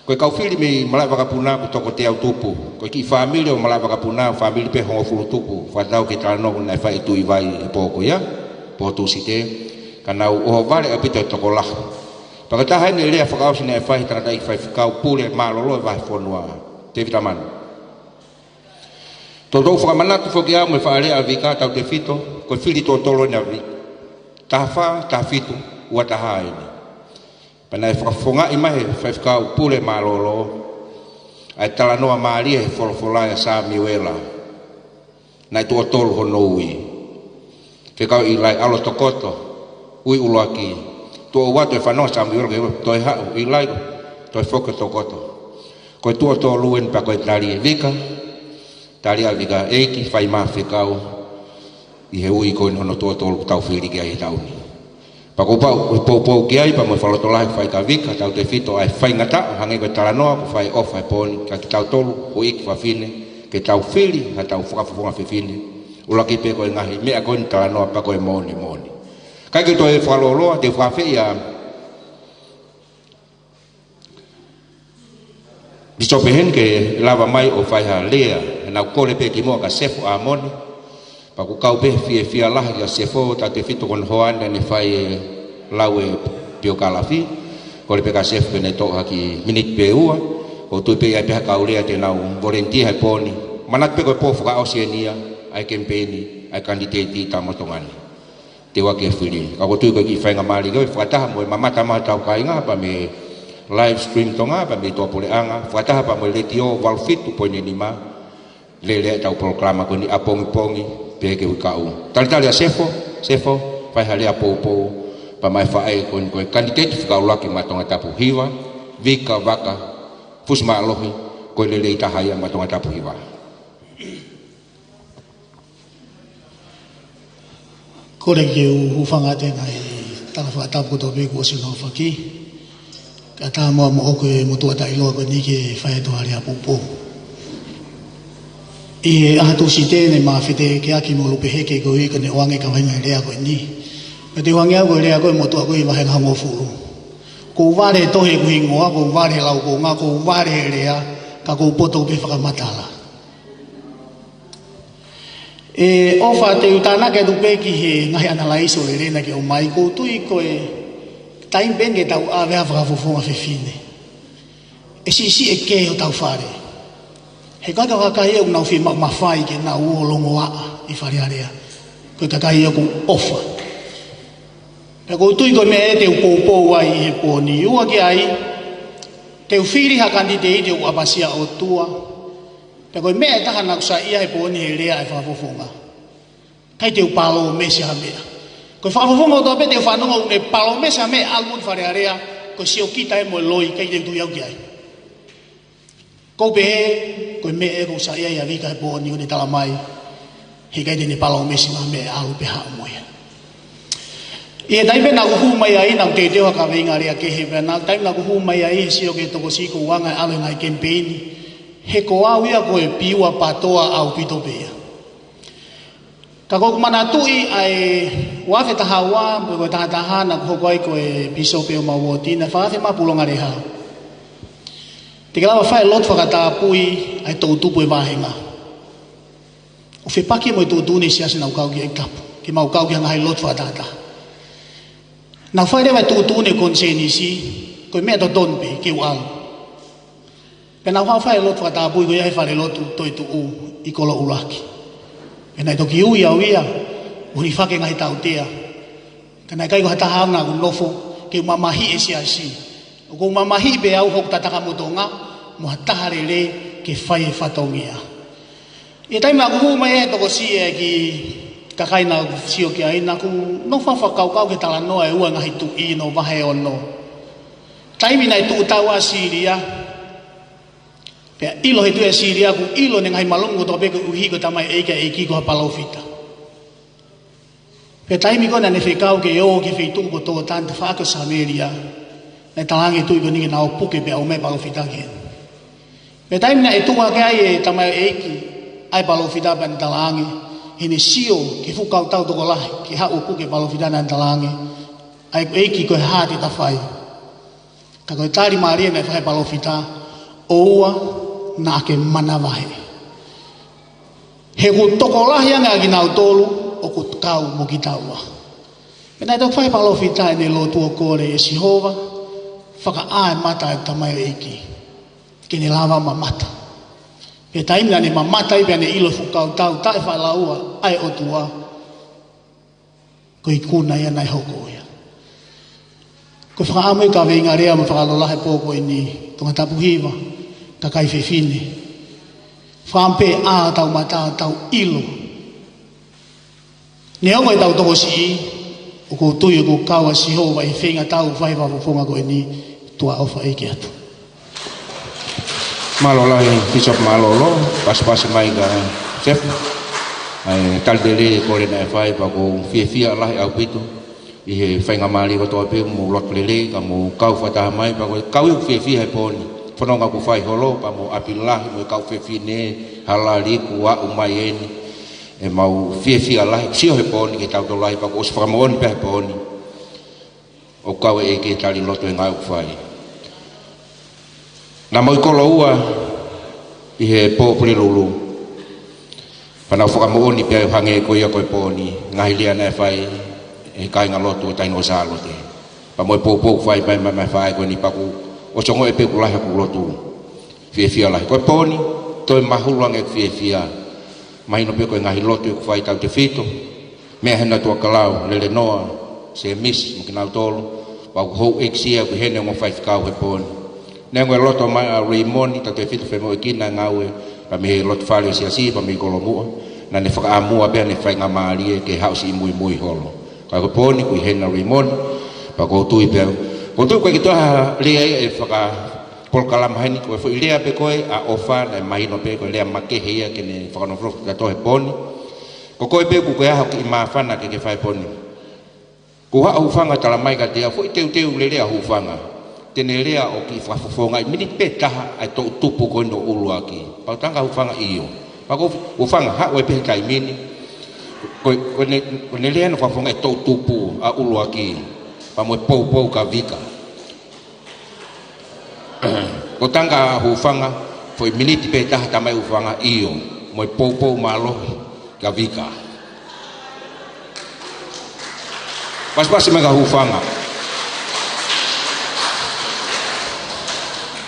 ko kau fili mi malai fa puna ko toko tia tupu ko ki family o malai fa puna family pe ho fu tupu fa dau ki tano na fa itu ivai po ko ya po tu site kana o vale apito tokolah. Pakatahan ni lea whakao sina e whahi tana dai whai whakao pule malolo e wahi whanua te vitaman. Tōtou whakamanatu whoki au me whaarea a vika tau te whito, koe whiri tō tolo ni a vika. Taha wha, taha whito, ua taha aini. Pana e whakafonga i mahe whai whakao pule malolo, ai talanoa maaria he wholowholai a sa miwela. Nai tō tolo hono ui. Whakao i lai alo tokoto, ui uloaki. Tuo watu e whanau sa miwela ke toi hau i lai toi whoka tokoto. Koe tua tō luen pa koe tari e vika, tari a vika eiki whai maa whikau i he ui koe hono tua tō tau whiri ki ai tauni. Pa ko pau ki ai pa mo whalotolahi whai ka vika tau te whito ai whai ngata hange koe taranoa ko whai off ai poni ka ki tau tolu o iki whawhine ke tau whiri ha tau whakafufunga whiwhine ulaki pe koe ngahi mea koe ni taranoa pa koe moni. Kai ke toi whaloloa te whawhi a Bisopehen ke lava mai o whaiha lea na kore pe ki moa ka sefo a moni pa ku kau pe fia lahi ka sefo ta te fito kon hoan ne whai laue pio kalafi kore pe ka sefo ne toha ki minit pe ua o tu pe ai pe ka ulea te nau volunteer hai poni manat pe ko po fuka Oceania ai campaign ai candidate ta motongani te wa ke fili ka ko tu ko ki whainga mali ko whataha mo mamata tau kainga pa me live stream tonga pa me to pole anga whataha pa mo le tio valfit tu poine lima le tau programa ko ni apongi pe ke ukau tal ya sefo fai hale apo pa mai fai ko candidate fika ulaki matonga tapu hiwa vika vaka fusma lohi ko le tahaya matonga tapu hiwa. Kore ke ufanga te ngai tala whakatapu to pe ko sino whaki ka tā mua mo koe mutua ta iloa koe ni ke whae toa rea pupo i ahatu si tēne maa white ke aki mo lupe heke koe kone oange ka wainga rea koe ni me te wange au koe rea koe motua koe wahe ngā ngofuru ko ware tohe koe ngoa ko ware lau ko ngā ko ware rea ka ko poto pe whakamatala e ofa te utana ke dupe ki he ngai analaiso le rena ke o mai ko tui koe taim ben ke tau ave ava fofonga fefine e si e ke o tau fare he kaka kai o nau fi ma fai ke na u longo a i fare area ko kai o ku ofa pe ko tui ko me te upo wai he poni u ke ai te ufiri ha candidate o abasia o tua pe ko me ta na sa ia e poni he rea e fafofonga kai te upalo me se ha mea ko fafofonga to pe te fanonga ne palo me sa me algun fare area ko sio kita e mo loi kai de tu yau kia ko be ko me e ko sa ia vi ka po ni ni tala mai he kai de ni palo me sima me au pe ha mo ya e dai be na ku mai ai na te te ka ve nga ria ke he be na dai na ku mai ai sio ke to ko si ko wanga ale ngai campaign he ko au ia ko e piwa patoa au pito be kako mana tui ai wa fe ta hawa ko ta ta ha na ko ko e biso pe ma woti na fa fe ma pulonga re ha te kala fa lot fa ta pui ai to tu pui va henga o fe pa ki mo to tu ni sia na ka ki kap ki ma ka ki ngai lot fa ta ta na fa re va tu tu ne kon se ni si ko me to don pe ki wa pe na fa lot fa ta pui ko ai fa le lot to tu u I ko lo ulaki Enai toki ui au ia, uri whake ngai tautea. Kanai kai ko hata haunga ku nofo, ke umamahi e siasi. O ko umamahi be au hok tataka motonga, mo hatahare le ke whai e whatongia. E taima ku mai e toko si e ki kakai na sio ki aina ku nofa whakau ke tala noa e ua ngahi tu I no wahe o no. Taimi nai tu utaua Siria, Pea ilo he tu e Siria ku ilo ne ngai malungu to peke uhi ko tamai eika eiki ko palau fita. Pea taimi ko na ne whekau ke o ke wheitu ko tō tanta whaako Samaria ne talangi tui ko niki nao puke pea o me palau fita ke. Pea taimi na e tuwa ke ai e tamai eiki ai palau fita pea ne talangi hine sio ke fukau tau toko lahi ke hau puke palau fita na talangi ai eiki ko he hati ta whai. Ka koe tari maria ne whai palau fita oua na ke mana wahe. He ku toko lahi anga ki nau tolu o ku kau mo ki taua. Pena ito whai palo fitai ne lo tua kore e Sihova whaka ae mata e tamai eiki. Ke ne lava mamata. Pe taimina ne mamata i pia ne ilo fukau tau tae whai laua ai o tua ko I kuna ia nai hoko ia. Ko whaka amui ka veinga rea mo whaka lolahe pōko ini tonga tapu hiwa ka kai whewhine. Whampe a tau mata tau ilo. Ne ongo e tau toko si o ko tui o ko kaua Sihova I whenga tau whai wawafonga ko ini tua ofa eiki atu. Malolo Bishop Malolo pas mai ka chef ai taldele ko le na fai pa ko fia la au pito I he whenga mali ko to pe mo lot lele ka mo kau fata mai pa ko kau fia poni Whanonga ku whai holo pa mo apilahi mo kau whewhine halali kua umayeni e mau whiawhia lahi sio he poni ke tau tolahi pa ko os whakamooni pe he poni o kau e ke tali loto e ngai whai na mo I kolo ua I he pōpuri lulu whanau whakamooni pe hange ko ia koe poni ngahi lia na whai e kai ngā loto e taino salote pa mo e pōpō whai pai mai whai ko ni paku o songo e pe kulahi ku lotu fia lahi ko poni to mahulang e fia mahino pe ko ngahi lotu ku fai tau te fito me hena tua kalau lele noa se mis mkina tolo wa ku ho exia ku hene mo fai kau he poni nengo loto mai a remoni ta te fito fe mo kina ngawe pa me lot fale si pa me kolomu na ne faka amua be ne fai ngamali ke hausi mui holo ka ko poni ku hena remoni pa ko tui pe Untuk kau kita lihat efaka polkalam hani kau foi lihat pe kau a ofa na mahino pe kau lihat make hia kene fakano fro kato he poni kau pe ku kau hak imafana ke fai poni ku ha ufanga tala mai ka dia foi teu le lihat ufanga tene lihat o ki fafonga mini peta ai to tupu ko no ulu aki pau tanga ufanga iyo pako ufanga ha we pe kai mini ko ne lihat no fafonga to tupu a ulu aki pamo pou ka vika ko tanga hufanga foi miniti pe ta tamai hufanga iyo mo pou malo ka vika pas mega hufanga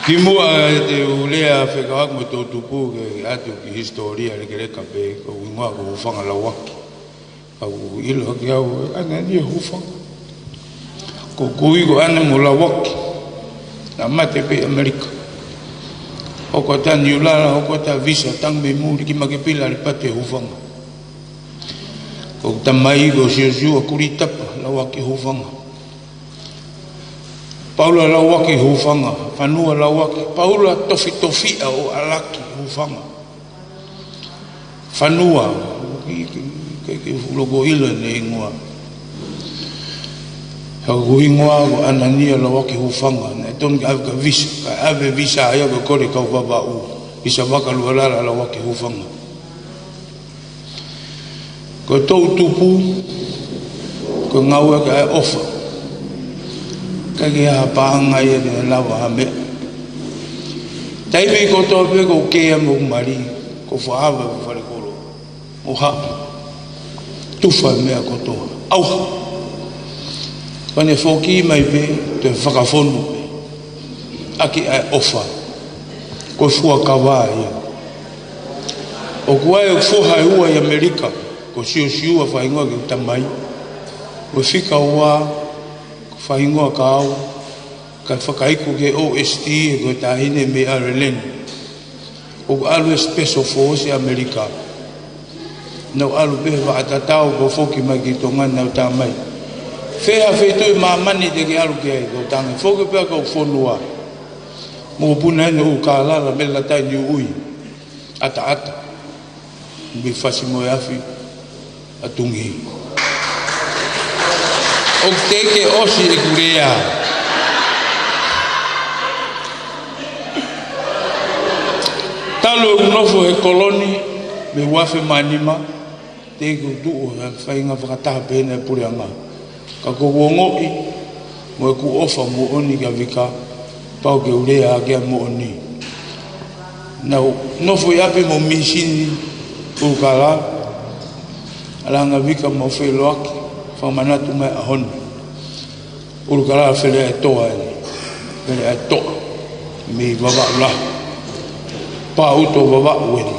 Kimua te ulea whekahak mo tō tupu ke atu ki historia le kere kape ko unga ko hufanga lawaki au ilo ki au ana ni hufanga ko kui ko ana mula wak na mate pe Amerika o ko ta niula o ko ta visa tang me muri ki makipila le pate hufanga ko ta mai go siu kurita la wak hufanga Paula lawaki hufanga, fanua lawaki, Paula tofi o alaki hufanga. Fanua, ke logo ila ne ingoa. Hau ingoa ko Anania lawaki hufanga, ne ton ka visa, ka ave visa ya ko kore ka baba u. Isa waka lualala lawaki hufanga. Ko tau tupu, ko ngaua ka ofa. Kage ha paanga ia ne lawa hame. Taiwi ko tope ko kea mo mari, ko whaava ko whare koro. O ha, tufa mea ko toa. Auha! Pane whoki mai pe, te whakawhonu pe. Aki ai ofa. Ko fua kawa ia. O kuai o whohai ua i Amerika, ko siu whaingoa ki tamai. Ko whika ua, whaingoa ka au, ka whakaiku ke OST e koe tahine me Arelen. O alu Special Force Amerika. Nau alu pehe wa atatau ko whoki mai ki tonga nau tamai. Whea whetui mamani te ke alu ke ai ko tangi. Whoki pea kau whonua. Mo puna ene u ka lala me latai ni ui. Ata. Mbi whasi mo afi atungi. O teke osi e kurea. Talo e unofo e koloni me wafe manima teke duo e whainga whakataha pēne e pureanga. Ka kowongoi mo e ku ofa mo oni ka vika pau ke urea agea mo oni. Nau nofo i ape mo misini urukala alanga vika mo wheloaki whamanatu mai ahonu. Urukara where e toa ene. Where e toa. Me waba ula. Pa uto waba uene.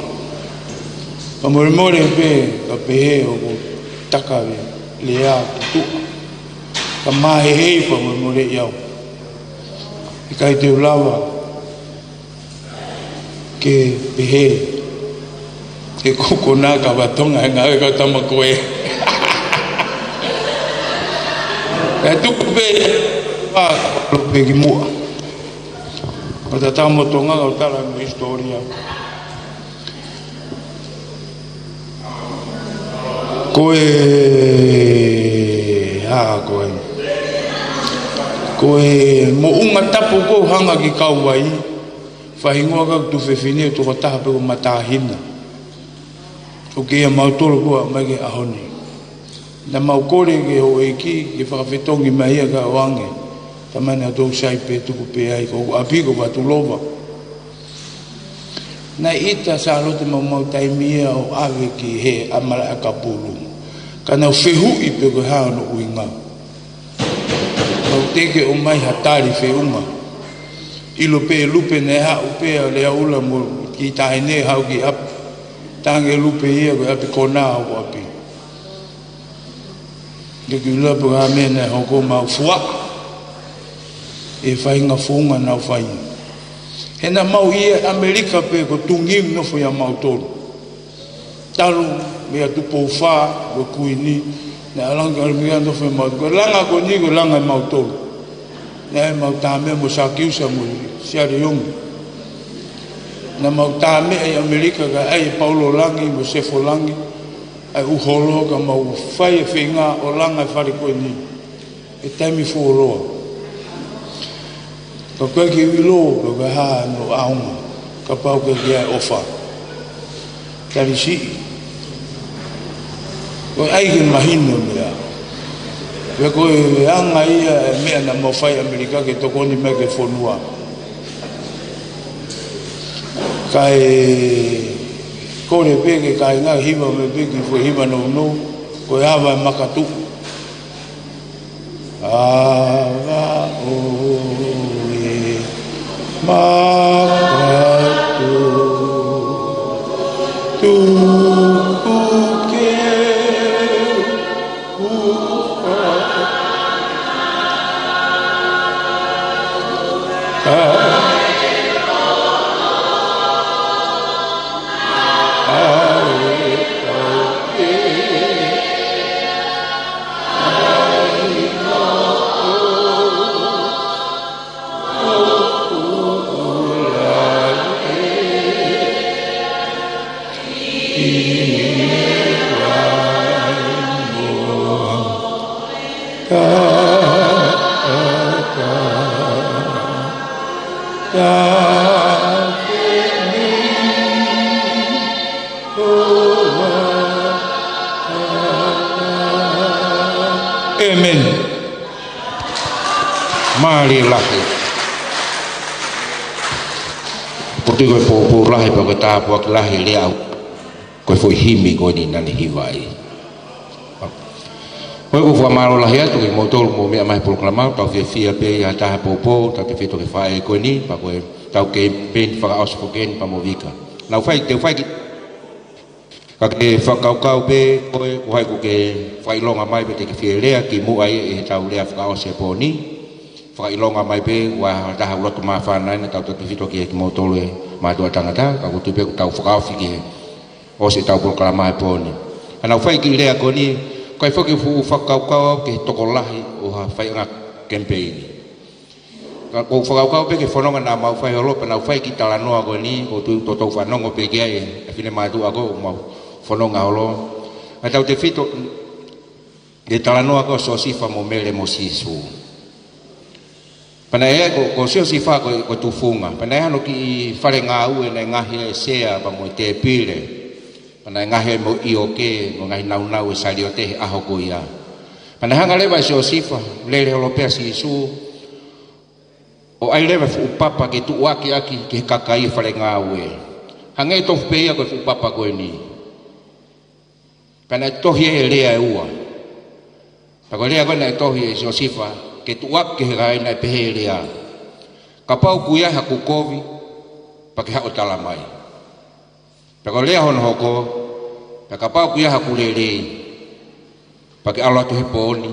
Pa more pe ka pehe o ko takawe lea tutu. Ka mahe hei pa more iau. I kai te ulawa ke pehe ke kokona ka watonga e ngā ka tamakoe. E tuku pe pe ki mua. O ta tamo tonga o tala no historia. Koe mo unga tapu ko hanga ki kauai. Whahingoa ka tu whewhine tu ko taha pe ko matahina. O kia mautoro kua mai ke ahoni. Na maukore ke ho eki ke whakawhetongi mai a ka oange. Tamane a tau sai pe tuku pe ai ko apiko watu lova. Na ita sa alote mau taimia o ave ki he amala a kapuru. Kana whehu i pe ko hano uinga. Mau teke o mai hatari wheunga. Ilo pe lupe ne ha upe a lea ula mo ki tahene hau ki ap. Tange lupe ia ko api kona au api. Ke kula po ha mena hoko mau fua e whainga funga na whainga hena mau ia Amerika pe ko tungim no fo ya mau tolu talu me atu po fa ko kuini na langa almia no fo mau ko langa ko ni ko langa mau tolu na mau tame mo sakiusa mo sia de yong na mau tame e Amerika ga ai Paulo Langi mo Sefo Langi ai uholo ka mau fai finga o langa fari ko ni e taimi fuoloa ka koe ki wilo ka koe haa no aunga ka pau ka kia ofa tari si koe aike mahino mea koe koe anga ia mea na mau fai Amerika ke tokoni me ke whonua kai kore peke kai ngā hiwa me peke fo hiwa no koe hawa makatu hawa oe makatu tukuke Amen. Marilah. Putih kau pupur lah, ibu kita buat lah liau. Kau foi himi kau di nani hiwai. Kau fua malu lah ya tu motor mau mi amai proklama tau fia pe ya dah popo tapi fito ke fai kau ni pak kau tau ke pen faka aus poken pamovika. Nau fai te fai kake whakau pe koe uhai ko ke whailonga mai pe te ke whielea ki muai e tau lea whakao se pōni whailonga mai pe wa taha urotu maa whanai na tau tatu whito ki e ki motolo e mātua tangata ka kutu pe tau whakao whiki e o se tau pulkala mai pōni anau whai ki lea ko ni koe whaki whakau ke toko lahi o ha whaianga kempeini ko whakau pe ke whanonga nā mau whai holo pa nau whai ki talanoa ko ni ko tu totau whanongo pe kia e a whine mātua ko mau whanonga holo a tau te whito de talanoa ko so sifa mo mele mo sisu pana e ko so sifa ko tufunga pana e no ki whare ngā ue na ngahi e sea pa mo te pile pana e ngahi mo i o ke mo ngahi nau e sari o te aho ko ia pana hanga lewa so sifa lele holo pea sisu o ai lewa upapa ke tu waki aki ke kakai whare ngā ue hanga e tofu peia ko upapa ko ni kana tohi e lea e ua pako lea kona e tohi e Josifa ke tuak ke rai na pehe lea ka pau kuia haku kovi pake hako talamai pako lea hono hoko ka pau kuia haku lelei pake alo tu he poni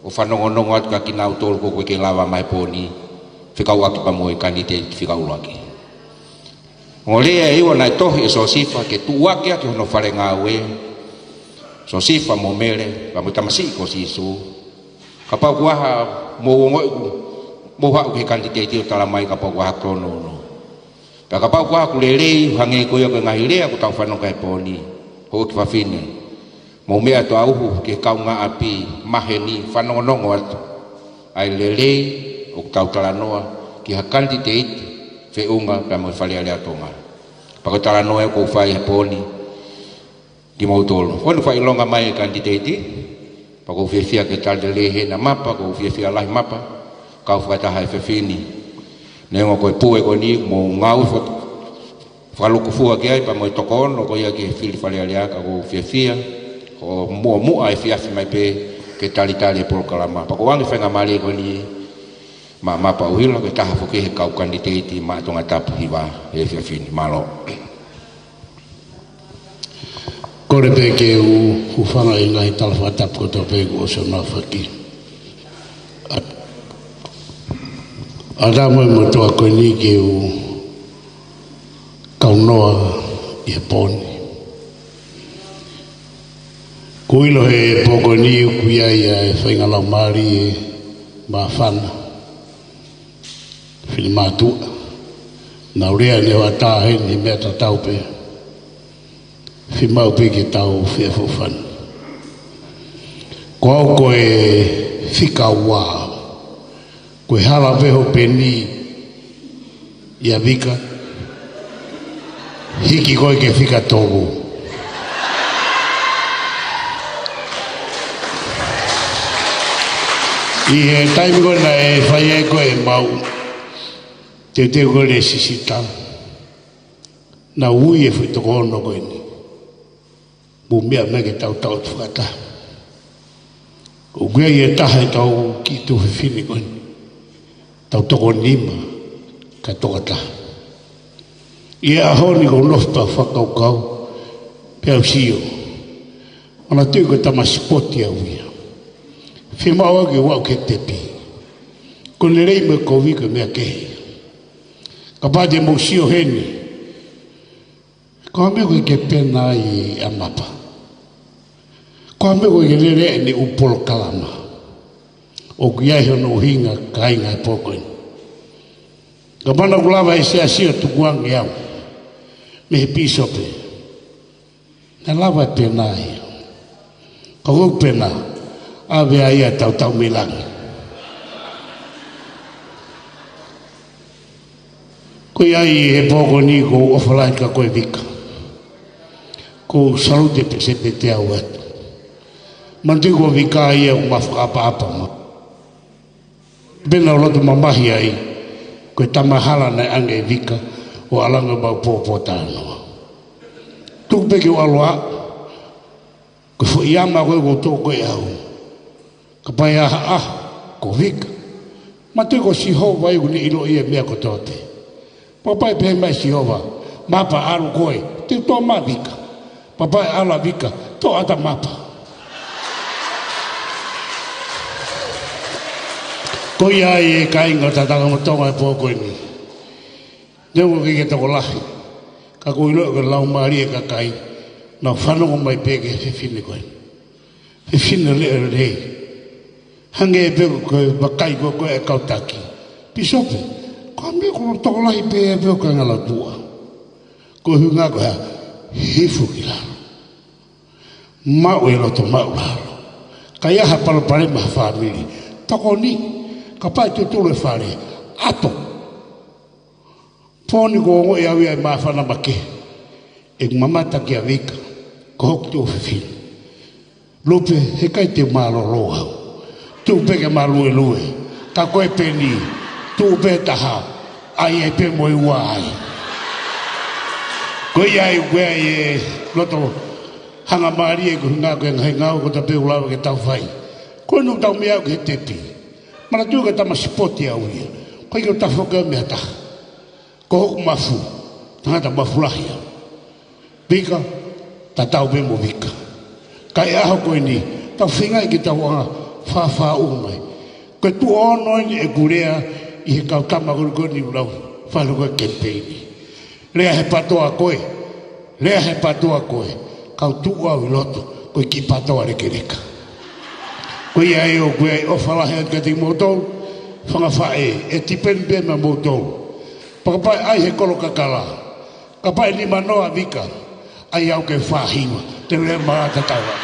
o whanongonongo atu ka kinau tolu ko ke lawa mai poni whikau aki pa moe kandite whikau laki ngolea e iwa na tohi e Josifa ke tuak ke aki hono whare ngā ue so sifa mo mele pa mo tamasi ko sisu kapau kuaha mo ngoi mo ha ke kandite ti talamai kapau kuaha krono no pa kapau kuaha ku lele hange ko yo ngai le aku tau fano kai poni ho ki fafine mo me ato au ke kau nga api maheni fano nongo atu ai lele o tau talanoa ki ha kandite fe unga pa mo fale ale atonga pa ko talanoa ko fai poni di mautolo kono fai longa mai kandidati pa ko fia ke tal de lehe na mapa ko fia lai mapa ka fata hai fefini nengo ko pue ko ni mo ngau falu ku fua ke ai pa mo tokon ko ya ke fili fale alia ka ko fia ko mo ai fia mai pe ke tal Italia por kalama pa ko wangi fenga mali ko ni mapa uhilo ke taha foke ka kandidati ma tonga tap hiwa e fefini malo kore pe ke u whanga i ngai talwhatap ko tō pe ko so na whaki. A rāmoi mo toa koe ni ke u kaunoa i e pōni. Kuilo he pōko ni u kuia i a e whainga lau maari e mā whana. Whini mātua. Nā urea ne wa tāhen ni mea ta tau pe. Fi mau pe ke tau fia fofan ko au ko e fika wa ko hala veho peni ya vika hiki ko ke fika togo i he time ko na e fai ko e mau te ko le sisita na ui e fito ko no ko ni bumia mege tau tu kata o gue ye taha tau ki tu fini kon tau to nima ka to kata ia honi ko lofta fakau kau pe sio ona tu ko tamaspoti au ia fi mau ke wa ke tepi kon le me ko vi ke me ke kapag de mo sio heni ko me ko ke pena i amapa ko me ko ke le ni upol kalama o kia hono hinga kainga poko ka bana kulava ese asio tu kuang yao me piso pe na lava pena i ko pena ave ai tau milang Ko ai e poko ni ko ofalai ka koe vika. Ko salute pe se pe te au atu. Manti ko vika ia o mawhakapa ma. Bena o lotu mamahi ai, koe tamahala nei ange vika o alanga mau pōpō tānoa. Tūpeke o aloa, ko fu iama koe ko tō koe au. Ka pai aha ko vika. Ma te ko Sihova i uni ilo ia mea ko tōte. Papai pe mai Sihova, mapa aru koe, te tō ma vika. Papai ala vika, tō ata mapa. Ko ia e kainga tatanga motonga e pōkoe ni. Neu ke toko lahi. Ka ko ilo ke lau maari e ka kai. Na whanongo mai peke whiwhine koe. Whiwhine leo rei. Hange e peko koe wakai koe e kautaki. Pisope, ka me ko toko lahi pe e peko ka ngala tua. Ko hunga koe ha, hifu ki laro. Mau e loto mau laro. Ka iaha palopare maha whamiri. Toko ni, ka pai te tole whare, ato. Pōni ko ongo e awi ai maha whana make. E mamata ki a vika, ko hoki te whiwhine. Lope, he kai te malo roa. Tu peke malu e lue. Ka koe peni, tu pe taha, ai e pe moi ua ai. Koe ai ue ai e loto hanga maari e ko hunga koe ngai ngau ko ta pe ulawa ke tau whai. Koe nu tau mea ke te pi. Mana tu ka tama spoti au ia. Koe ke ta whoka mea taha. Ko hoku mafu, tangata mafulahi au. Vika, ta tau pe mo vika. Kai aho koe ni, tau whingai ki tau anga whawha umai. Koe tu ono ni e kurea i he kau tama kuru ni ulau whaluka kempeini. Lea he patoa koe, lea he patoa koe, kau tu au i loto, koe ki patoa reke reka. Koe ia e o koe o whalahe at kati motou, whangawae e tipen pe ma motou. Pakapai ai he kolo kakala, kapai ni manoa vika, ai au ke whahiwa, te rea maa tatawa.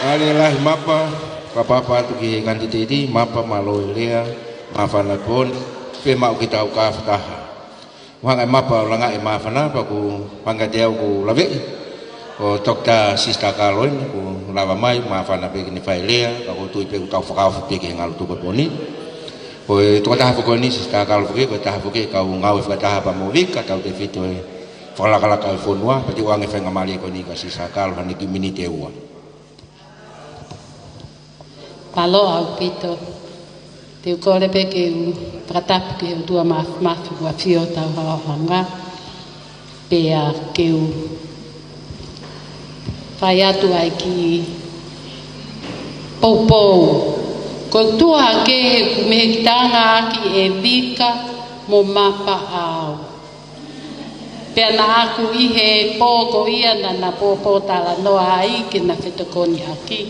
Arilah mapa kapapa tu ki kantiti mapa malo lea mafana pon pe mau kita au ka fataha. Wanga mapa langa e mafana pa ku panga deu ku lave. O tokta sista kalon ku lava mai mafana pe ni failea ka ku tu pe ku tau faka pe ki ngal tu poni. O to ta foko ni sista kalon ke ko ta foko ka ngau fataha pa movik ka tau te fito fala kala ka fonwa pati wange fenga mali ko ni ka sista kalon ni ki minute ua. Palo au pito. Te ukore pe ke u pratapu ke u tua mafu wa fio tau hanga. Pe a ke u whai atu ai ki poupou. Ko tua ke he mehekitanga aki e vika mo mapa au. Pe ana aku i he pōko ia na pōpō tala noa ai ke na whetokoni aki.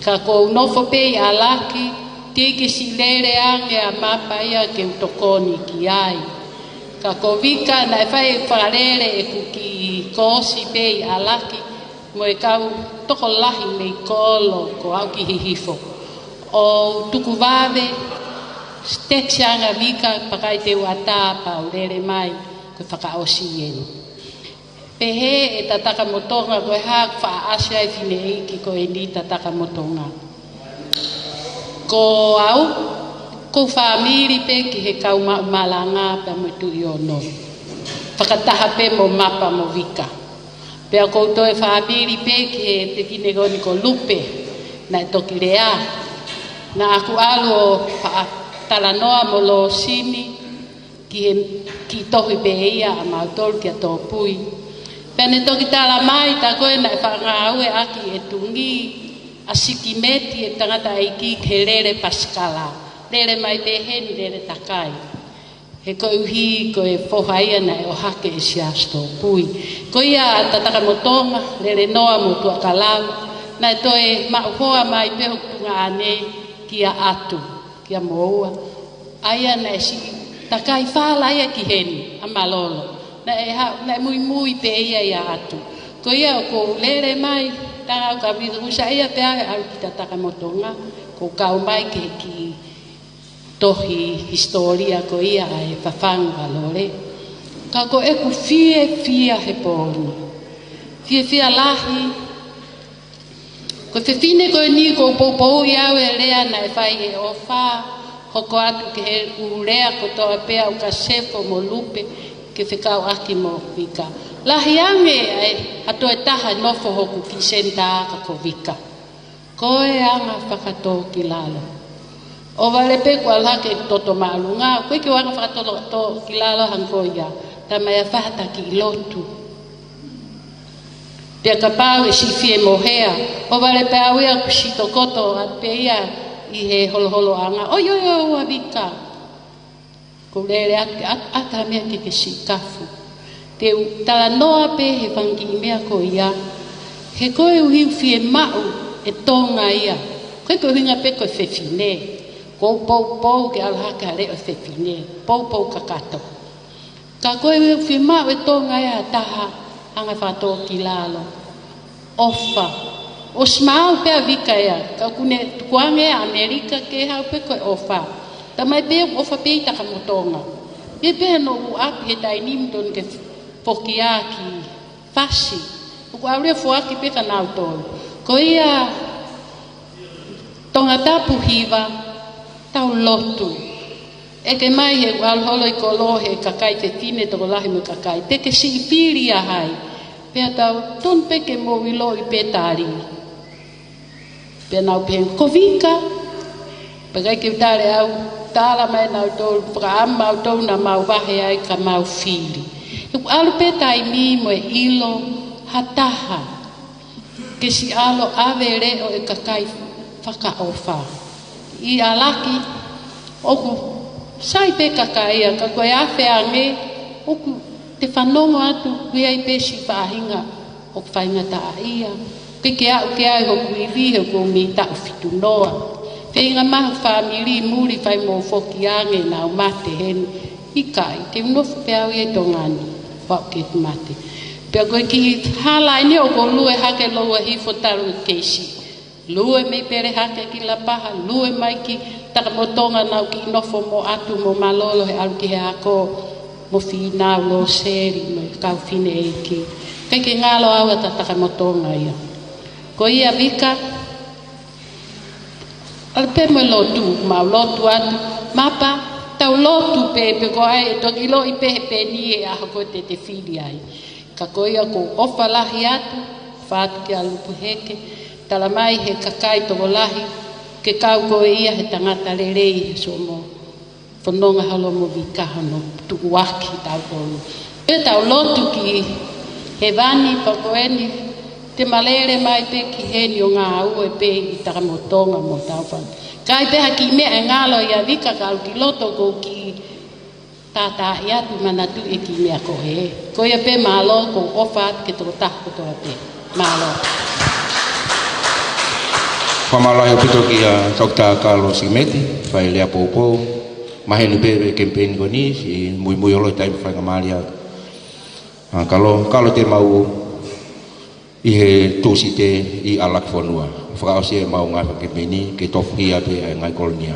Ka ko nofo pe alaki tiki silere ange a mapa ia ke utokoni ki ai. Ka ko vika na fai farere e kuki kosi pe alaki mo e kau toko lahi me kolo ko au ki hihifo. O tuku vave steksianga vika pakai te wata pa urere mai ko whakaosi enu. Pehe e tataka motonga koe hak wha asya e fine eiki ko e ni tataka motonga. Ko au, ko whamiri pe ki he kau malanga pa mo tu i ono. Whakataha pe mo mapa mo vika. Pea koutou e whamiri pe ki he te kine goni ko lupe na e toki rea. Na aku alo talanoa mo lo sini ki tohi pe ia a mautol ki a tō pui. Pene toki tala mai ta koe na e whangaue aki e tungi a sikimeti e tangata eiki ke rere paskala. Rere mai pehen, rere takai. He koe uhi koe whohaia na e o hake e siasto pui. Koe ia tataka motonga, rere noa mo tua kalau. Na e toe mauhoa mai peho tunga ane kia atu, kia moua. Aia na e si takai whala ia ki heni, a malolo. Na mui pe ia atu. Ko ia ko lere mai tanga ka virusa ia pe au ki tataka motonga ko kau mai ki tohi historia ko ia ai whawhanga lore. Ka ko e ku fia he pōni. Fia lahi. Ko whiwhine ko ni ko pou iau e rea na e whai e ofa. Hoko atu ke he urea ko toa pea o ka sefo mo lupe ke whikau aki mo vika. Lahi ange ai ato e taha nofo hoku ki senta aka ko vika. Ko e anga whakatō ki lalo. O wale pe ko alhake toto maalunga. Koe ki wanga whakatō ki lalo hanko ia. Ta mai a whahata ki lotu. Pea ka pāu e si fie mohea. O wale pe awea kusito koto at pe ia i he holo anga. Oi a vika. Ko lere ata mea ki ke si kafu. Te tala noa pe he whangi mea ko ia. He koe uhiu fie mau e tonga ia. Koe ko hinga pe koe whewhine. Ko pou ke alhaka reo whewhine. Pou kakato. Ka koe uhiu fie mau e tonga ia taha anga whato ki lalo. Ofa. O smau pe a vika ia. Ka kune tukuange Amerika ke hau pe koe ofa. Ta mai pe ofa pe ita ka motonga. Pe no uapi he tainim ton ke pokiaki fasi. Ko aure fuaki pe ka nautol. Ko ia tonga tapu hiva tau lotu. E ke mai he alholo i kolo he kakai te tine toko lahi me kakai. Te ke si piri a hai. Pea tau ton pe ke mo wilo i pe tari. Pea nau pe ko vika. Pea ke tare au tala mai nau tol pra mau tau na mau wahe ai ka mau fili. Alu pe tai mi mo e ilo hataha. Ke si alo ave reo e kakai whaka ofa. I alaki, oku sai pe kakai ka koe awhe ange, oku te whanongo atu kui ai pe si whahinga o whainga ta ia. Ke au hoku i vi hoku mi tau fitu noa. Whainga mahu whamiri muri whai mo whoki ange na o mate henu. Ikai, te unofu pe au e tongani, whau ke mate. Pea koe ki halai ni o ko lue hake loa hifo taru keisi. Lue me pere hake ki la paha, lue mai ki takamotonga nau ki nofo mo atu mo malolo he alu ki he ako mo whina lo seri mo kau fine eiki. Kei ke ngalo awa ta takamotonga ia. Ko ia vika, alpe mo lotu, mau lotu atu, mapa, tau lotu pe ko ai toki lo i pehe pe ni e aho koe te whiri ai. Ka koia ko ofa lahi atu, whaatu ki alupu heke, tala mai he kakai toko lahi, ke kau koe ia he tangata rerei he so mo, whanonga halo mo vikaha no tuku waki tau koe. E tau lotu ki he vani pa koeni, te malere mai pe ki heni o ngā ue pe i takamotonga mo tau whanu. Kai peha ki mea e ngalo ia vika ka ki loto ko ki tata ia tu manatu e ki mea ko he. Ko ia pe malo ko ofa ke toko tahu toa pe. Malo. Pamalahi o pito ki a Dr. Carlos Simeti, whai lea poupou. Maheni pewe kempeni ko ni, si mui olo tai whai ngamari a. Kalo te mau i he tūsi te i alak whanua. Whakaosi e mau ngai whakempeni ke tofu hia pe e ngai kolonia.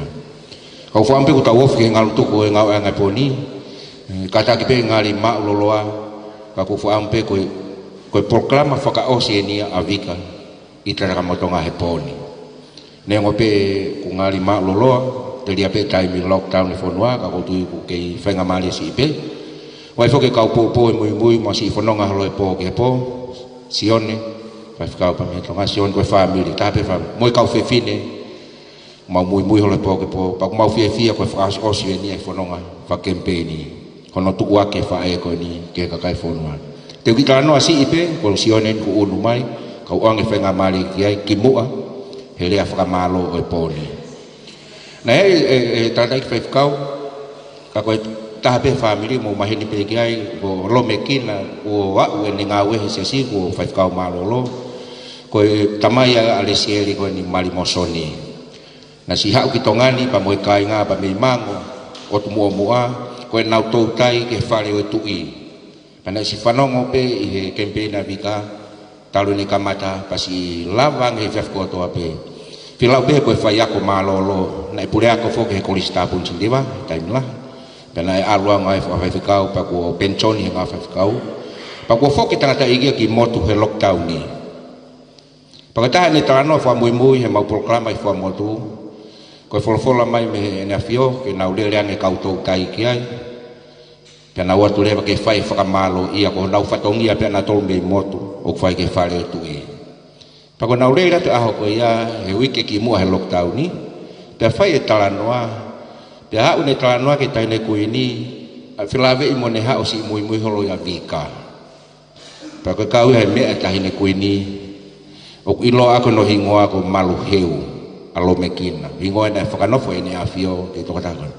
Kau whampe ku tau ofi ke ngalu tuku e ngau e ngai poni. Kata ki pe ngali maa loloa. Ka ku whampe koe proklama whakaosi e nia a vika. I tera kamotonga he poni. Nengo pe ku ngali maa loloa. Te lia pe taimi lockdown e whanua. Ka kutui ku kei whainga mali si pe. Wai whoke kau pōpō e mui ma si whanonga halo e pō ke pō. Sione. Wai whakau pa mea tonga sione koe whamiri. Tāpe whamiri. Moi kau whewhine. Mau mui hole po ke po pa mau fia ko fa osi ni e fononga fa campaign kono tu wa ke fa e ko ni ke ka kai fonwa te ki tano asi ipe ko sionen ku unu mai ka uang e fenga mali ki ai ki mua hele afka malo e poni na e tata ki fa ka ko ta pe family mo mahini pe ki ai ko lo mekina o wa u ni nga we se si ko fa ka malo lo ko tamaya alesieli ko ni mali mosoni. Na si hau ki tongani pa moe kai ngā pa mei mango o tu mua koe nau tau tai ke whare o tui. Pana si whanongo pe i he kempena vika talo ni kamata pa si lawang he whiafko toa pe. Filau be ko fai ako malolo na ipure ako fo ke kolista pun sindiwa taimla. Pena alwa ngai fo fai kau pa ko pensioni nga fai kau. Pa ko fo kita ta igi ki motu he lockdown ni. Pakata ni tarano fo mui he mau proklama fo motu. Ko fo mai me na fio ke na ule ane kau to kai kiai. Pena wa tu le ke fai fa malo ia ko na fatongi a pena to me motu o fai ke fale tu e. Pako na ureira te aho ko ia he wike ki mua he lockdown ni. Pe fai e talanoa. Pe hau ne talanoa ke taine kuini. A filawe i mone hao si mui holo ya vika. Pako kau he mea tahine kuini. O ilo ako no hingoa ko malu heu. Alo mekina. Hingoa na whakanofo e ne afio ke tokatakon.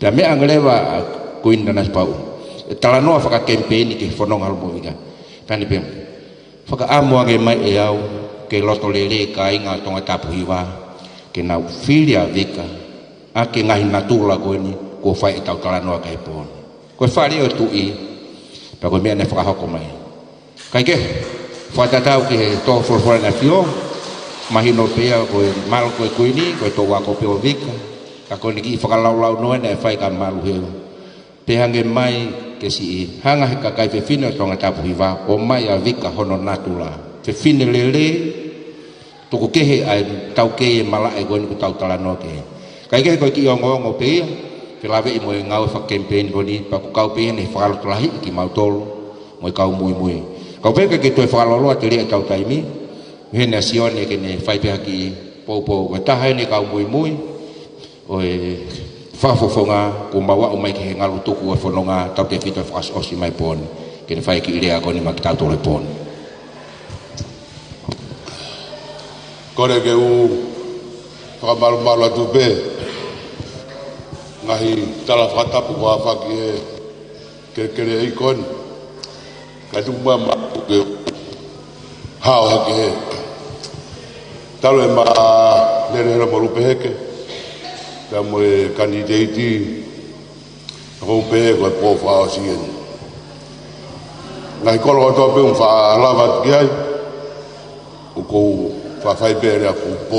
Pe mea ngelewa kuini danas pau. E talanoa whaka kempeni ke whanong halmo vika. Pani pe. Whaka amua ke mai e au. Ke loto lele ka inga tonga tapuhiwa ke na filia vika a ke ngahi natula ko ni ko fai tau talanoa kai pon ko fai o tu i pa ko mea ne whakahoko mai kai ke whatatau ke to for na fio mahino pea ko mal ko ni ko to wako peo vika ka ko ni ki whakalau noe ne fai ka malu heu pe hange mai ke si hanga he ka kai pe fino tonga tapuhiwa o mai a vika hono natula te fine lele toko kehe ai tau ke mala e goni ku tau talanoa ke kai ke ko ki ongo pe ke lave i mo ngau fa campaign goni pa ku kau pe ne fa lahi ki mau tol mo kau mui kau pe ke to fa lo te ri tau taimi he nacione ke ne fai pe ki po ko ta hai ne kau mui o e fa fofonga ku mawa o mai ke ngalu tuku o fononga tau te fito fa o si mai pon ke ne fai ki ile agoni ma tau to le pon. Kore ke u whakamaru atu pe ngahi tala whakatapu wa whaki e ke kere eikon ka tumua maku ke hao heke he talo e ma lere marupe heke ka mo e kandidati rupe ko e po whao sien ngahi kolo ato pe un wha lavat ki ai u kou fai bere a kupo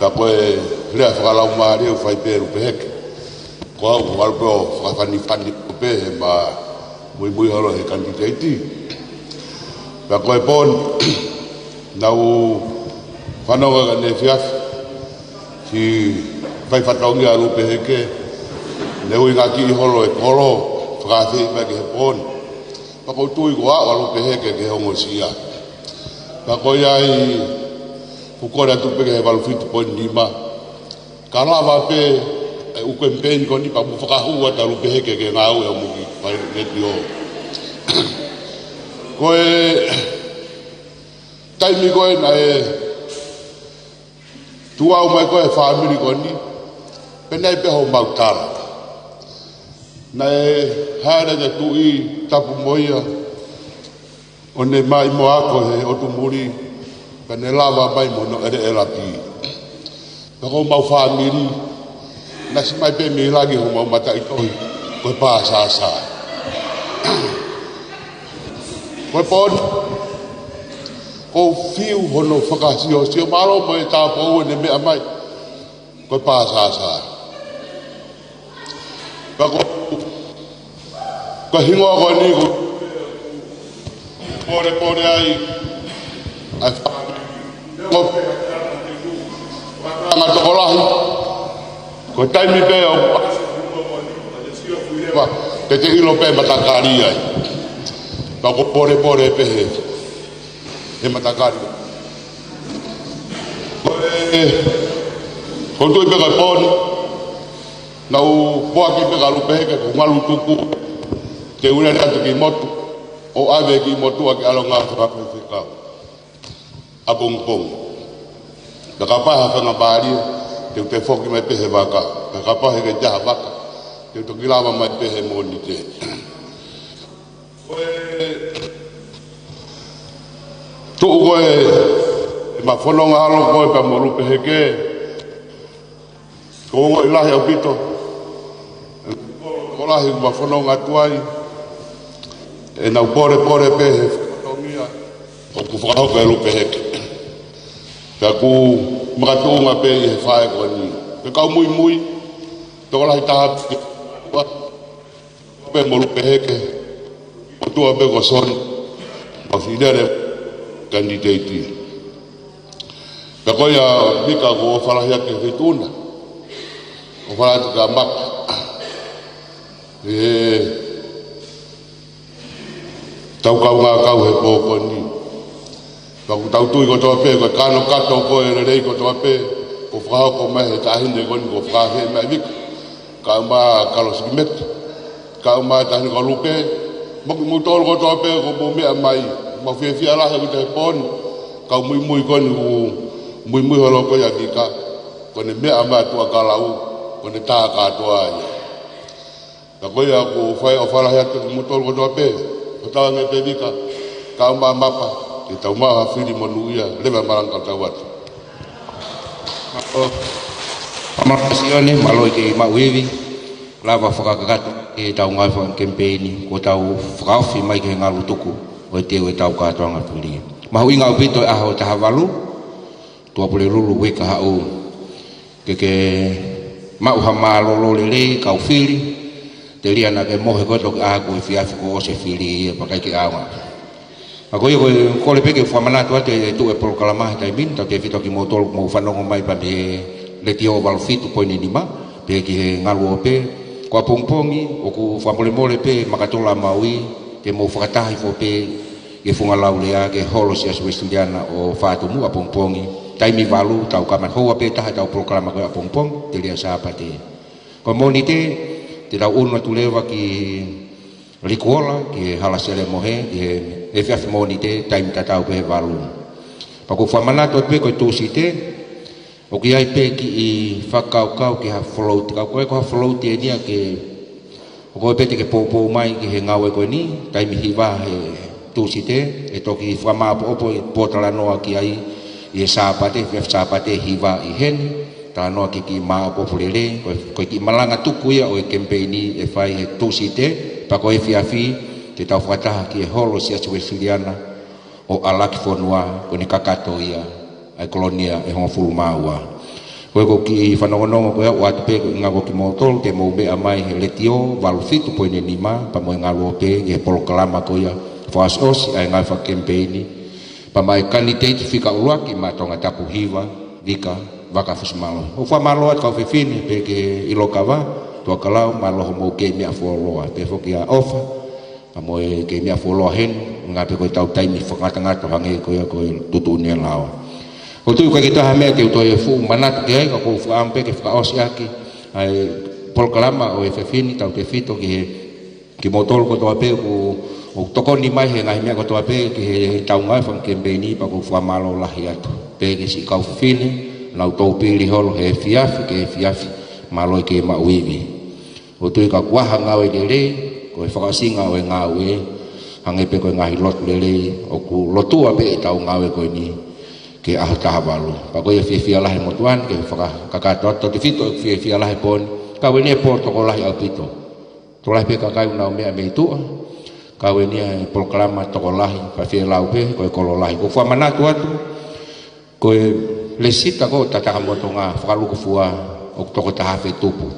ka koe lea whakalau maari u fai bere upe heke ko au walpeo whakafani upe he ma mui holo he kandidati ka koe pon nau whanonga ka ne fiaf si fai whataungi a upe heke ne ui ngaki holo e koro whakathi me ke he pon pa kou tui kua a upe heke ke hongo sia ka koe ai pukore atu peke he walufitu poin lima ka lawa pe e uke mpeni koni pa mufakahua ta lupe heke ke ngau ya muki pai neti o koe taimi koe na e tuau mai koe family koni penai pe ho mautala na e hara ja tui tapu moia o ne mai mo ako he o tu muri ka ne lava mai mo no ere pi ka ko mau family na si mai pe mi lagi ho mau mata itoi ko pa sa ko pon ko fiu hono fakasio sio malo mai ta po ne me mai ko pa sa ka ko hingo ko ni ko pore ai ko nga tokolah ko taimi pe o te ilo pe matakari ai pa ko pore pe he matakari ko tu pe ka pon na u po ki pe ka lupe ke ko malu tuku te una tanto ki motu o ave ki motu ki alonga fa ka abong da kapa ha nga bari te foki mai pe he baka da kapa he ke ja baka te to gilava mai pe he moni te tu ko ma fononga alo ko pa molu pe he ke ko ilahi au pito ko lahi ma fononga tuai e na pore pe he fotomia o ku fa ko lu pe he ka ku makatunga pe e whae ko ni ka kau mui tō lai taha pe molu pe heke o tua pe ko son o fidere candidate ka koia vika ko whalahia ke whituna o whalahia ka mapa tau kau ngā kau he pōko ni ka ku tau tui ko toa pe ko kano kato ko e rei ko toa pe ko whakao ko mai he tahinde ko ni ko whakahe mai vika ka ma Carlos Gimet ka ma tahinde ko lupe moki mutol ko toa pe ko po mea mai ma fia la he te pon ka mui ko ni mui holo ko ya kika ko ne mea ma tua ka lau ko ne tā ka toa ia ka ko ya ko whai o whala hea ke mutol ko toa pe ko tawa ngai pe vika ka ma mapa ki tau maa whiri monu ia lewa maranga tau atu Pamakasione maloi ke mauevi lava whakakakatu e tau ngai whaka kempeini ko tau whakawhi mai ke ngā lutuku o te o tau katoa ngā puli mahu inga upito e aho taha walu tua pule lulu weka hau ke mau hama lolo lele kau whiri te lia na ke mohe koto ke aha koe whiafi ko ose whiri pakai ke awa ako yo ko le peke whamana tua te tu e polokalamahi tai min tau te whito ki motol mo whanongo mai pa me le tio walfitu poine ni ma pe ki he ngalu o pe ko pongpongi o ku whamole mole pe makatola maui te mo whakatahi fo pe e funga lau lea ke holo si asu estudiana o whātumu a pongpongi taimi walu tau kaman hoa pe taha tau proklama ko a pongpong te lia sāpa te ko moni te tau unua tu lewa ki likuola ki halasele mohe ki e whiawhi moni te taimi tatau pe walu pa ko whamanato pe ko tūsi te o ki ai pe ki i whakaukau ki ha float ka koe ko ha float e nia ke o koe pe te ke pōpō mai ki he ngawe koe ni taimi hiwa he tūsi te e toki whamāpo opo i pōtala noa ki ai i e sāpate, whiawhi sāpate hiwa i hen tā noa ki māpo pulele koe ki malanga tuku ia o e kempeini e whai he tūsi te pa koe whiawhi te tau whakataha ki e holo si asu Wesiliana o alaki whanua koe ni kakato ia ai kolonia e honga fulu maua koe ko ki whanongonongo koe o atu pe ngā ko ki motol te mou mea mai he letio walu fitu poine nima pa moe ngā lua pe he polokalama koe ia whaas osi ai ngā wha kempeini pa mai candidate whika uruaki ma tonga tapu hiwa vika waka fusmalo o wha maloa kau whiwhine pe ke ilokawa tua kalau maloho mou ke mea fuoloa pe whoki a ofa pa moe ke mea fuoloa hen ngā pe koe tau taimi whakatangata hange koe tutu unia lao o tui koe ki taha mea ke utoe fu manatu ke ai ka kou whaampe ke whakaosi aki ai polokalama o e whiwhine tau te whito ki motolo ko toa pe o tokoni mai he ngai mea ko toa pe ki he tau ngai wham kembeni pa ko whamalo lahi atu pe ki si kau whiwhine nau tau pili holo he whiawhi ke whiawhi maloi ke mauiwi o tui ka kuaha ngawe lele ko e whakasinga o e ngawe hange pe ko e ngahi lotu lele o ku lotua pe e tau ngawe ko ni ke aho taha walu pa ko e whiawhi lahi motuan ke whakakatoa to te whito e whiawhi lahi pon kawe ne po toko lahi au pito to lahi pe kakai unau mea me itua kawe ni e polokalama toko lahi pa whialau pe ko e kolo lahi ko whamanatu atu ko e le sita ko tataka moto ngā whakaluku fua o toko tahawhi tupu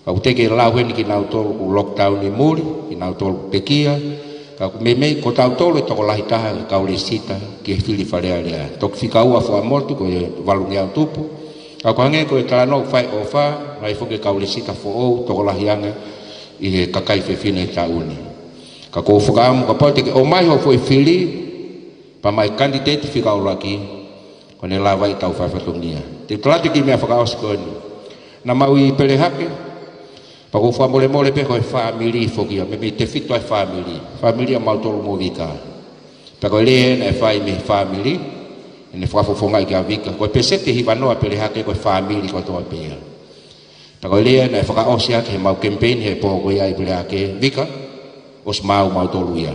kau teke lau heni ki nau tolu ku lockdown ni muri ki nau tolu pekia kau meme ko tau tolu e toko lahi taha kau le sita ki e whili whalea lea tok whika ua fua mortu ko e walungi au tupu kau hange ko e talano whai o wha ngai whoke kau le sita fo ou toko lahi anga i he kakai whewhine tauni ka ko whakaamu ka pau teke o mai ho fo e whili pa mai candidate whika o laki ko ne lawa i tau whaiwhatungia te talatu ki mea whakaos ko ni na mau i pere hake pa ko wha mole mole pe ko e family fokia me te whito e family a mau tolu mo vika pa ko le na e whai me family ne whakafofonga i ka vika ko e pesete hiwa noa pere hake ko e family ko toa pea pa ko le na e whakaos hake he mau campaign he po ko ia i pere hake vika os mau tolu ia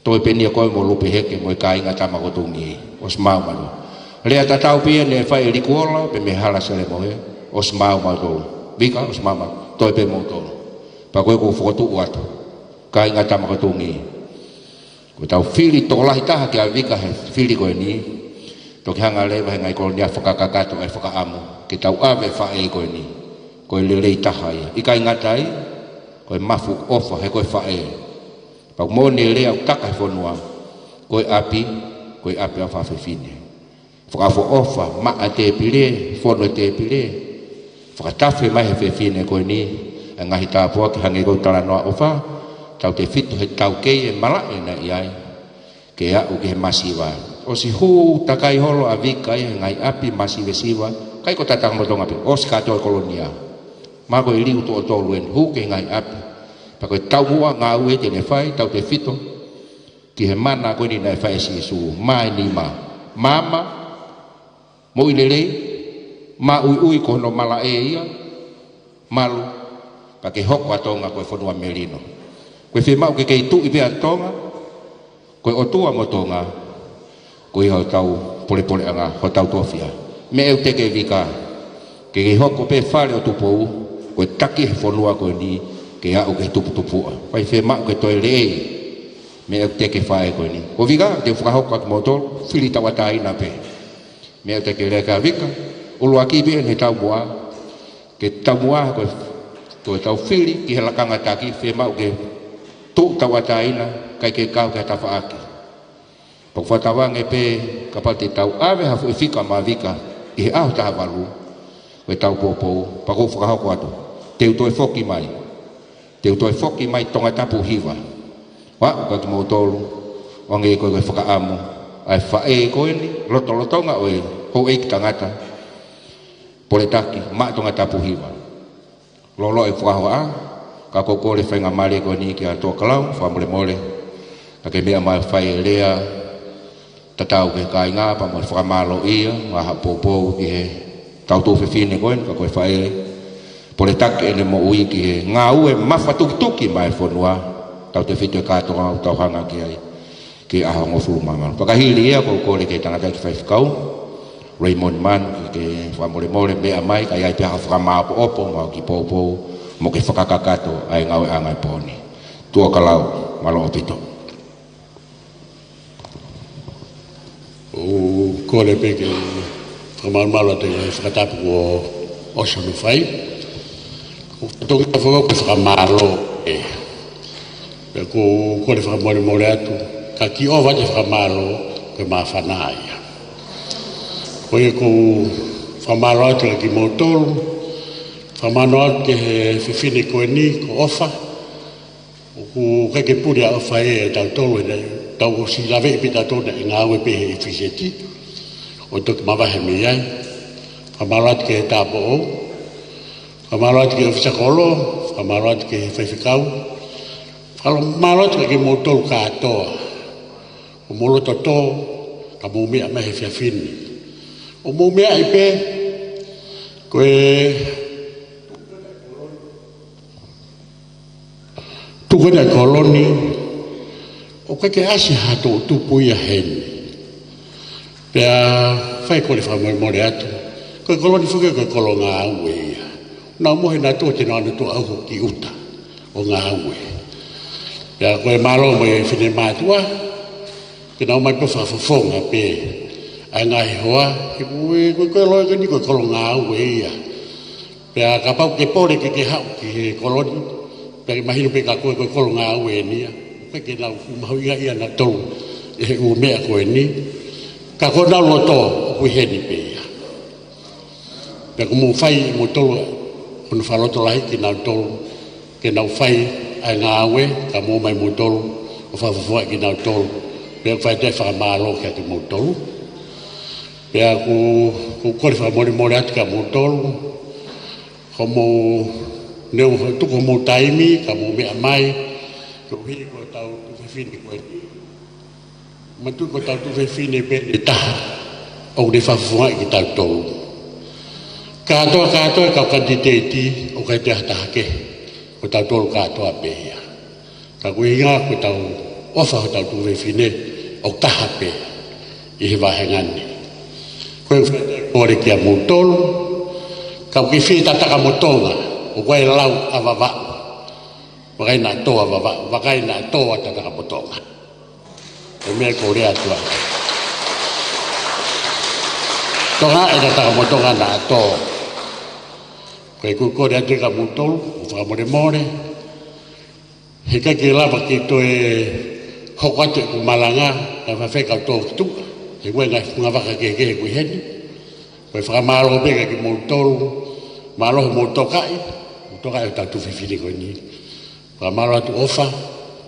to e penia ko mo lupe heke mo e kainga tama ko tungi os mau lea tatau pia ne whai likuola pe me hala sele mohe os mau tolu vika os mau toi pe mo tolu pa koe ko whakatu uatu kainga tama ko tungi ko tau whili toko lahi taha ki a vika he whili koe ni toki hanga lewa ngai ko nia whakakakato ai whakaamu ki tau awe whae koe ni koe lelei taha ia i kai ngatai koe mafu ofa he koe whae pau mōne lea utaka he whanua koe api a whawhiwhine whakafo ofa maa te pile whono te pile whakatafe mai he whiwhine koe ni e ngahi tāpua ki hangi kou tala noa ofa tau te whitu he tau kei e malae na iai ke au ki he masiwa o si hu takai holo a vika e ngai api masiwe siwa kai ko tatang motonga pe o si katoa kolonia ma koe liu to o tolu en hu ke ngai api pa koe tau mua ngā ue te ne whai tau te whitu ki he mana koe ni nai whai si su mai ni mama mo i lelei ma ui ko no mala e ia malu pa ke hoko atonga koe whanua melino koe whemau ke kei tu i pia tonga koe o tua motonga koe hau tau pole anga ho tau tofia me eu teke vika ke hoko pe whare o tupou koe taki he whanua koe ni ke au ke tupua pai whemau ke toi lei me eu teke whae koe ni ko vika te whakahoko at motor whili tawatai na pe me eu teke leka vika ulua ki be he tau mua ke tau mua koe tau whili ki he lakanga taki whemau ke tu tawatai na kai ke kau ke tawhaaki pok whatawange pe kapal te tau awe hafu e whika ma vika i he aho taha walu koe tau pōpou pako whakahoko atu teu toi whoki mai tonga tapu hiwa wa uka ki mautolu wange koe koe whakaamu ai whae koe ni lotonga oe hou eik tangata pole taki ma tonga tapu hiwa lolo e whakahoa ka kokore whainga mare koe ni ki a tō kalau whamole mole ka ke mea mai whae lea tatau ke kai ngā pa mai whakamalo ia waha pōpou ki he tau tō whiwhine koe ka koe whae pole take ene mo ui ki he ngā ue mawha tuki mai whanua tau te whitu e kātonga au tau hanga ki ai ki aho ngofuru mamalo pakahili ia kokore ke tangata ki whaifkau Raymond Man ki ke whamole mole mea mai ka iai peha whakamao opo ngau ki pōpou mo ke whakakakato ai ngau e angai pōni tua kalau malo opito o kore pe ke whakamalo te whakatapu o osonu whai o tongi a whakau ke whakamalo pe ko kore whakamore more atu ka ki owa te whakamalo ke maa whanaia koe ko whakamalo atu ki motolu whamanoa ke he whiwhine koe ni ko ofa o ku keke puri a ofa e tau tolu e tau o si lawe i pita tona e ngā ue pe he whiwheti o toki mawahe me iai whamanoa ke he tāpo o whamanoa ke he whichakolo whamanoa ke he whaiwhikau whamanoa ke mo tolu kātoa o molo toto ka mumea me he whiwhine o mumea i pe koe tukana koloni o ke asi hato tupu ia heni pea whai kore whamore atu koe koloni whuke koe kolo ngā aue ia nā mohe nā tō te nāna tō auho ki uta o ngā aue pea koe malo mo e whine mātua ke nā mai pofa whafonga pe ai ngā he hoa koe loe kani koe kolo ngā aue ia pea ka pau ke pore ke hau ki he koloni peki mahino pe ka koe kolo ngā ue nia peki nau mahu ia ia na tau e he u mea koe ni ka koe nau loto o kui heni pe ia peki mu whai mo tolu kunu whaloto lahi ki nau tolu ke nau whai ai ngā ue ka mu mai mo tolu o whawhawhua ki nau tolu peki whai te whakamalo ki atu mo tolu peki ku kore whamori more atu ka mo tolu homo neu tuko mo taimi ka mo mea mai ko hiri ko tau tu whiwhine koe ni matu ko tau tu whiwhine pe e taha o ne whawhunga i ki tau tolu katoa ka kandidati o kai te hatahake ko tau tolu katoa pe ia ka koe inga ko tau ofa ko tau tu whiwhine o taha pe i he wahengani koe whete kore kia mo tolu ka koe whii tataka mo tonga o koe lau a wawa wakai nā toa wawa wakai nā toa tataka potonga e mea kore atua tonga e ta mo tonga na to koe kuko de ate ka mutol fa mo de more he ka ke lava ki to e hokwate ku malanga ka fa fe ka to tu e wenga nga va ka ke ku hen koe fa malo be ka ki mutol malo mo tokai ta tu fifili ko ni fa malo tu ofa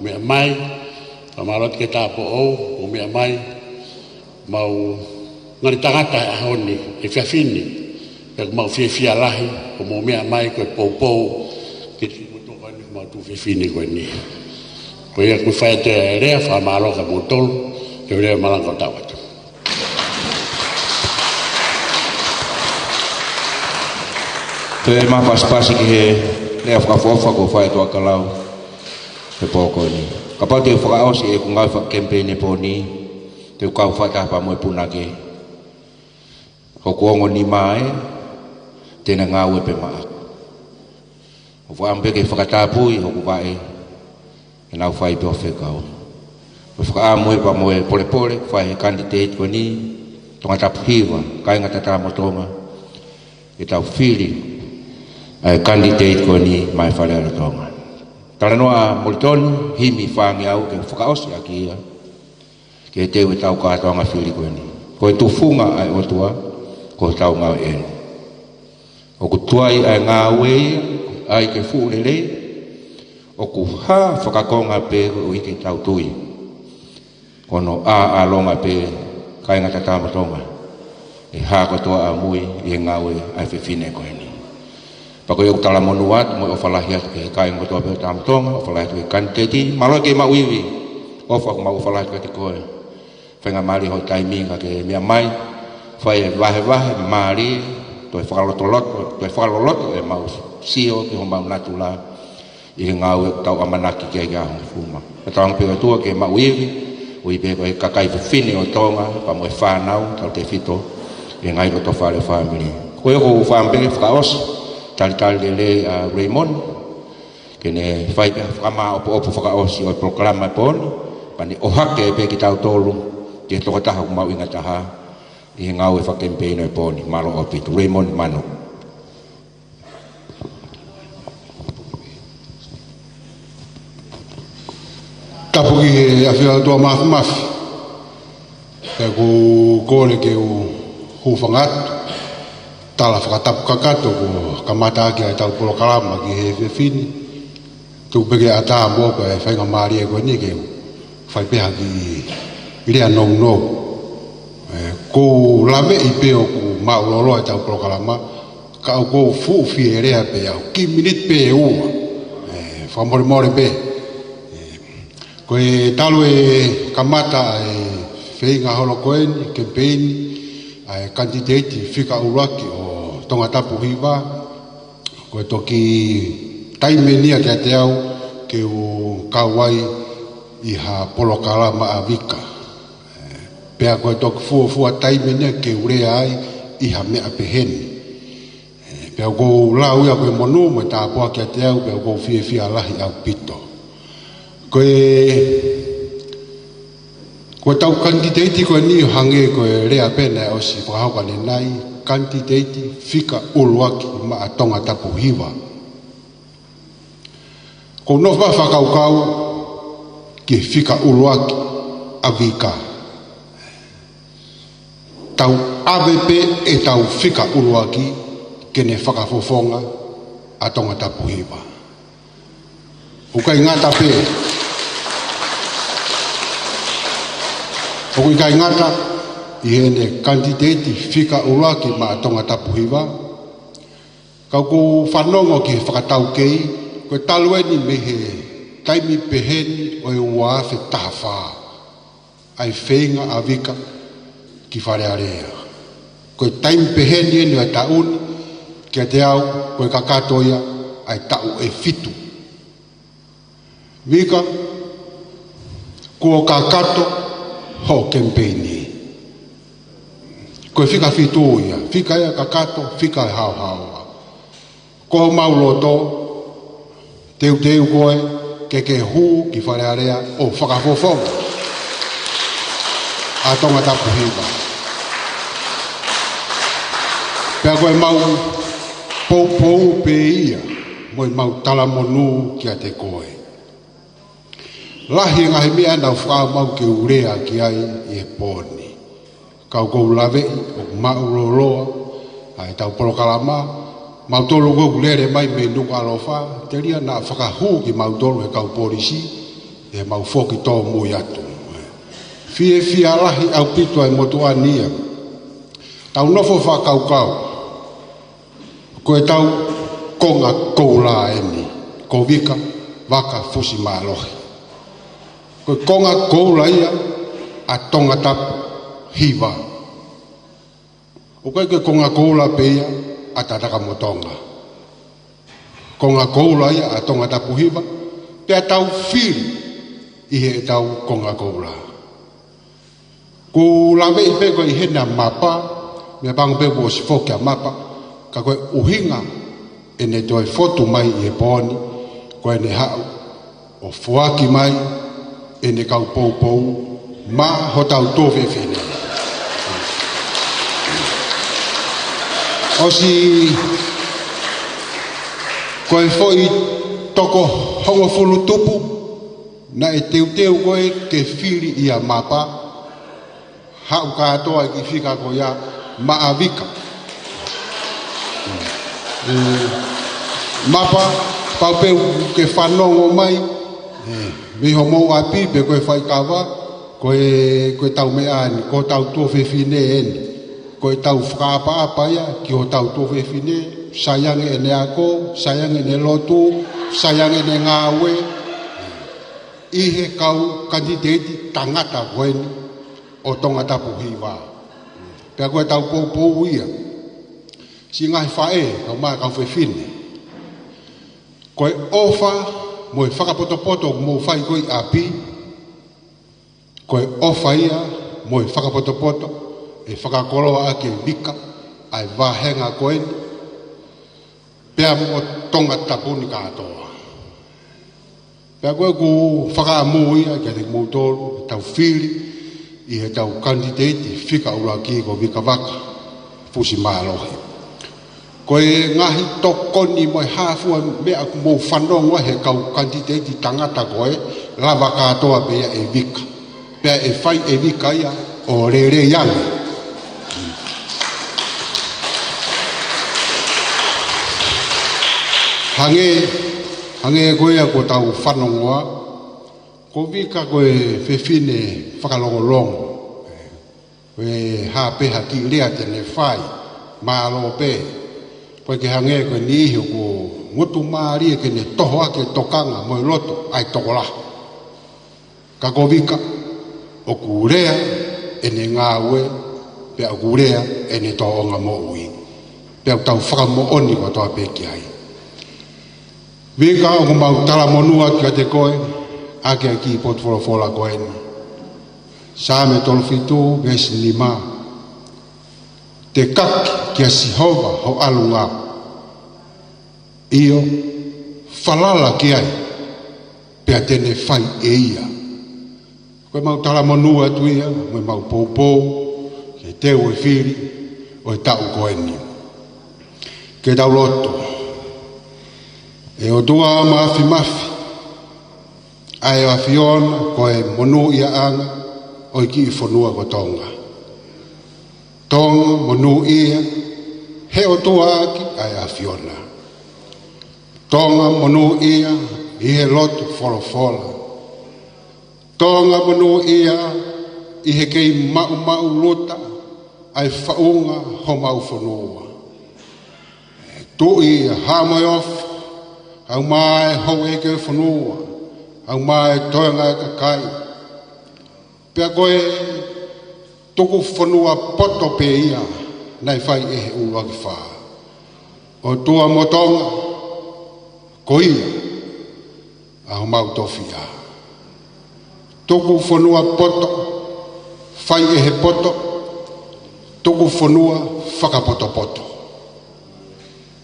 me mai fa malo ke ta po o me mai mau ngari tangata ahoni e fiafini e mau fia lahi o mo mea mai ko popo ke mo to ka ni mau tu fifini ko ni ko ia ku fa te rea fa malo ka motol ke rea malang ko tawat te ma pas ki le fa ko fa to kalau te poko ni kapal te fa o si e ku ngai fa campaign po ni te ka fa ta pa mo punake ko ko ni mai tena ngawe pe ma o fa ambe ke fa ta pui o ku vai na fai pe o fe ka o fa mo pa mo pole fa candidate ko ni tonga ta hiva kai ngata ta mo tonga e ta fili ai candidate ko ni mai fa le tonga tala noa molton himi fa ngi au ke fa o si aki ke te we tau ka tonga fili ko ni ko tu funga ai o tua ko tau ngau en o ku tuai ai ngawe ai ke fu lele o ku ha whakakonga pe o ike tau tui kono a longa pe kai ngata tamatonga e ha ko toa a mui e ngawe ai fefine ko ni pako yo tala monuat mo o falahia ke kai ngo toa pe tamatonga o falahia ke kanteti malo ke ma wiwi o fa ma o falahia ke ko fenga mali ho timing ka ke mia mai fai vahe mari to e whakalolot e mau sio ki ho mau natula i ngau tau amanaki ke ga fuma e tau pega tua ke mau iwi o i pega e kakai fini o tonga pa mo e whanau tau te fito e ngai ko to whare family ko e ko whampege whakaos tali le Raymond ke ne whai pe whakama opo whakaos o e proklama pon pa ni ohake e pe ki tau tolu ke toko taha ku mau inga taha i ngau e whakempei no e poni malo o pitu Raymond Mano tapu ki awhia tua mafi e ku kore ke u hufangatu tala whakatapu kakato ku kamata aki ai tau polo kalama ki he whiwhini tu peke ata mo ko e whainga maari e koe ni ke whai peha ki rea nong nong ko lame i peo ku maulolo e tau polo kalama ka au ko fuufi e rea pe au ki minit pe e ua whamore more pe ko e talo e kamata e whainga holo koeni campaign ai candidate fika uraki o tonga tapu hiva ko e toki taimenia ke te au ke o kawai i ha polo kalama a vika pea ko e toki fua taimenia ke urea ai i ha mea peheni pea ko lau ia ko e monu mo ta poa ke te au pea ko fia lahi au pito ko tau candidate ko ni hange ko rea pena o si pa ka le nai candidate fika ulwaki ma atonga tapu hiva ko no va fa kau ke fika ulwaki avika tau AVP e tau fika ulwaki ke ne faka fofonga atonga tapu hiva ukai ngata pe o i kai ngata i hene candidate fika ulaki ma tonga tapu hiva kau ko whanongo ki whakatau kei koe talueni me he taimi peheni o e uafe taha ai whenga a vika ki wharearea koe taimi peheni eni a tauni ki a te au koe kakatoia ai tau e fitu vika kua kakato ho campaigni ko fika fituia fika ia kakato fika hao ko mauloto teu koe ke hu ki wharearea o whakafofong a tonga tapu hiva Pea koe mau pou pe ia, moi mau tala monu kia te koe. Lahi ngahi mea nau wha mau ke urea ki ai i e pōni. Kau kou lawe o mau loloa, ai tau polokalama, mau tolu kou lere mai me nuka alofa, te ria na whakahu ki mau tolu e kau polisi, e mau foki tō mui atu. Fia lahi au pitu ai motua nia. Tau nofo whakau. Koe tau konga koula eni, ko vika waka fusi malohi. Koe konga koula ia a tonga tapu hiva. O koe konga koula pe ia a tataka motonga. Konga koula ia a tonga tapu hiva, pea tau fili ihe tau konga koula. Ku lawe i pe koe hena mapa, mea bangu pe bo sifoki a mapa, ka koe uhinga e ne toi fotu mai i e pōni, koe ne hau o fuaki mai e ne kau pou, ma ho tau tōwhi whine. O si koe foi toko hongo fulu tupu, na e teu koe ke whiri i a mapa, hau katoa ki whika ko ia maavika. Mapa pau pe ke whanongo mai me ho mou api pe koe whai kawa koe tau mea ni ko tau tōwhi whine eni koe tau whakapa ia ki ho tau tōwhi whine sayange ene ako, sayange ene lotu, sayange ene ngawe ihe kau kandidati tangata koeni o tonga tapu hiwa pe koe tau pou ia si ngai whae kau mai kau whine koe ofa moe whakapotopoto mo whai koe api koe ofa ia moe whakapotopoto e whakakoloa ake bika ai wahenga koe pea mo tonga tapuni katoa pea koe ku whakamu ia kia te moutoro tau whiri i he tau kandidati whika ura ki ko bika waka fusi malohi koe ngahi tokoni moe hafua mea ku mou whanonga he kau kandidati tangata koe lava katoa pea e vika pea e whai e vika ia o re yangi hange koe a ko tau whanonga ko vika koe whewhine whakalongolongo koe hapeha ki lea tene whai maalo pe koe ke hange koe nihi ko ngutu maari ke ne toho ake tokanga moe loto ai tokola ka ko vika o kurea ene ngawe pe o kurea ene toonga mo ui pe o tau whakamo oni ko toa peki ai vika o ko mau tala monua kia te koe ake aki potfolofola koe ni Same tolfitu ges lima te kaki kia sihova ho alunga iyo falala kiai pe atene fai eia koe mau tala monua tuia koe mau poupou ke teu e whiri o e tau koe ni ke tau loto e o tua mafi ai a fiona koe monu ia anga o ki fonua ko tonga monu ia he o tua aki ai a fiona tonga monu ia i he loto folofola tonga monu ia i he kei mau luta ai faunga ho mau fonua tu ia hamoi of au mai ho eke fonua au mai toenga e kakai pea koe tuku fonua poto pe ia nai fai e ua ki wha o tua motonga ko ia au mau tofia tuku fonua poto fai e he poto tuku fonua whakapoto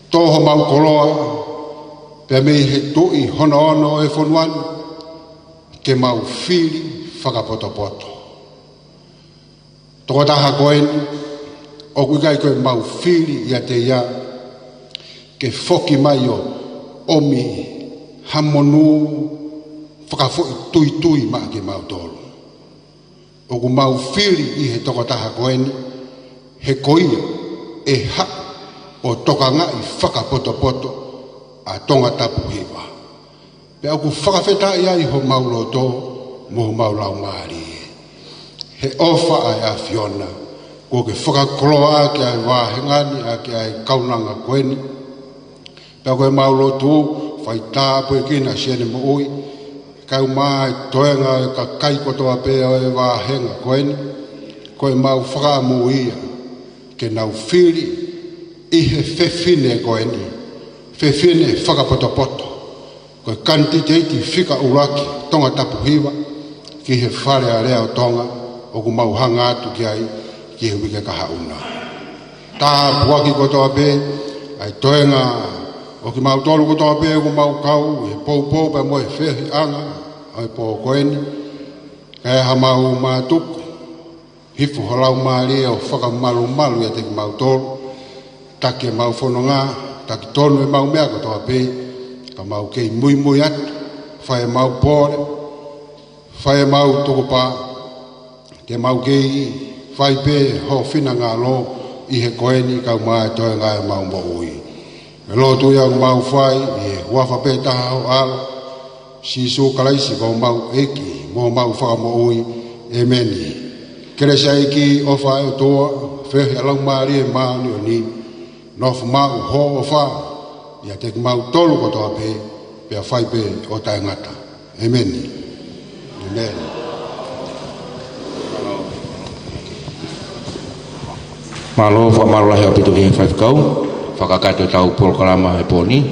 toho mau koloa pea mei he tui hono e fonuan ke mau fili whakapoto. Toko taha koeni, o kuikai koe mau fili ia te ia ke foki mai o omi hamonu whakafoi tui maa ke mau tolu. O ku mau fili i he tokotaha koeni, he koia e ha o tokanga i whakapoto a tonga tapu hiwa. Pea ku whakawheta ia i ho mau loto mo ho mau lau maari. He ofa ai a Fiona, ko ke whakakoloa ke ai wāhengani a ke ai kaunanga koeni. Pea koe mau loto whai tāpu e kina siene mo ui, kau mai toenga e ka kai kotoa pea e wāhenga koeni, koe mau whakamu ia, ke nau whiri i he whewhine koeni, whewhine whakapotopoto, koe kanti teiti whika uraki tonga tapu hiwa, ki he whare a leo tonga, o ku mau hanga atu ki ai, ki he wike kaha una. Tā puaki kotoa pe, ai toenga, o ki mau tolu kotoa pe, ku mau kau, e pou pa moe whehi anga, ai po koeni, kai ha mau mātuku, hifu holau maari o whakamalu e te ki mau tolu, taki e mau whanonga, taki tonu e mau mea kotoa pe, ka mau kei mui atu, whae mau pōre, whae mau tukupa, te mau kei whai pe ho whina ngā lo i he koeni kau mai toi ngai mau mo ui. Me lo tu iau mau whai i he huafa pe taha o alo, si su kalaisi ko mau eki, mo mau whaka mo ui e meni. Kere sa eki o whai o toa, whehi alau maari e maani o ni, nofu mau ho o wha, ia te mau tolu kotoa pe, pia whai pe o tai ngata. Amen. Amen. Malo malo lahi apitu ki five kau, whakakato tau polokalama e poni,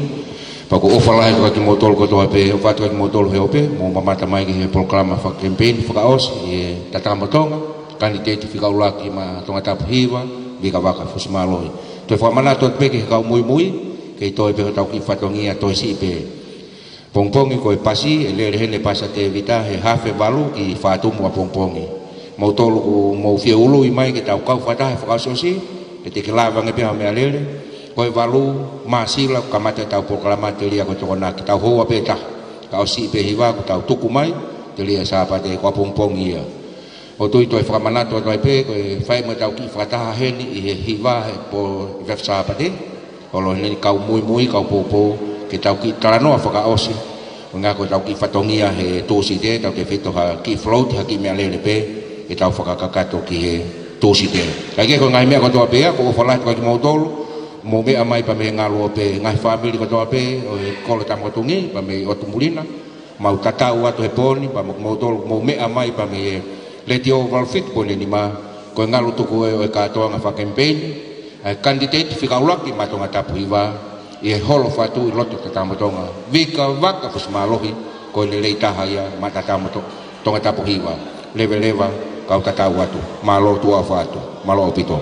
paku ofa lahi ko ki motol ko toa pe, o whatu ki motol he ope, mo mamata mai ki he polokalama whakampeni, whakaos, i tatamatonga, kandidati whikaulaki ma tonga tapu hiwa, vika waka fusimaloi. Toi whamana tot pe ki kau mui, kei toi pe tau ki whatongia toi si pe. Pongpongi ko e pasi, e lere hene pasa te vita he hafe balu ki whatumu a pongpongi. Mau tolu ku mau fia ulu i mai ke tau kau whatahe whakasosi, ke te ke lawanga pia mea lere, koe walu maasila kamata tau pokalama te lia ko tokona ki tau hoa pe tah, kau si pe hiwa ku tau tuku mai, te lia sapa te kua pongpongi ia. O tui toi whakamanato toi pe, koe whai mo tau ki whataha heni i he hiwa he po vef sapa te, olo heni kau mui, kau popo, ke tau ki taranoa whakaosi, ngā koe tau ki whatongia he tōsi te, tau te whito ha ki float, ha ki mea lere pe, e tau whakakakato ki he tōsi te. Kai ke ko ngai mea katoa pea, ko whalai kwa ki mautolu, mo mea mai pa me ngā lua pe, ngai whamili katoa pe, o e kolo tamatungi, pa me otumulina, mau tatau atu he poni, pa mautolu, mo mea mai pa me leti o valfit poni ni ma, ko ngā lutuku e katoa ngā whakampeni, candidate whikaulaki ma tonga tapu hiwa, i he holo whatu i loto tatamatonga, vika waka fusimalohi, ko le leitaha ia ma tatamatonga tapu hiwa, lewa, kau tatau atu, malo tua whatu, malo opito.